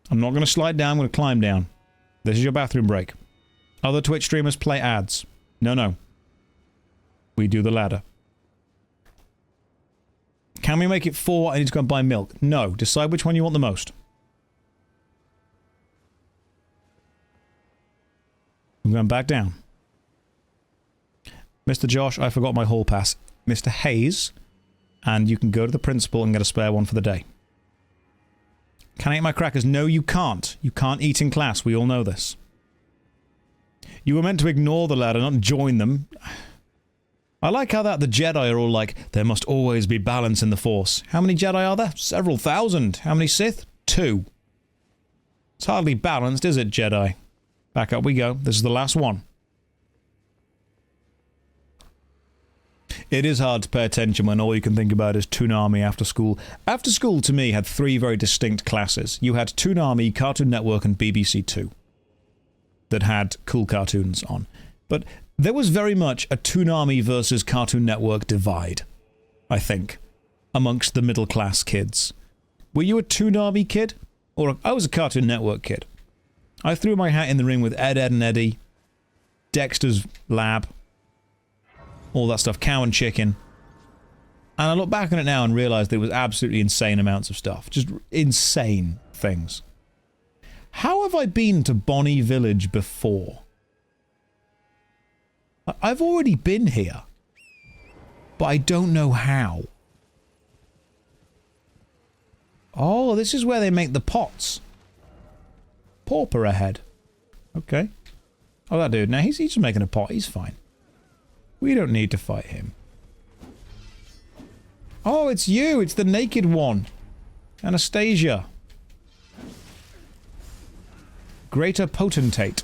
I'm not going to slide down, I'm going to climb down. This is your bathroom break. Other Twitch streamers play ads. No, no. We do the ladder. Can we make it 4? I need to go and buy milk. No. Decide which one you want the most. I'm going back down. Mr. Josh, I forgot my hall pass. Mr. Hayes, and you can go to the principal and get a spare one for the day. Can I eat my crackers? No, you can't. You can't eat in class. We all know this. You were meant to ignore the ladder, not join them. I like how the Jedi are all like, there must always be balance in the Force. How many Jedi are there? Several thousand. How many Sith? 2. It's hardly balanced, is it, Jedi? Back up we go. This is the last one. It is hard to pay attention when all you can think about is Toonami after school. After school, to me, had 3 very distinct classes. You had Toonami, Cartoon Network, and BBC 2 that had cool cartoons on. But there was very much a Toonami versus Cartoon Network divide, I think, amongst the middle-class kids. Were you a Toonami kid? Or I was a Cartoon Network kid. I threw my hat in the ring with Ed, Edd and Eddy, Dexter's Lab, all that stuff, Cow and Chicken. And I look back on it now and realise there was absolutely insane amounts of stuff. Just insane things. How have I been to Bonnie Village before? I've already been here. But I don't know how. Oh, this is where they make the pots. Pauper ahead. Okay. Oh, that dude. Now, he's just making a pot. He's fine. We don't need to fight him. Oh, it's you. It's the naked one. Anastasia. Greater Potentate.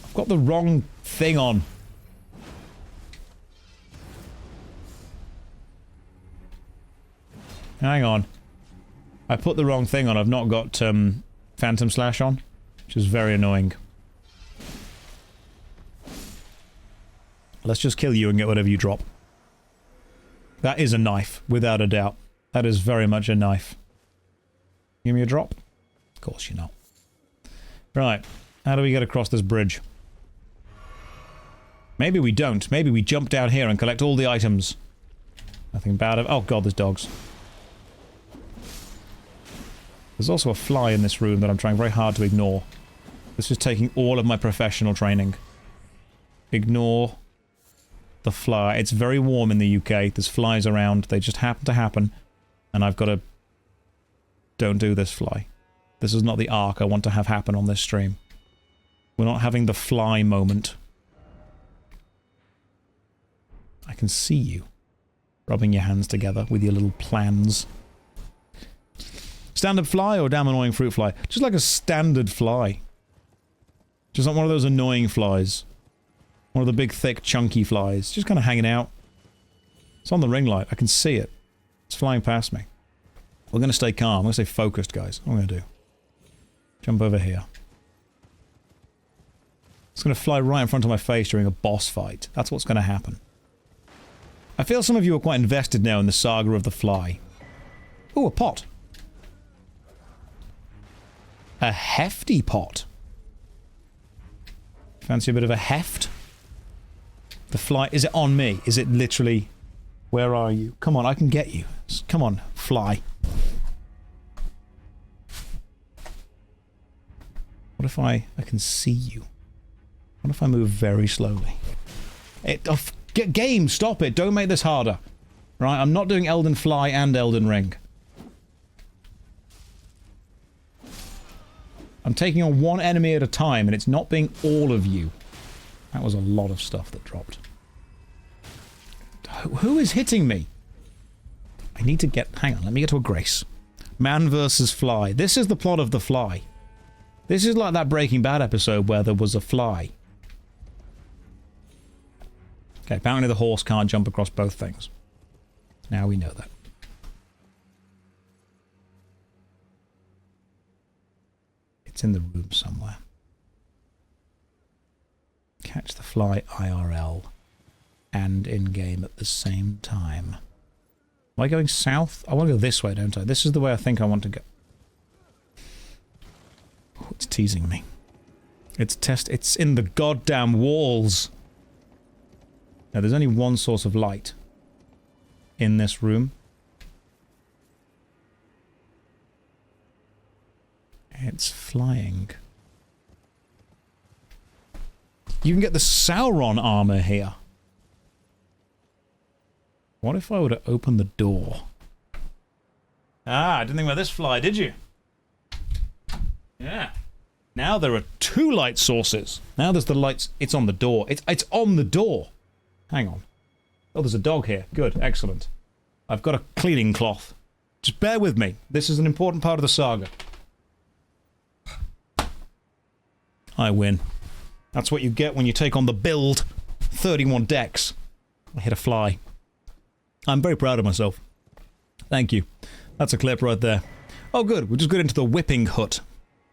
I've got the wrong thing on. Hang on. I put the wrong thing on. I've not got Phantom Slash on, which is very annoying. Let's just kill you and get whatever you drop. That is a knife, without a doubt. That is very much a knife. Give me a drop? Of course you're not. Right. How do we get across this bridge? Maybe we don't. Maybe we jump down here and collect all the items. Nothing bad of... Oh god, there's dogs. There's also a fly in this room that I'm trying very hard to ignore. This is taking all of my professional training. Ignore the fly. It's very warm in the UK. There's flies around. They just happen to happen. And I've got to... Don't do this, fly. This is not the arc I want to have happen on this stream. We're not having the fly moment. I can see you. Rubbing your hands together with your little plans. Standard fly or damn annoying fruit fly? Just like a standard fly. Just not one of those annoying flies. One of the big, thick, chunky flies. Just kind of hanging out. It's on the ring light. I can see it. It's flying past me. We're going to stay calm. I'm going to stay focused, guys. What am I going to do? Jump over here. It's going to fly right in front of my face during a boss fight. That's what's going to happen. I feel some of you are quite invested now in the saga of the fly. Ooh, a pot. A hefty pot. Fancy a bit of a heft? The fly... Is it on me? Is it literally... Where are you? Come on, I can get you. Come on, fly. What if I can see you? What if I move very slowly? Game, stop it. Don't make this harder. Right, I'm not doing Elden Fly and Elden Ring. I'm taking on one enemy at a time, and it's not being all of you. That was a lot of stuff that dropped. Who is hitting me? I need to get... Hang on, let me get to a grace. Man versus fly. This is the plot of The Fly. This is like that Breaking Bad episode where there was a fly. Okay, apparently the horse can't jump across both things. Now we know that. It's in the room somewhere. Catch the fly IRL and in-game at the same time. Am I going south? I want to go this way, don't I? This is the way I think I want to go. Oh, it's teasing me. It's in the goddamn walls. Now, there's only one source of light in this room. It's flying. You can get the Sauron armor here. What if I were to open the door? Ah, I didn't think about this fly, did you? Yeah. Now there are two light sources. Now there's the lights. It's on the door. It's on the door. Hang on. Oh, there's a dog here. Good. Excellent. I've got a cleaning cloth. Just bear with me. This is an important part of the saga. I win. That's what you get when you take on the build. 31 decks. I hit a fly. I'm very proud of myself. Thank you. That's a clip right there. Oh, good. We'll just get into the whipping hut.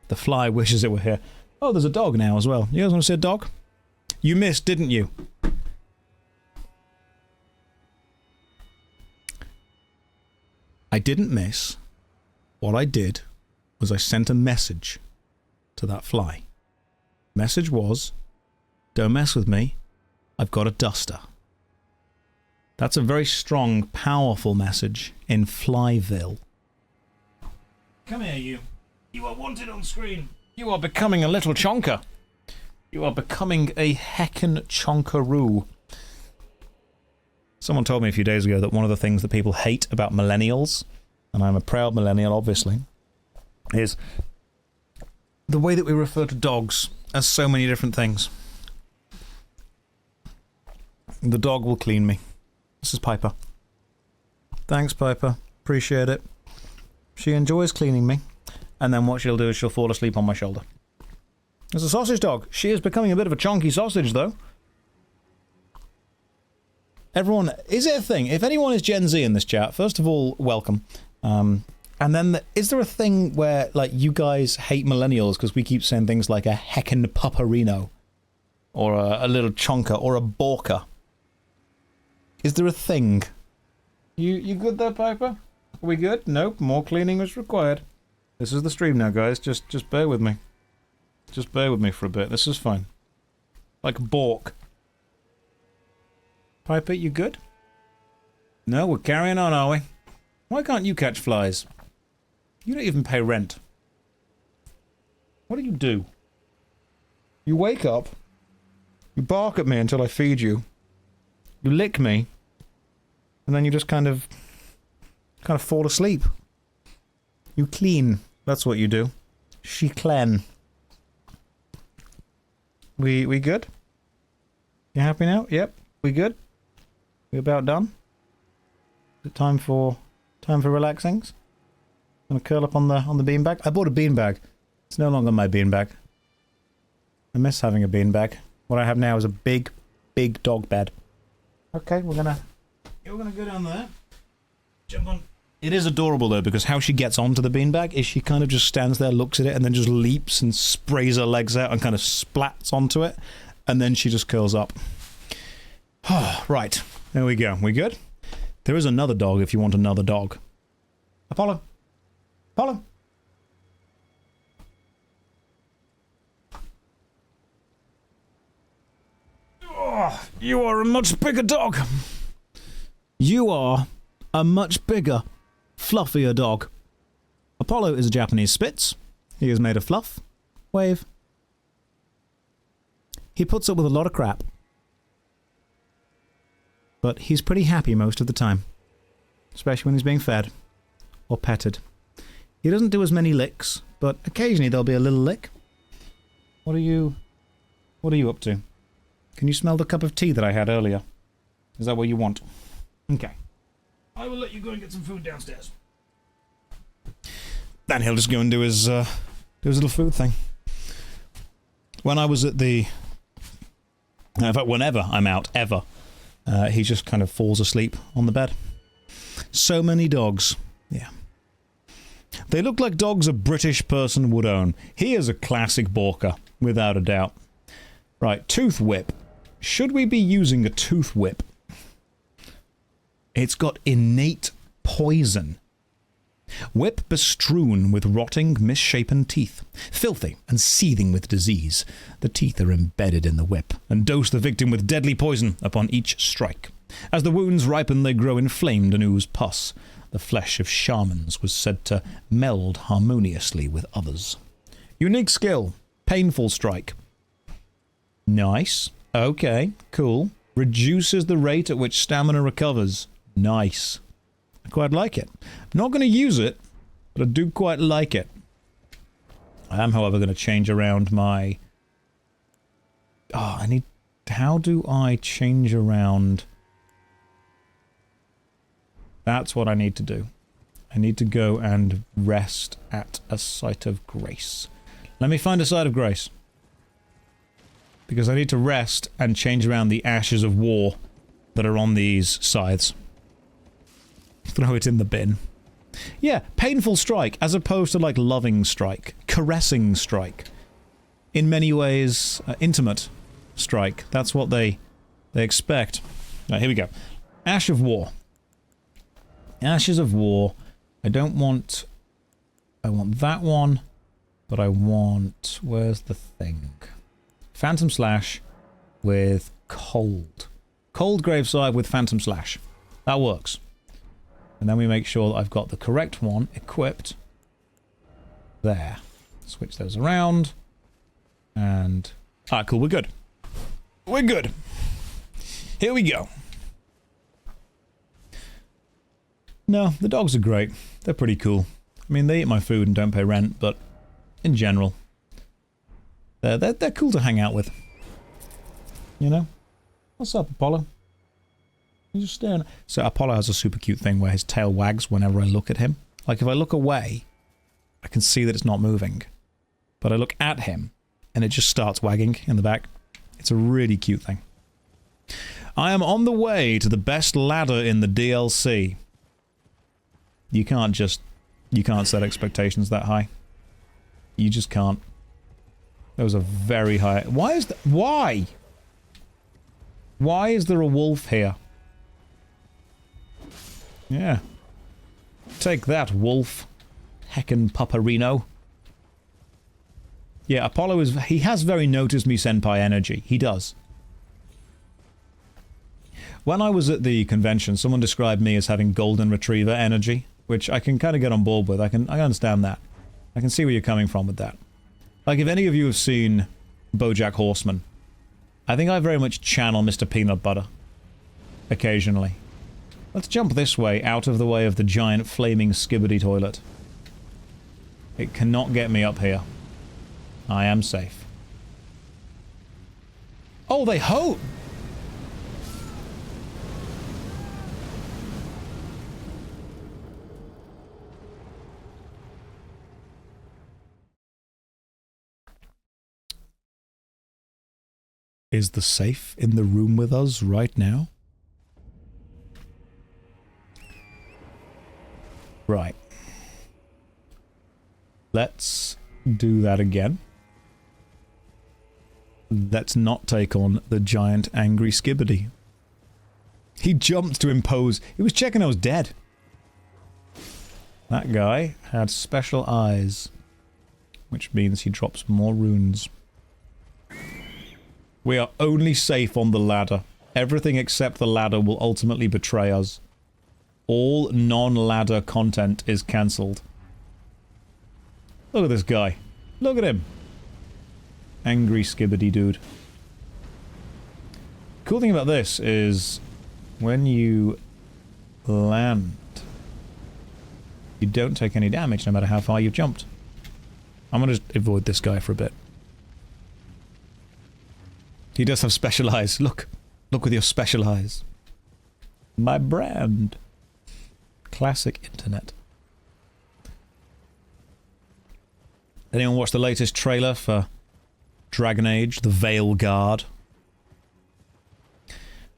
The fly wishes it were here. Oh, there's a dog now as well. You guys want to see a dog? You missed, didn't you? I didn't miss. What I did was I sent a message to that fly. Message was, don't mess with me. I've got a duster. That's a very strong, powerful message in Flyville. Come here, you. You are wanted on screen. You are becoming a little chonker. You are becoming a heckin' chonkaroo. Someone told me a few days ago that one of the things that people hate about millennials, and I'm a proud millennial, obviously, is the way that we refer to dogs as so many different things. The dog will clean me. This is Piper. Thanks, Piper. Appreciate it. She enjoys cleaning me. And then what she'll do is she'll fall asleep on my shoulder. There's a sausage dog. She is becoming a bit of a chonky sausage, though. Everyone... Is it a thing? If anyone is Gen Z in this chat, first of all, welcome. And then, is there a thing where, like, you guys hate millennials because we keep saying things like a heckin' pupperino? Or a little chonker? Or a borker? Is there a thing? You good there, Piper? Are we good? Nope, more cleaning is required. This is the stream now, guys. Just bear with me. Just bear with me for a bit. This is fine. Like Bork. Piper, you good? No, we're carrying on, are we? Why can't you catch flies? You don't even pay rent. What do you do? You wake up. You bark at me until I feed you. You lick me. And then you just kind of fall asleep. You clean. That's what you do. She clean. We good? You happy now? Yep. We good? We about done? Is it time for relaxings? Gonna curl up on the beanbag? I bought a beanbag. It's no longer my beanbag. I miss having a beanbag. What I have now is a big dog bed. Okay, we're gonna go down there. Jump on. It is adorable though, because how she gets onto the beanbag is she kind of just stands there, looks at it, and then just leaps and sprays her legs out and kind of splats onto it, and then she just curls up. Right, there we go. We good? There is another dog if you want another dog. Apollo. Apollo. Oh, you are a much bigger dog. You are a much bigger, fluffier dog. Apollo is a Japanese Spitz. He is made of fluff. Wave. He puts up with a lot of crap. But he's pretty happy most of the time. Especially when he's being fed. Or petted. He doesn't do as many licks, but occasionally there'll be a little lick. What are you up to? Can you smell the cup of tea that I had earlier? Is that what you want? Okay. I will let you go and get some food downstairs. Then he'll just go and do his little food thing. When I was at the... In fact, whenever I'm out, ever, he just kind of falls asleep on the bed. So many dogs. Yeah. They look like dogs a British person would own. He is a classic Borker, without a doubt. Right, tooth whip. Should we be using a tooth whip? It's got innate poison. Whip bestrewn with rotting, misshapen teeth, filthy and seething with disease. The teeth are embedded in the whip, and dose the victim with deadly poison upon each strike. As the wounds ripen, they grow inflamed and ooze pus. The flesh of shamans was said to meld harmoniously with others. Unique skill. Painful strike. Nice. Okay, cool. Reduces the rate at which stamina recovers. Nice. I quite like it. I'm not going to use it, but I do quite like it. I am, however, going to change around my... Oh, I need... How do I change around... That's what I need to do. I need to go and rest at a site of grace. Let me find a site of grace. Because I need to rest and change around the ashes of war that are on these scythes. Throw it in the bin. Yeah, painful strike, as opposed to like loving strike. Caressing strike. In many ways, intimate strike. That's what they expect. Right, here we go. Ash of War. Ashes of War. I don't want... I want that one, but I want... Where's the thing? Phantom Slash with Cold. Cold Graveside with Phantom Slash. That works. And then we make sure that I've got the correct one equipped. There. Switch those around. And... Alright, cool, we're good. We're good. Here we go. No, the dogs are great. They're pretty cool. I mean, they eat my food and don't pay rent, but in general, they're cool to hang out with. You know? What's up, Apollo? You're just staring. So Apollo has a super cute thing where his tail wags whenever I look at him. Like, if I look away, I can see that it's not moving. But I look at him, and it just starts wagging in the back. It's a really cute thing. I am on the way to the best ladder in the DLC. You can't set expectations that high. You just can't. Those are very high. Why is that? Why? Why is there a wolf here? Yeah. Take that, wolf. Heckin' Paparino. Yeah, Apollo is... He has very noticed me senpai energy. He does. When I was at the convention, someone described me as having golden retriever energy, which I can kind of get on board with. I understand that. I can see where you're coming from with that. Like, if any of you have seen BoJack Horseman, I think I very much channel Mr. Peanut Butter. Occasionally. Let's jump this way, out of the way of the giant flaming skibbity toilet. It cannot get me up here. I am safe. Oh, they hope! Is the safe in the room with us right now? Right. Let's do that again. Let's not take on the giant angry skibbity. He jumped to impose. He was checking I was dead. That guy had special eyes, which means he drops more runes. We are only safe on the ladder. Everything except the ladder will ultimately betray us. All non-ladder content is cancelled. Look at this guy. Look at him. Angry skibbity dude. cool thing about this is when you land, you don't take any damage no matter how far you've jumped. I'm gonna just avoid this guy for a bit. He does have special eyes. Look. Look with your special eyes. My brand. Classic internet. Anyone watch the latest trailer for Dragon Age, The Veil Guard?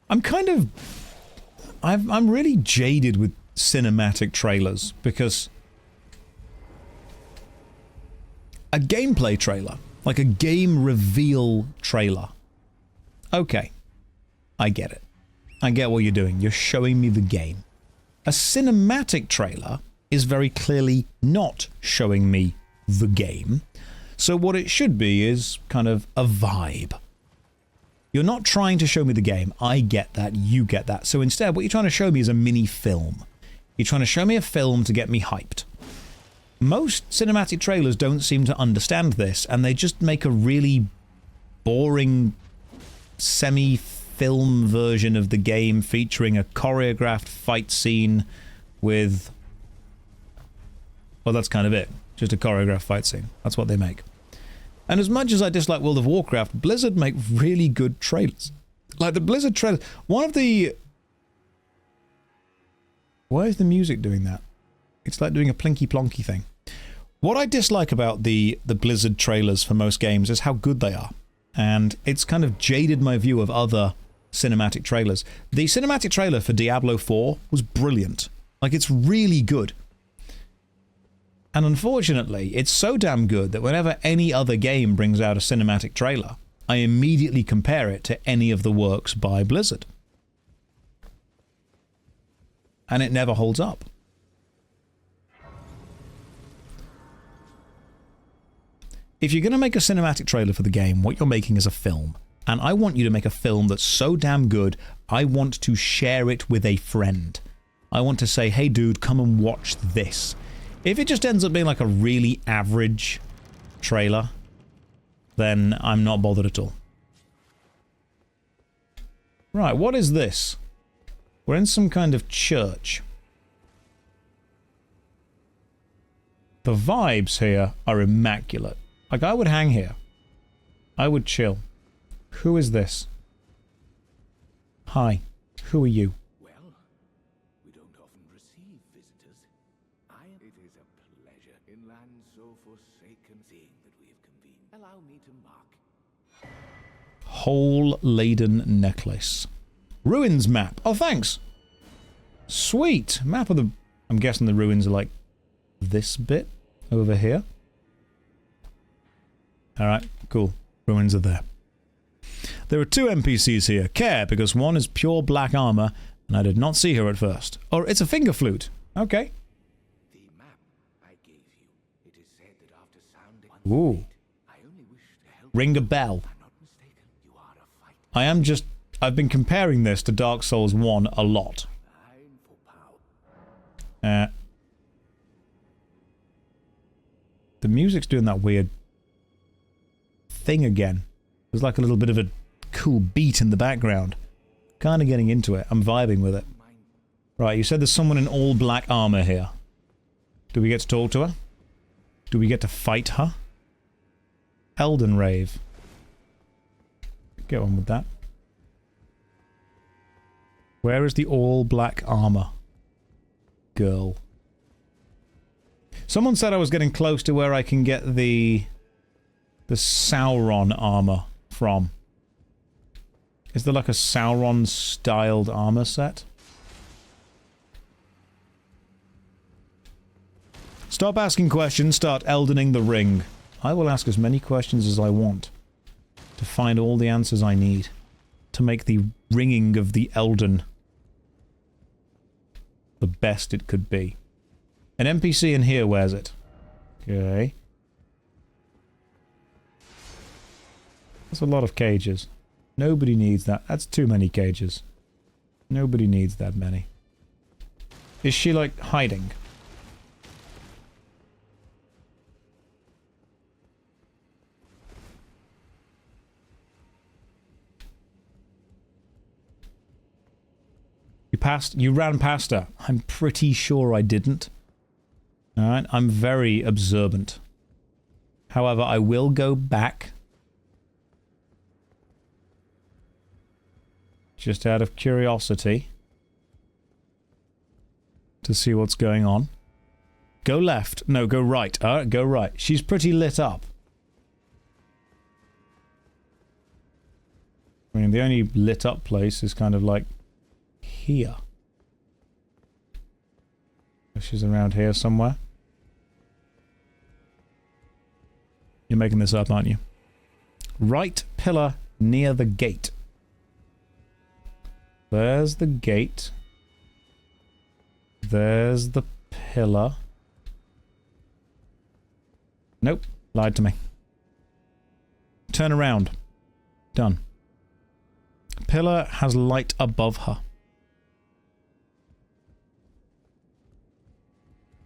I'm kind of... I'm really jaded with cinematic trailers, because a gameplay trailer, like a game reveal trailer, okay, I get it. I get what you're doing. You're showing me the game. A cinematic trailer is very clearly not showing me the game. So what it should be is kind of a vibe. You're not trying to show me the game. I get that. You get that. So instead, what you're trying to show me is a mini film. You're trying to show me a film to get me hyped. Most cinematic trailers don't seem to understand this, and they just make a really boring semi-film version of the game featuring a choreographed fight scene with... well, that's kind of it. Just a choreographed fight scene. That's what they make. And as much as I dislike World of Warcraft, Blizzard make really good trailers. Like the Blizzard trailer... one of the... why is the music doing that? It's like doing a plinky plonky thing. What I dislike about the Blizzard trailers for most games is how good they are. And it's kind of jaded my view of other cinematic trailers. The cinematic trailer for Diablo 4 was brilliant. Like, it's really good. And unfortunately, it's so damn good that whenever any other game brings out a cinematic trailer, I immediately compare it to any of the works by Blizzard. And it never holds up. If you're going to make a cinematic trailer for the game, what you're making is a film. And I want you to make a film that's so damn good, I want to share it with a friend. I want to say, hey dude, come and watch this. If it just ends up being like a really average trailer, then I'm not bothered at all. Right, what is this? We're in some kind of church. The vibes here are immaculate. Like, I would hang here. I would chill. Who is this? Hi. Who are you? Well, we don't often receive visitors. It is a pleasure in land so forsaken, seeing that we have convened. Allow me to mark. Hole-laden necklace. Ruins map. Oh, thanks. Sweet. Map of the... I'm guessing the ruins are like this bit over here. Alright, cool. Ruins are there. There are two NPCs here. Care, because one is pure black armor, and I did not see her at first. Or it's a finger flute. Okay. The map I gave you. It is said that after sounding Ooh. I only wish to help. Ring a bell. I'm not mistaken. You are a fighter. I've been comparing this to Dark Souls 1 a lot. Pine for power. The music's doing that weird thing again. There's like a little bit of a cool beat in the background. Kind of getting into it. I'm vibing with it. Right, you said there's someone in all black armor here. Do we get to talk to her? Do we get to fight her? Elden Rave. Get on with that. Where is the all black armor girl? Someone said I was getting close to where I can get the Sauron armor from. Is there like a Sauron-styled armor set? Stop asking questions, start Eldening the Ring. I will ask as many questions as I want to find all the answers I need to make the ringing of the Elden the best it could be. An NPC in here wears it. Okay. That's a lot of cages. Nobody needs that. That's too many cages. Nobody needs that many. Is she, like, hiding? You ran past her. I'm pretty sure I didn't. Alright, I'm very observant. However, I will go back. Just out of curiosity. To see what's going on. Go left. No, go right. Alright, go right. She's pretty lit up. I mean, the only lit up place is kind of like here. She's around here somewhere. You're making this up, aren't you? Right pillar near the gate. There's the gate. There's the pillar. Nope. Lied to me. Turn around. Done. Pillar has light above her.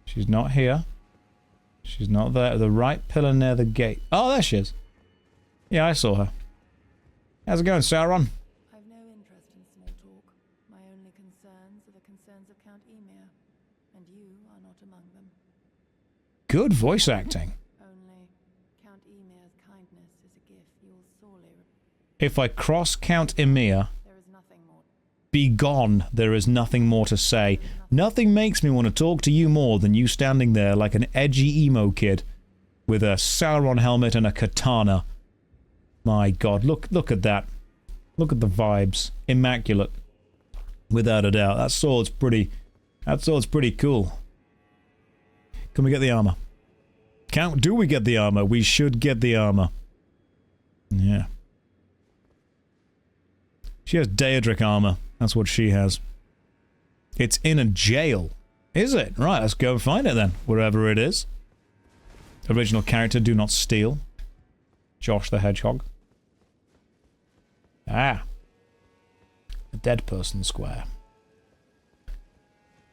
She's not here. She's not there. The right pillar near the gate. Oh, there she is. Yeah, I saw her. How's it going, Sauron? I've no interest in small talk. My only concerns are the concerns of Count Emir, and you are not among them. Good voice acting. Only Count Emir's kindness is a gift you will sorely If I cross Count Emir, there is nothing more. be gone. There is nothing more to say. Nothing makes me want to talk to you more than you standing there like an edgy emo kid with a Sauron helmet and a katana. My God, look at that. Look at the vibes. Immaculate. Without a doubt. That sword's pretty cool. Can we get the armor? Do we get the armor? We should get the armor. Yeah. She has Daedric armor. That's what she has. It's in a jail. Is it? Right, let's go and find it then. Wherever it is. Original character, do not steal. Josh the Hedgehog. Ah. A dead person square.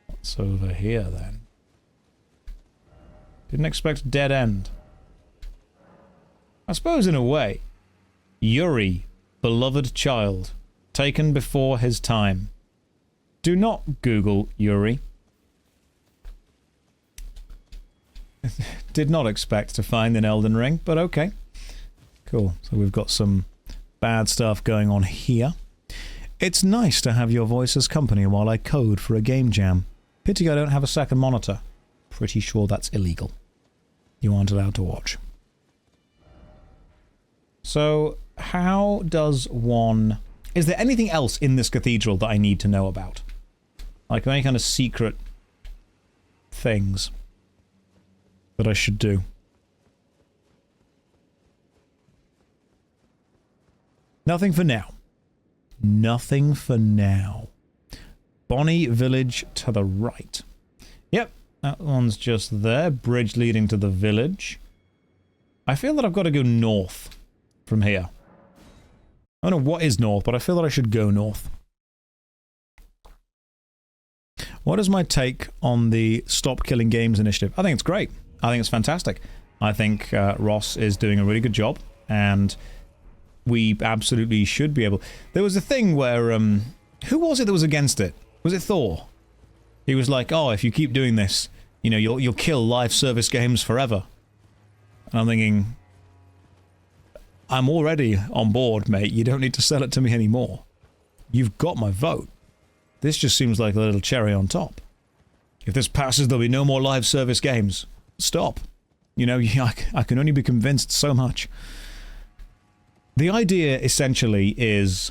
What's over here then? Didn't expect a dead end. I suppose in a way. Yuri, beloved child, taken before his time. Do not Google Yuri. Did not expect to find an Elden Ring, but okay. Cool. So we've got some bad stuff going on here. It's nice to have your voice as company while I code for a game jam. Pity I don't have a second monitor. Pretty sure that's illegal. You aren't allowed to watch. So, how does one... Is there anything else in this cathedral that I need to know about? Like any kind of secret things that I should do? Nothing for now. Nothing for now. Bonnie Village to the right. Yep, that one's just there. Bridge leading to the village. I feel that I've got to go north from here. I don't know what is north, but I feel that I should go north. What is my take on the Stop Killing Games initiative? I think it's great. I think it's fantastic. I think Ross is doing a really good job, and we absolutely should be able... There was a thing where... who was it that was against it? Was it Thor? He was like, oh, if you keep doing this, you know, you'll kill live service games forever. And I'm thinking... I'm already on board, mate. You don't need to sell it to me anymore. You've got my vote. This just seems like a little cherry on top. If this passes, there'll be no more live service games. Stop. You know, I can only be convinced so much. The idea, essentially, is...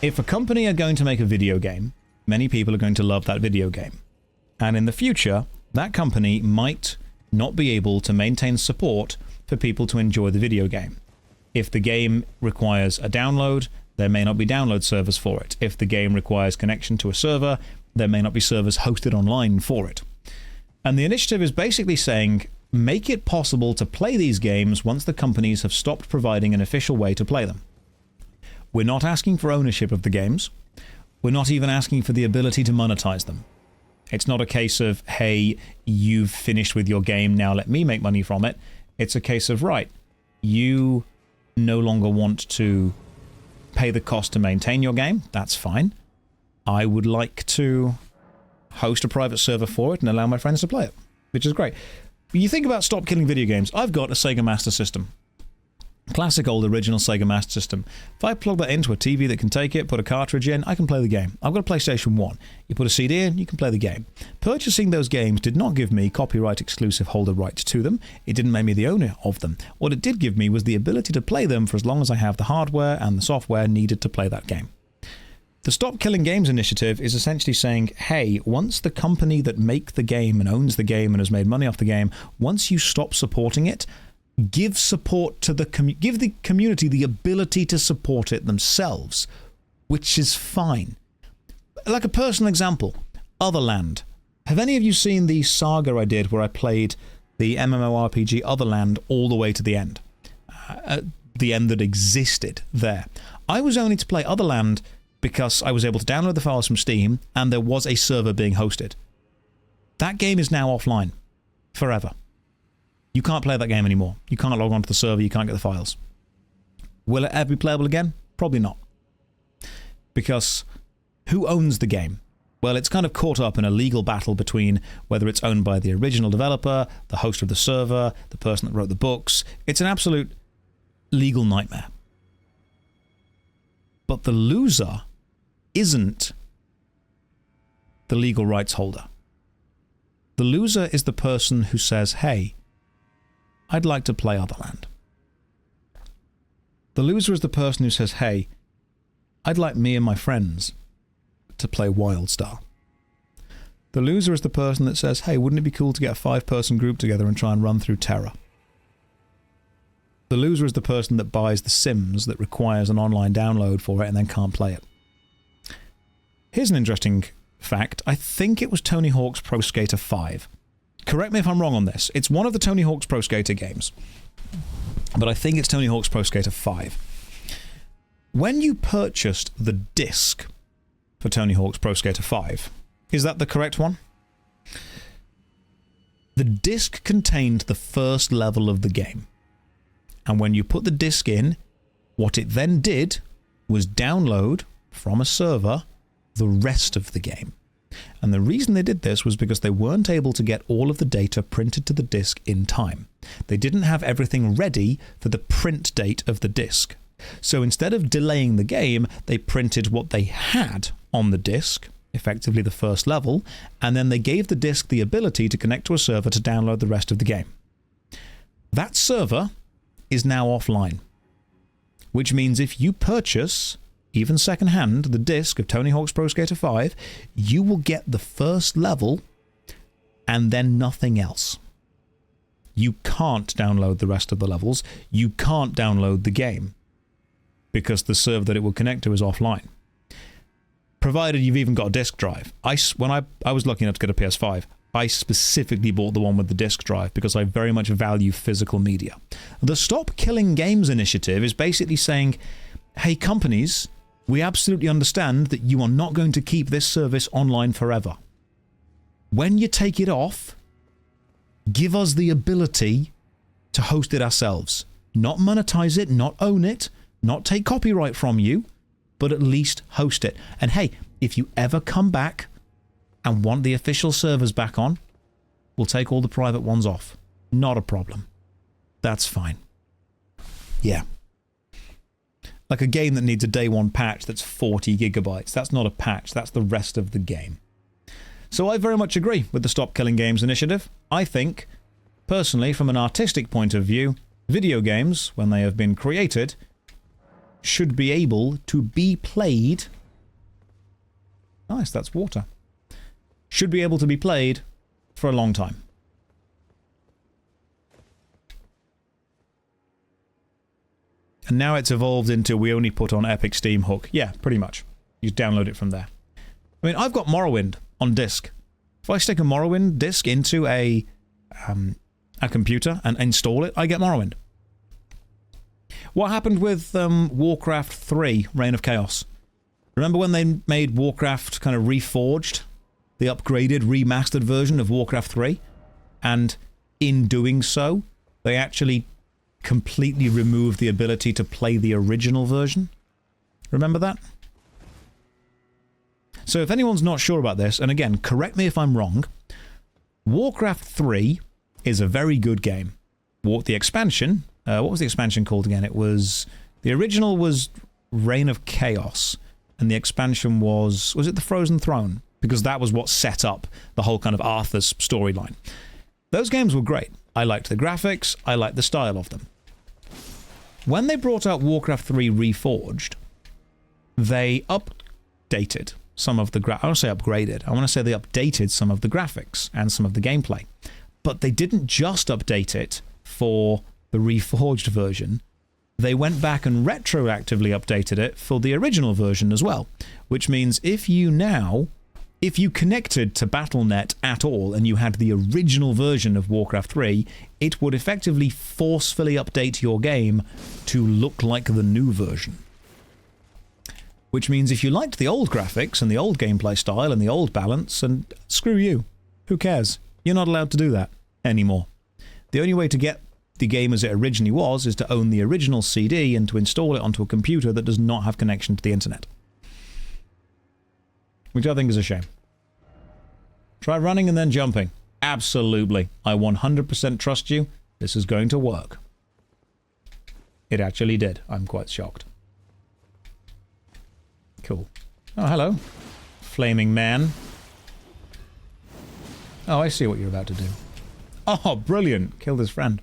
If a company are going to make a video game, many people are going to love that video game. And in the future, that company might not be able to maintain support for people to enjoy the video game. If the game requires a download, there may not be download servers for it. If the game requires connection to a server, there may not be servers hosted online for it. And the initiative is basically saying, make it possible to play these games once the companies have stopped providing an official way to play them. We're not asking for ownership of the games. We're not even asking for the ability to monetize them. It's not a case of, hey, you've finished with your game, now let me make money from it. It's a case of, right, you no longer want to pay the cost to maintain your game. That's fine. I would like to host a private server for it and allow my friends to play it, which is great. You think about stop killing video games. I've got a Sega Master System. Classic old original Sega Master System. If I plug that into a TV that can take it, put a cartridge in, I can play the game. I've got a PlayStation 1. You put a CD in, you can play the game. Purchasing those games did not give me copyright exclusive holder rights to them. It didn't make me the owner of them. What it did give me was the ability to play them for as long as I have the hardware and the software needed to play that game. The Stop Killing Games initiative is essentially saying, hey, once the company that make the game and owns the game and has made money off the game, once you stop supporting it, give support to give the community the ability to support it themselves, which is fine. Like a personal example, Otherland. Have any of you seen the saga I did where I played the MMORPG Otherland all the way to the end? The end that existed there. I was only to play Otherland because I was able to download the files from Steam and there was a server being hosted. That game is now offline forever. You can't play that game anymore. You can't log onto the server, you can't get the files. Will it ever be playable again? Probably not. Because who owns the game? Well, it's kind of caught up in a legal battle between whether it's owned by the original developer, the host of the server, the person that wrote the books. It's an absolute legal nightmare. But the loser isn't the legal rights holder. The loser is the person who says, hey, I'd like to play Otherland. The loser is the person who says, hey, I'd like me and my friends to play WildStar. The loser is the person that says, hey, wouldn't it be cool to get a 5-person group together and try and run through Terra? The loser is the person that buys The Sims that requires an online download for it and then can't play it. Here's an interesting fact. I think it was Tony Hawk's Pro Skater 5. Correct me if I'm wrong on this. It's one of the Tony Hawk's Pro Skater games. But I think it's Tony Hawk's Pro Skater 5. When you purchased the disc for Tony Hawk's Pro Skater 5, is that the correct one? The disc contained the first level of the game. And when you put the disc in, what it then did was download from a server the rest of the game. And the reason they did this was because they weren't able to get all of the data printed to the disk in time. They didn't have everything ready for the print date of the disk. So instead of delaying the game, they printed what they had on the disk, effectively the first level, and then they gave the disk the ability to connect to a server to download the rest of the game. That server is now offline, which means if you purchase, even secondhand, the disc of Tony Hawk's Pro Skater 5, you will get the first level and then nothing else. You can't download the rest of the levels. You can't download the game because the server that it will connect to is offline. Provided you've even got a disk drive. When I was lucky enough to get a PS5, I specifically bought the one with the disk drive because I very much value physical media. The Stop Killing Games initiative is basically saying, hey companies, we absolutely understand that you are not going to keep this service online forever. When you take it off, give us the ability to host it ourselves. Not monetize it, not own it, not take copyright from you, but at least host it. And hey, if you ever come back and want the official servers back on, we'll take all the private ones off. Not a problem. That's fine. Yeah. Like a game that needs a day one patch that's 40 gigabytes. That's not a patch, that's the rest of the game. So I very much agree with the Stop Killing Games initiative. I think, personally, from an artistic point of view, video games, when they have been created, should be able to be played... Nice, that's water. Should be able to be played for a long time. And now it's evolved into we only put on Epic Steam Hook. Yeah, pretty much. You download it from there. I mean, I've got Morrowind on disk. If I stick a Morrowind disk into a computer and install it, I get Morrowind. What happened with Warcraft 3, Reign of Chaos? Remember when they made Warcraft kind of reforged? The upgraded, remastered version of Warcraft 3? And in doing so, they actually completely removed the ability to play the original version? Remember that? So if anyone's not sure about this, and again, correct me if I'm wrong, Warcraft 3 is a very good game. The expansion, what was the expansion called again? It was, the original was Reign of Chaos, and the expansion was it the Frozen Throne? Because that was what set up the whole kind of Arthur's storyline. Those games were great. I liked the graphics, I liked the style of them. When they brought out Warcraft 3 Reforged, they updated some of the I want to say upgraded. I want to say they updated some of the graphics and some of the gameplay. But they didn't just update it for the Reforged version. They went back and retroactively updated it for the original version as well. Which means if you connected to Battle.net at all and you had the original version of Warcraft 3, it would effectively forcefully update your game to look like the new version. Which means if you liked the old graphics and the old gameplay style and the old balance, and screw you, who cares? You're not allowed to do that anymore. The only way to get the game as it originally was is to own the original CD and to install it onto a computer that does not have connection to the internet. Which I think is a shame. Try running and then jumping. Absolutely. I 100% trust you. This is going to work. It actually did. I'm quite shocked. Cool. Oh, hello. Flaming man. Oh, I see what you're about to do. Oh, brilliant. Killed his friend.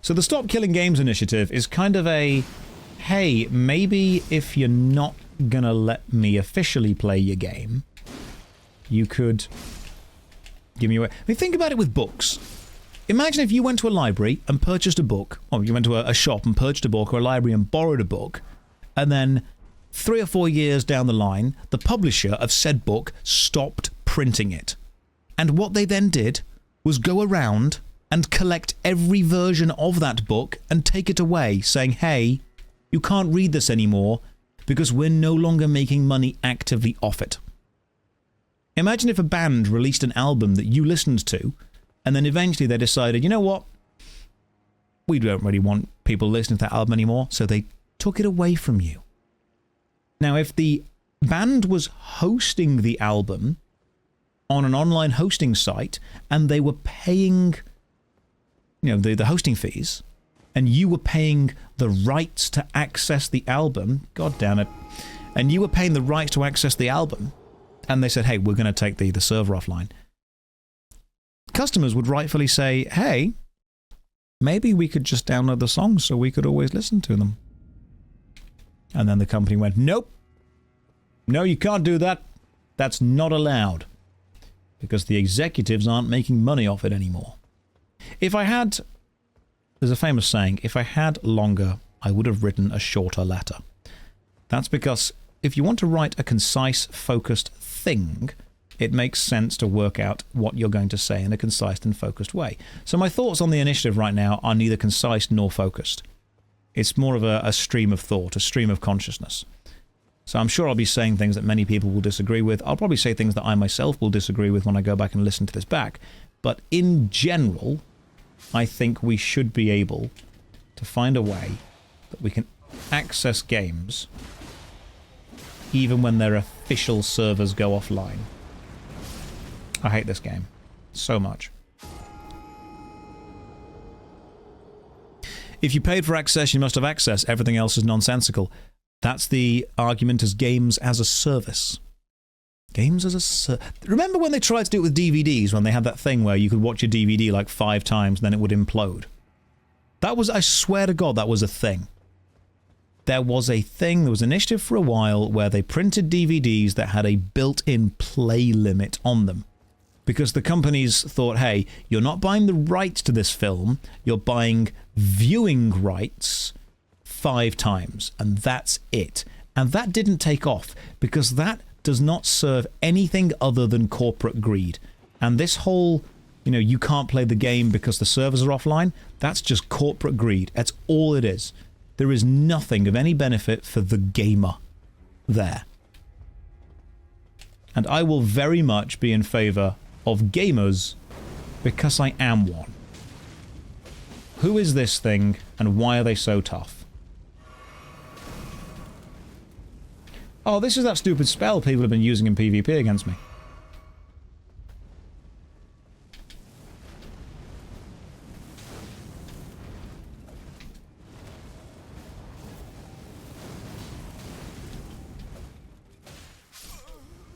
So the Stop Killing Games initiative is kind of a, hey, maybe if you're not gonna let me officially play your game, you could give me away. I mean, think about it with books. Imagine if you went to a library and purchased a book, or you went to a shop and purchased a book, or a library and borrowed a book, and then 3 or 4 years down the line, the publisher of said book stopped printing it. And what they then did was go around and collect every version of that book and take it away, saying, hey, you can't read this anymore because we're no longer making money actively off it. Imagine if a band released an album that you listened to, and then eventually they decided, you know what? We don't really want people listening to that album anymore, so they took it away from you. Now, if the band was hosting the album on an online hosting site, and they were paying, you know, the hosting fees, and you were paying the rights to access the album, god damn it, and you were paying the rights to access the album, and they said, hey, we're going to take the server offline, customers would rightfully say, hey, maybe we could just download the songs so we could always listen to them. And then the company went, nope, no, you can't do that. That's not allowed. Because the executives aren't making money off it anymore. If I had, there's a famous saying, if I had longer, I would have written a shorter letter. That's because if you want to write a concise, focused thing, it makes sense to work out what you're going to say in a concise and focused way. So my thoughts on the initiative right now are neither concise nor focused. It's more of a stream of thought, a stream of consciousness. So I'm sure I'll be saying things that many people will disagree with. I'll probably say things that I myself will disagree with when I go back and listen to this back. But in general, I think we should be able to find a way that we can access games even when their official servers go offline. I hate this game so much. If you paid for access, you must have access. Everything else is nonsensical. That's the argument as games as a service. Games as a service. Remember when they tried to do it with DVDs, when they had that thing where you could watch a DVD like 5 times and then it would implode? That was, I swear to God, that was a thing. There was a thing, there was an initiative for a while where they printed DVDs that had a built-in play limit on them. Because the companies thought, hey, you're not buying the rights to this film, you're buying viewing rights 5 times, and that's it. And that didn't take off, because that does not serve anything other than corporate greed. And this whole, you know, you can't play the game because the servers are offline, that's just corporate greed. That's all it is. There is nothing of any benefit for the gamer there. And I will very much be in favour of gamers because I am one. Who is this thing and why are they so tough? Oh, this is that stupid spell people have been using in PvP against me.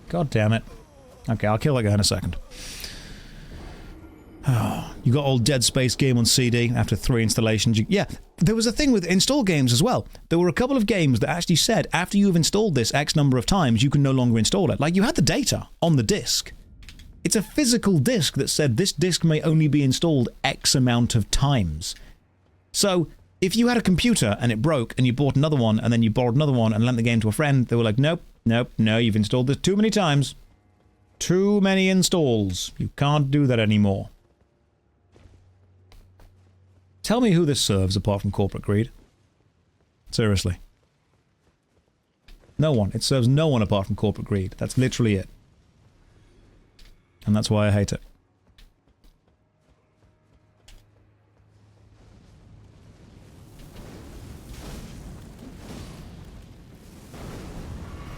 God damn it. Okay, I'll kill that guy in a second. Oh, you got old Dead Space game on CD after 3 installations. Yeah, there was a thing with install games as well. There were a couple of games that actually said, after you've installed this X number of times, you can no longer install it. Like, you had the data on the disc. It's a physical disc that said this disc may only be installed X amount of times. So, if you had a computer and it broke and you bought another one and then you borrowed another one and lent the game to a friend, they were like, nope, nope, no, you've installed this too many times. Too many installs. You can't do that anymore. Tell me who this serves apart from corporate greed. Seriously. No one. It serves no one apart from corporate greed. That's literally it. And that's why I hate it.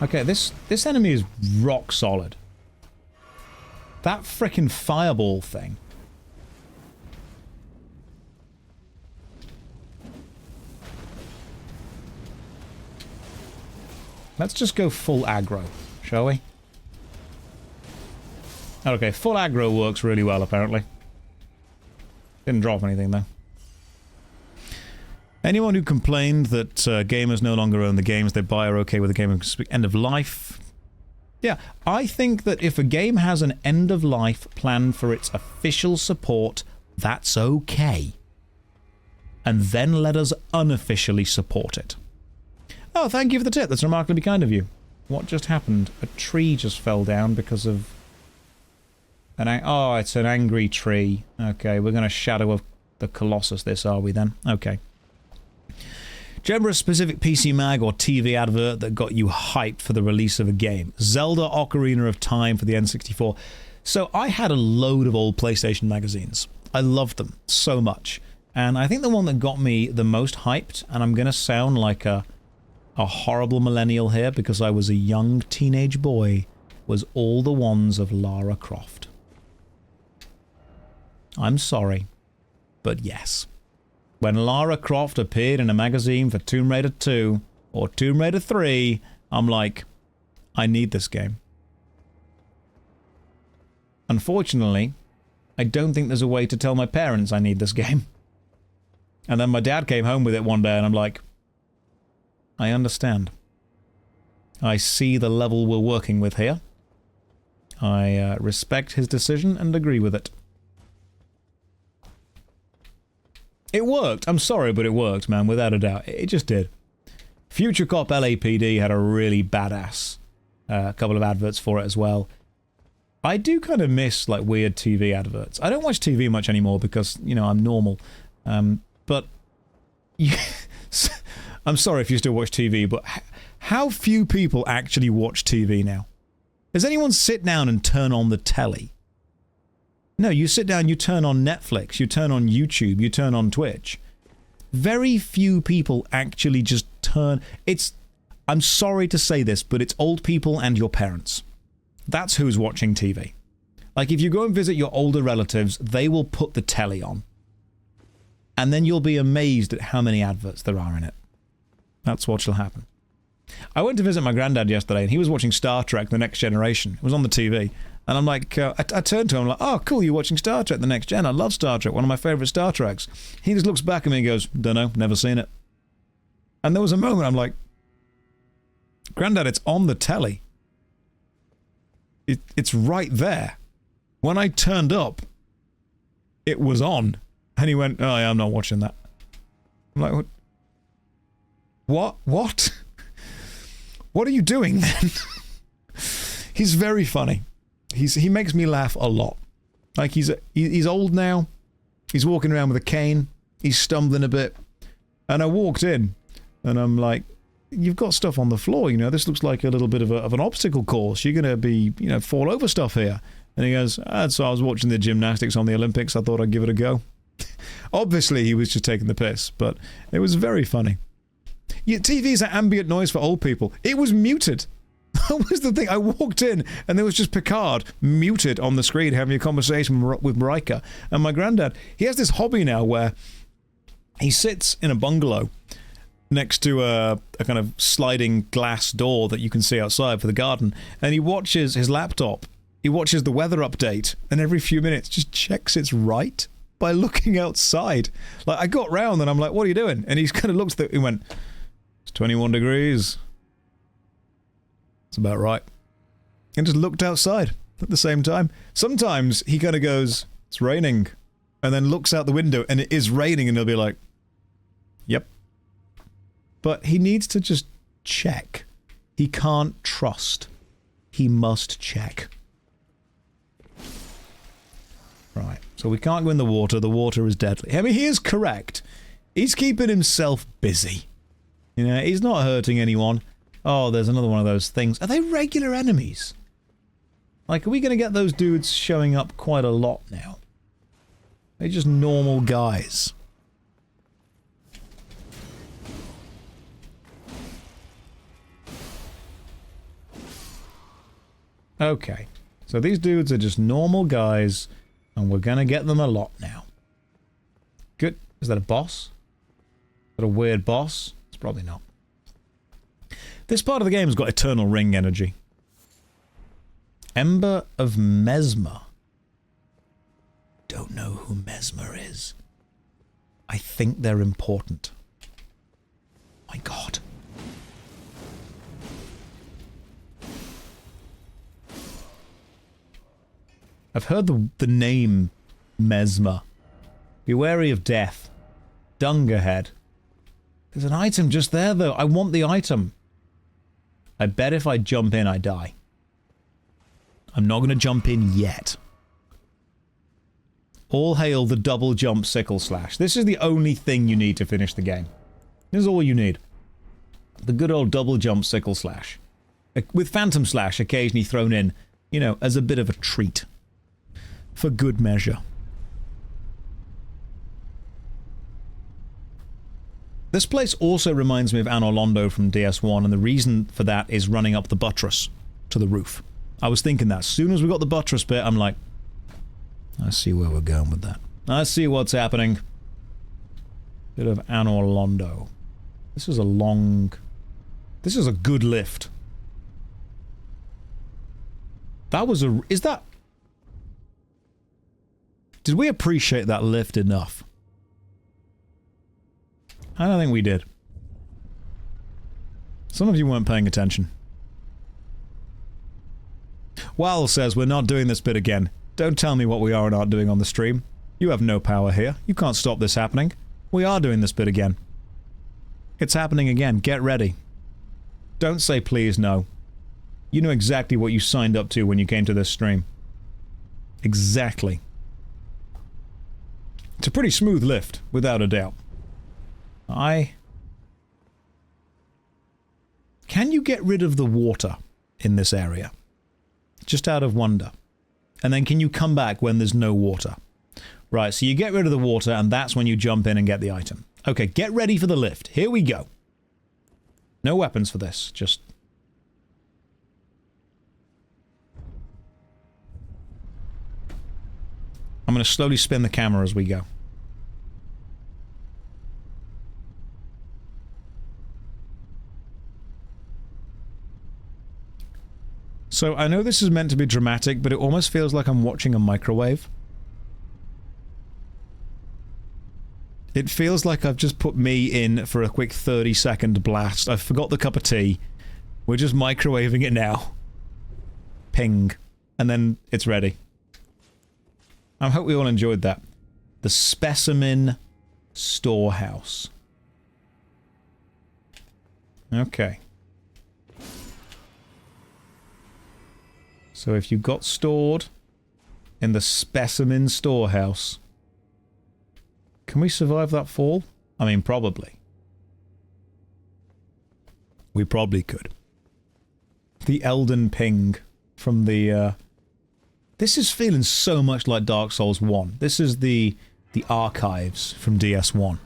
Okay, this enemy is rock solid. That frickin' fireball thing. Let's just go full aggro, shall we? Okay, full aggro works really well, apparently. Didn't drop anything, though. Anyone who complained that gamers no longer own the games they buy are okay with the game end of life. Yeah, I think that if a game has an end of life planned for its official support, that's okay. And then let us unofficially support it. Oh, thank you for the tip. That's remarkably kind of you. What just happened? A tree just fell down because of... Oh, it's an angry tree. Okay, we're going to shadow the Colossus this, are we then? Okay. Do you remember a specific PC Mag or TV advert that got you hyped for the release of a game? Zelda Ocarina of Time for the N64. So I had a load of old PlayStation magazines. I loved them so much. And I think the one that got me the most hyped, and I'm going to sound like a horrible millennial here because I was a young teenage boy, was all the ones of Lara Croft. I'm sorry, but yes. When Lara Croft appeared in a magazine for Tomb Raider 2 or Tomb Raider 3, I'm like, I need this game. Unfortunately, I don't think there's a way to tell my parents I need this game. And then my dad came home with it one day and I'm like, I understand. I see the level we're working with here. I respect his decision and agree with it. It worked. I'm sorry, but it worked, man, without a doubt. It just did. Future Cop LAPD had a really badass couple of adverts for it as well. I do kind of miss, like, weird TV adverts. I don't watch TV much anymore because, you know, I'm normal. But... I'm sorry if you still watch TV, but how few people actually watch TV now? Does anyone sit down and turn on the telly? No, you sit down, you turn on Netflix, you turn on YouTube, you turn on Twitch. Very few people actually just turn... I'm sorry to say this, but it's old people and your parents. That's who's watching TV. Like, if you go and visit your older relatives, they will put the telly on. And then you'll be amazed at how many adverts there are in it. That's what shall happen. I went to visit my granddad yesterday, and he was watching Star Trek: The Next Generation. It was on the TV. And I'm like, I turned to him, like, oh, cool, you're watching Star Trek: The Next Gen. I love Star Trek, one of my favourite Star Treks. He just looks back at me and goes, dunno, never seen it. And there was a moment I'm like, Granddad, it's on the telly. It's right there. When I turned up, it was on. And he went, oh, yeah, I'm not watching that. I'm like, what? What? What are you doing then? He's very funny. He makes me laugh a lot. Like, he's old now. He's walking around with a cane. He's stumbling a bit. And I walked in, and I'm like, you've got stuff on the floor, you know, this looks like a little bit of an obstacle course. You're going to be, you know, fall over stuff here. And he goes, so I was watching the gymnastics on the Olympics. I thought I'd give it a go. Obviously, he was just taking the piss, but it was very funny. Yeah, TV's an ambient noise for old people. It was muted. That was the thing. I walked in, and there was just Picard muted on the screen having a conversation with Marika. And my granddad, he has this hobby now where he sits in a bungalow next to a kind of sliding glass door that you can see outside for the garden, and he watches his laptop. He watches the weather update, and every few minutes just checks it's right by looking outside. Like, I got round, and I'm like, what are you doing? And he's kind of looked at it, he went, it's 21 degrees. It's about right. And just looked outside at the same time. Sometimes he kind of goes, it's raining, and then looks out the window, and it is raining, and he'll be like, yep. But he needs to just check. He can't trust. He must check. Right, so we can't go in the water. The water is deadly. I mean, he is correct. He's keeping himself busy. You know, he's not hurting anyone. Oh, there's another one of those things. Are they regular enemies? Like, are we going to get those dudes showing up quite a lot now? They're just normal guys. Okay, so these dudes are just normal guys, and we're gonna get them a lot now. Good. Is that a boss? Is that a weird boss? It's probably not. This part of the game has got Eternal Ring energy. Ember of Mesmer. Don't know who Mesmer is. I think they're important. My God. I've heard the name Mesmer. Be wary of death. Dungerhead. There's an item just there, though. I want the item. I bet if I jump in, I die. I'm not going to jump in yet. All hail the double jump sickle slash. This is the only thing you need to finish the game. This is all you need. The good old double jump sickle slash. With Phantom Slash occasionally thrown in, you know, as a bit of a treat. For good measure. This place also reminds me of Anor Londo from DS1, and the reason for that is running up the buttress to the roof. I was thinking that. As soon as we got the buttress bit, I'm like, I see where we're going with that. I see what's happening. Bit of Anor Londo. This is a long... This is a good lift. That was a... Is that... Did we appreciate that lift enough? I don't think we did. Some of you weren't paying attention. Wal says we're not doing this bit again. Don't tell me what we are and aren't doing on the stream. You have no power here. You can't stop this happening. We are doing this bit again. It's happening again. Get ready. Don't say please no. You know exactly what you signed up to when you came to this stream. Exactly. It's a pretty smooth lift, without a doubt. Can you get rid of the water in this area? Just out of wonder. And then can you come back when there's no water? Right, so you get rid of the water, and that's when you jump in and get the item. Okay, get ready for the lift. Here we go. No weapons for this, just... I'm going to slowly spin the camera as we go. So, I know this is meant to be dramatic, but it almost feels like I'm watching a microwave. It feels like I've just put me in for a quick 30-second blast. I forgot the cup of tea. We're just microwaving it now. Ping. And then it's ready. I hope we all enjoyed that. The Specimen Storehouse. Okay. So if you got stored in the Specimen Storehouse, can we survive that fall? I mean, probably. We probably could. The Elden Ping from the, This is feeling so much like Dark Souls 1. This is the archives from DS1.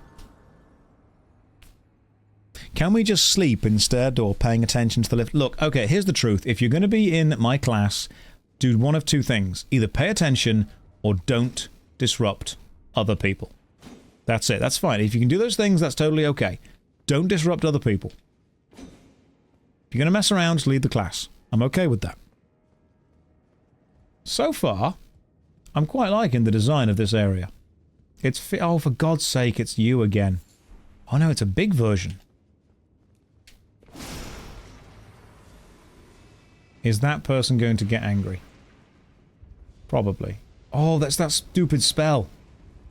Can we just sleep instead, or paying attention to the lift? Look, okay, here's the truth. If you're going to be in my class, do one of two things. Either pay attention, or don't disrupt other people. That's it. That's fine. If you can do those things, that's totally okay. Don't disrupt other people. If you're going to mess around, just leave the class. I'm okay with that. So far, I'm quite liking the design of this area. It's oh, for God's sake, it's you again. Oh no, it's a big version. Is that person going to get angry? Probably. Oh, that's that stupid spell.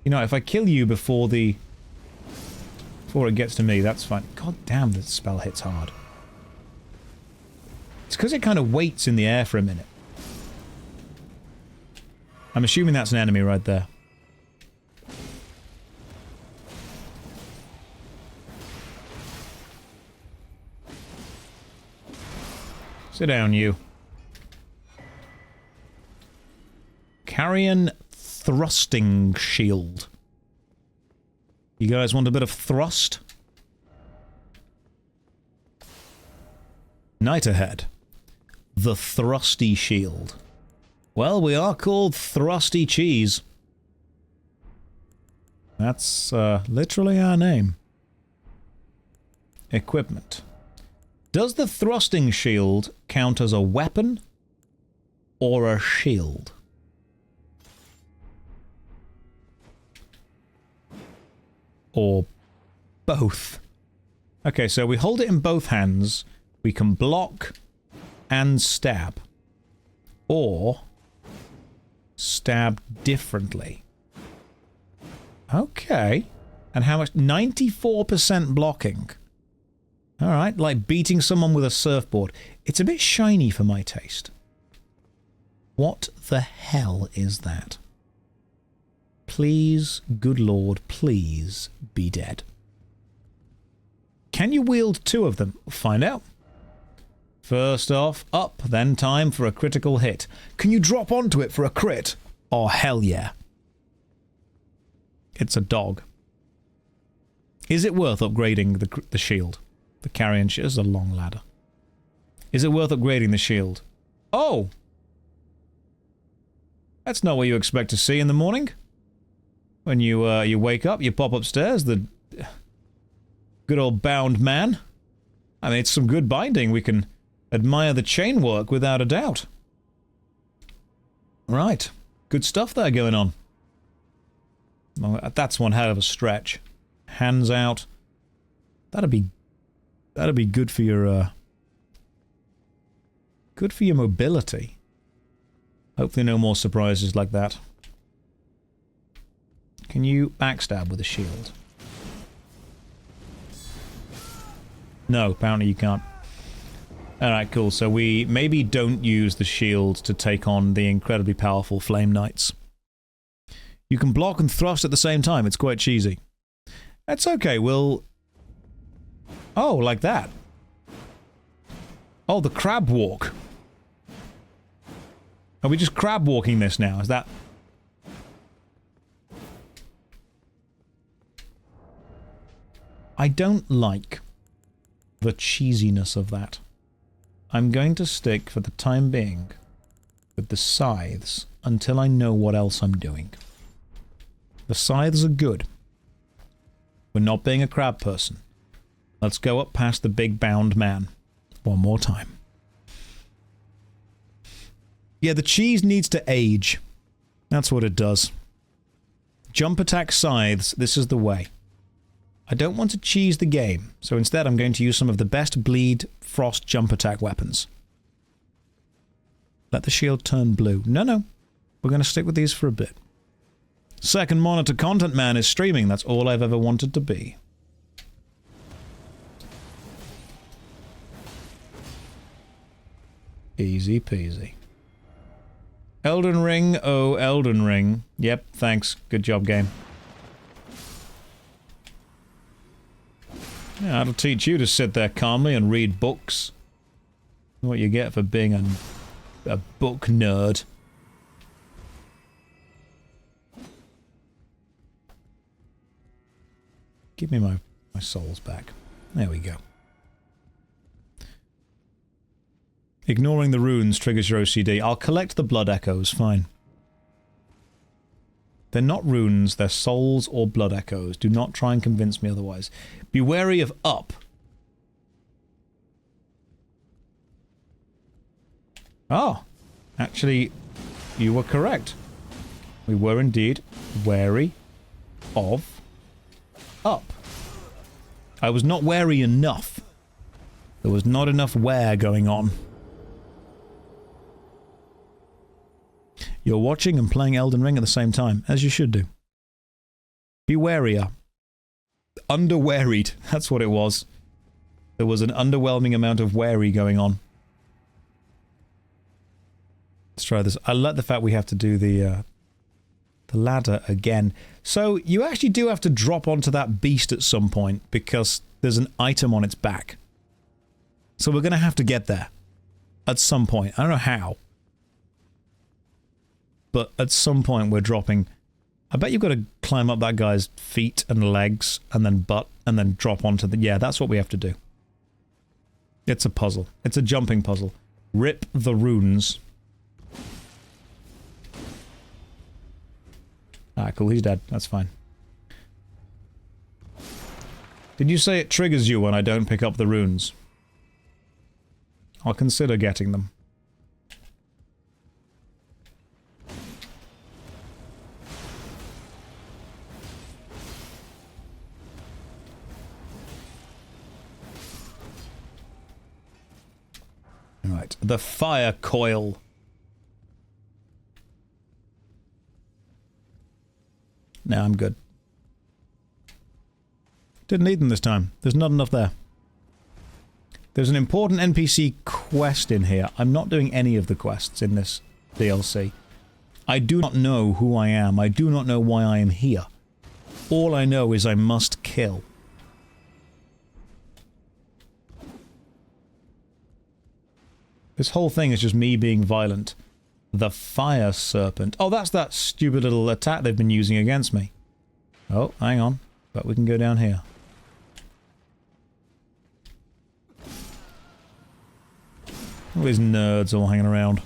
You know, if I kill you before it gets to me, that's fine. God damn, this spell hits hard. It's because it kind of waits in the air for a minute. I'm assuming that's an enemy right there. Sit down, you. Carrion thrusting shield. You guys want a bit of thrust? Night ahead. The thrusty shield. Well, we are called Thrusty Cheese. That's literally our name. Equipment. Does the thrusting shield count as a weapon or a shield? Or both? Okay, so we hold it in both hands. We can block and stab. Or stab differently. Okay. And how much? 94% blocking. Alright, like beating someone with a surfboard. It's a bit shiny for my taste. What the hell is that? Please, good lord, please be dead. Can you wield two of them? Find out. First off, up, then time for a critical hit. Can you drop onto it for a crit? Oh, hell yeah. It's a dog. Is it worth upgrading the shield? The carrion shield is a long ladder. Is it worth upgrading the shield? Oh! That's not what you expect to see in the morning. When you wake up, you pop upstairs, the good old bound man. I mean, it's some good binding. We can admire the chain work without a doubt. Right. Good stuff there going on. Well, that's one hell of a stretch. Hands out. That'd be good for your mobility. Hopefully no more surprises like that. Can you backstab with a shield? No, apparently you can't. Alright, cool. So we maybe don't use the shield to take on the incredibly powerful Flame Knights. You can block and thrust at the same time. It's quite cheesy. That's okay, we'll... Oh, like that. Oh, the crab walk. Are we just crab walking this now? Is that... I don't like the cheesiness of that. I'm going to stick, for the time being, with the scythes until I know what else I'm doing. The scythes are good. We're not being a crab person. Let's go up past the big bound man. One more time. Yeah, the cheese needs to age. That's what it does. Jump attack scythes, this is the way. I don't want to cheese the game, so instead I'm going to use some of the best bleed frost jump attack weapons. Let the shield turn blue. No. We're going to stick with these for a bit. Second monitor content man is streaming. That's all I've ever wanted to be. Easy peasy. Elden Ring, oh Elden Ring. Yep, thanks. Good job, game. Yeah, that'll teach you to sit there calmly and read books. What you get for being a book nerd. Give me my souls back. There we go. Ignoring the runes triggers your OCD. I'll collect the blood echoes, fine. They're not runes, they're souls or blood echoes. Do not try and convince me otherwise. Be wary of up. Oh, actually, you were correct. We were indeed wary of up. I was not wary enough. There was not enough wear going on. You're watching and playing Elden Ring at the same time, as you should do. Be warier. Underwearied, that's what it was. There was an underwhelming amount of wary going on. Let's try this. I like the fact we have to do the ladder again. So, you actually do have to drop onto that beast at some point, because there's an item on its back. So we're going to have to get there. At some point. I don't know how. But at some point we're dropping... I bet you've got to climb up that guy's feet and legs, and then butt, and then drop onto the... Yeah, that's what we have to do. It's a puzzle. It's a jumping puzzle. Rip the runes. Ah, cool, he's dead. That's fine. Did you say it triggers you when I don't pick up the runes? I'll consider getting them. Right, the fire coil. Now I'm good. Didn't need them this time. There's not enough there. There's an important NPC quest in here. I'm not doing any of the quests in this DLC. I do not know who I am. I do not know why I am here. All I know is I must kill. This whole thing is just me being violent. The fire serpent. Oh, that's that stupid little attack they've been using against me. Oh, hang on. But we can go down here. All these nerds all hanging around.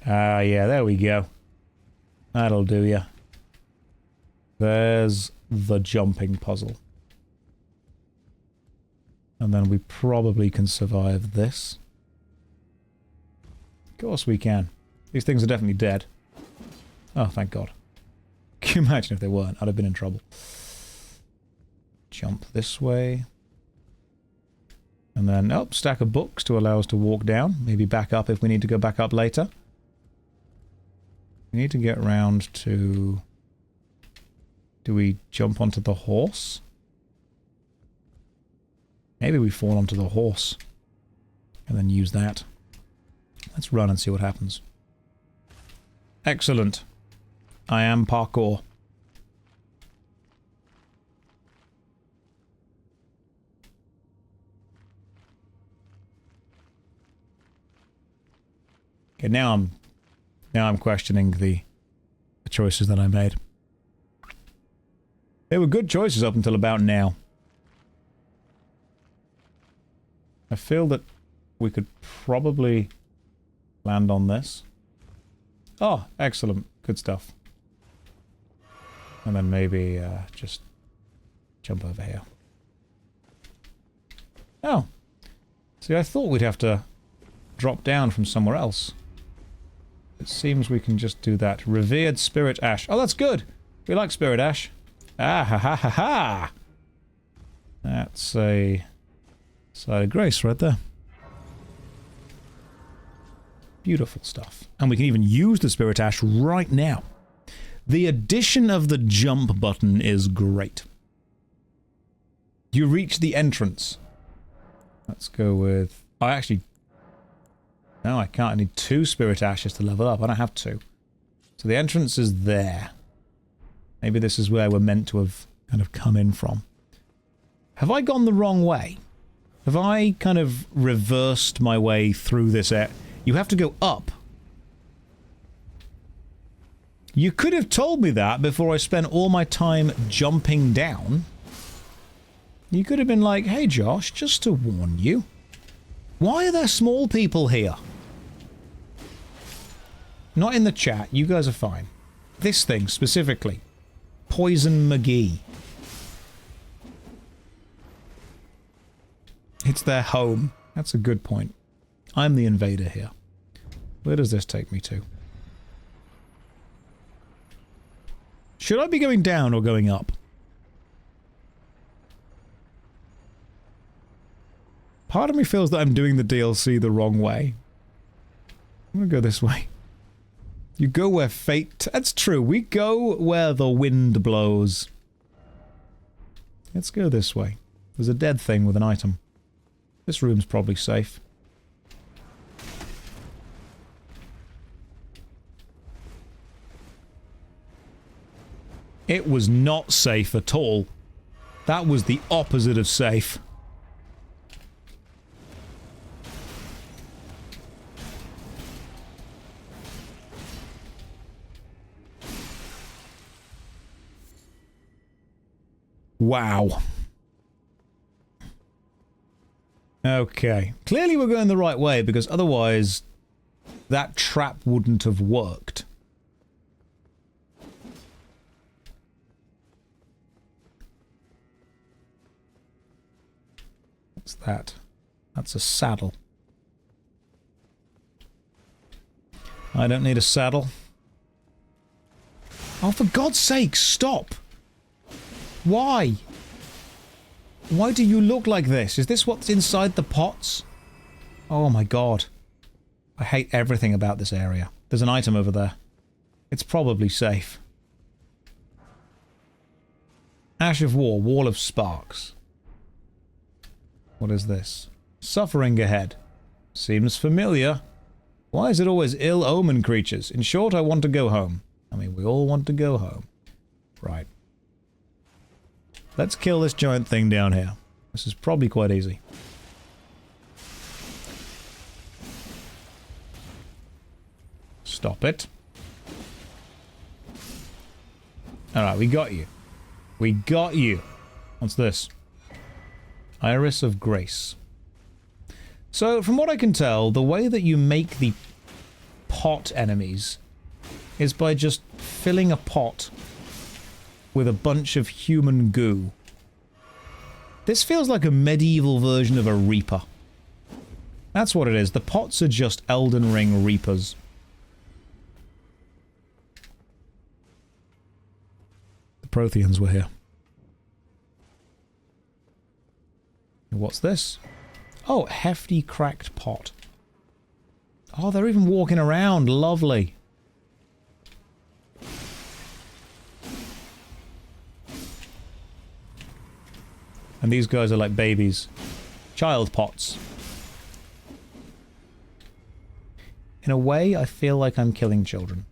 Ah, yeah, there we go. That'll do ya. There's the jumping puzzle. And then we probably can survive this. Of course we can. These things are definitely dead. Oh, thank God. Can you imagine if they weren't? I'd have been in trouble. Jump this way. And then, oh, stack of books to allow us to walk down. Maybe back up if we need to go back up later. We need to get round to... Do we jump onto the horse? Maybe we fall onto the horse. And then use that. Let's run and see what happens. Excellent. I am parkour. Okay, now I'm questioning the choices that I made. They were good choices up until about now. I feel that we could probably land on this. Oh, excellent. Good stuff. And then maybe just jump over here. Oh. See, I thought we'd have to drop down from somewhere else. It seems we can just do that. Revered Spirit Ash. Oh, that's good. We like Spirit Ash. Ah, ha, ha, ha, ha. That's a side of grace right there. Beautiful stuff. And we can even use the Spirit Ash right now. The addition of the jump button is great. You reach the entrance. Let's go with... I actually... No, I can't. I need 2 Spirit Ashes to level up. I don't have 2. So the entrance is there. Maybe this is where we're meant to have kind of come in from. Have I gone the wrong way? Have I kind of reversed my way through this area? You have to go up. You could have told me that before I spent all my time jumping down. You could have been like, hey Josh, just to warn you. Why are there small people here? Not in the chat, you guys are fine. This thing, specifically. Poison McGee. It's their home. That's a good point. I'm the invader here. Where does this take me to? Should I be going down or going up? Part of me feels that I'm doing the DLC the wrong way. I'm gonna go this way. You go where fate... That's true. We go where the wind blows. Let's go this way. There's a dead thing with an item. This room's probably safe. It was not safe at all. That was the opposite of safe. Wow. Okay. Clearly we're going the right way, because otherwise that trap wouldn't have worked. What's that? That's a saddle. I don't need a saddle. Oh, for God's sake, stop! Why? Why do you look like this? Is this what's inside the pots? Oh my god. I hate everything about this area. There's an item over there. It's probably safe. Ash of War, Wall of Sparks. What is this? Suffering ahead. Seems familiar. Why is it always ill-omened creatures? In short, I want to go home. I mean, we all want to go home. Right. Let's kill this giant thing down here. This is probably quite easy. Stop it. Alright, we got you. We got you. What's this? Iris of Grace. So, from what I can tell, the way that you make the pot enemies is by just filling a pot with a bunch of human goo. This feels like a medieval version of a Reaper. That's what it is. The pots are just Elden Ring Reapers. The Protheans were here. What's this? Oh, hefty cracked pot. Oh, they're even walking around. Lovely. And these guys are like babies. Child pots. In a way, I feel like I'm killing children.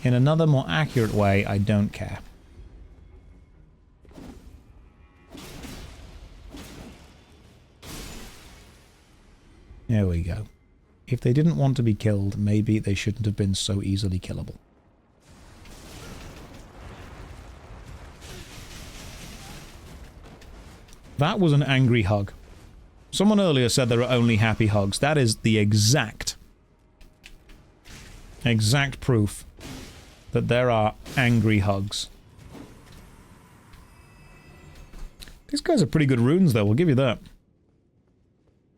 In another, more accurate way, I don't care. There we go. If they didn't want to be killed, maybe they shouldn't have been so easily killable. That was an angry hug. Someone earlier said there are only happy hugs. That is the exact proof that there are angry hugs. These guys are pretty good runes, though. We'll give you that.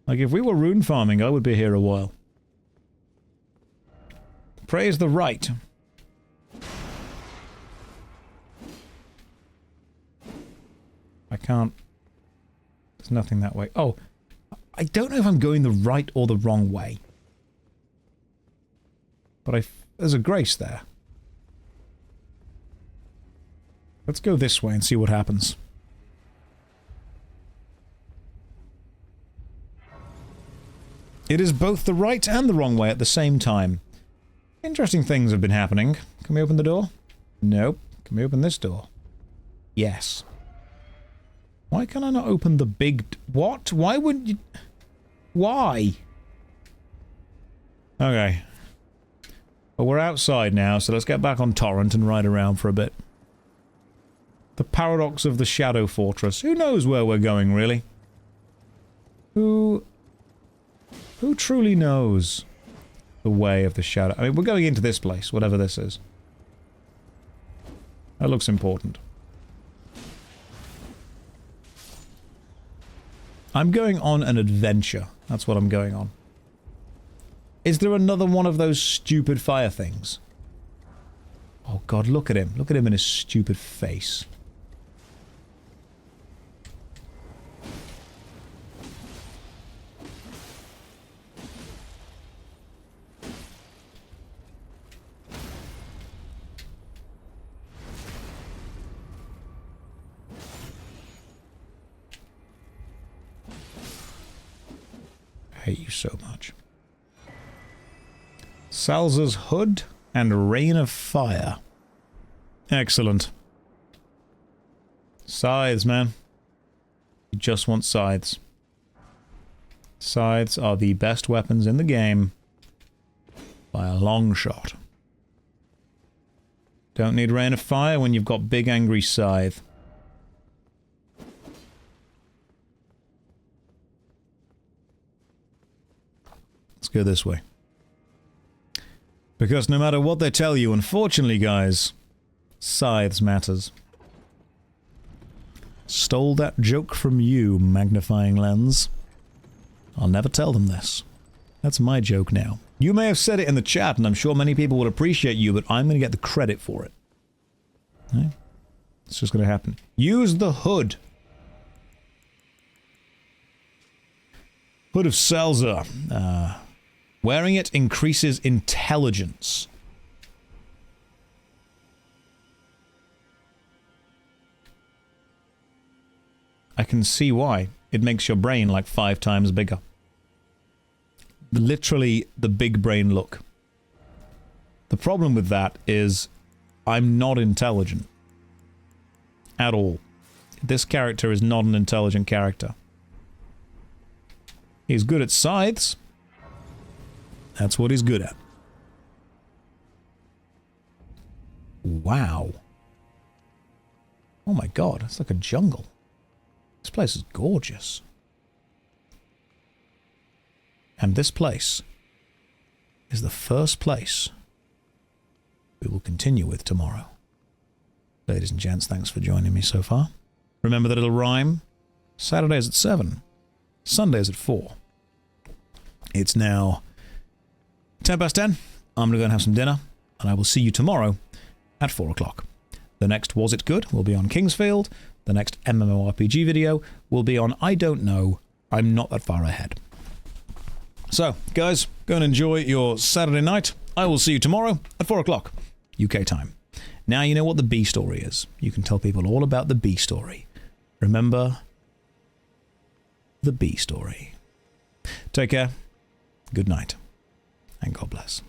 Like, if we were rune farming, I would be here a while. Praise the right. I can't... There's nothing that way. Oh, I don't know if I'm going the right or the wrong way. But there's a grace there. Let's go this way and see what happens. It is both the right and the wrong way at the same time. Interesting things have been happening. Can we open the door? Nope. Can we open this door? Yes. Why can I not open the big... What? Why wouldn't you... Why? Okay. But we're outside now, so let's get back on Torrent and ride around for a bit. The paradox of the Shadow Fortress. Who knows where we're going, really? Who truly knows the way of the Shadow? I mean, we're going into this place, whatever this is. That looks important. I'm going on an adventure. That's what I'm going on. Is there another one of those stupid fire things? Oh god, look at him. Look at him in his stupid face. I hate you so much. Salza's Hood and Rain of Fire. Excellent. Scythes, man. You just want scythes. Scythes are the best weapons in the game. By a long shot. Don't need Rain of Fire when you've got Big Angry Scythe. Let's go this way. Because no matter what they tell you, unfortunately, guys, scythes matters. Stole that joke from you, magnifying lens. I'll never tell them this. That's my joke now. You may have said it in the chat, and I'm sure many people will appreciate you, but I'm going to get the credit for it. Okay? It's just going to happen. Use the hood. Hood of Salza. Wearing it increases intelligence. I can see why. It makes your brain like 5 times bigger. Literally the big brain look. The problem with that is I'm not intelligent. At all. This character is not an intelligent character. He's good at scythes. That's what he's good at. Wow. Oh my god, it's like a jungle. This place is gorgeous. And this place is the first place we will continue with tomorrow. Ladies and gents, thanks for joining me so far. Remember that little rhyme? Saturdays at 7. Sundays at 4. It's now 10 past 10. I'm going to go and have some dinner, and I will see you tomorrow at 4 o'clock. The next Was It Good will be on Kingsfield. The next MMORPG video will be on I Don't Know. I'm not that far ahead. So, guys, go and enjoy your Saturday night. I will see you tomorrow at 4 o'clock, UK time. Now you know what the B story is. You can tell people all about the B story. Remember the B story. Take care. Good night. And God bless.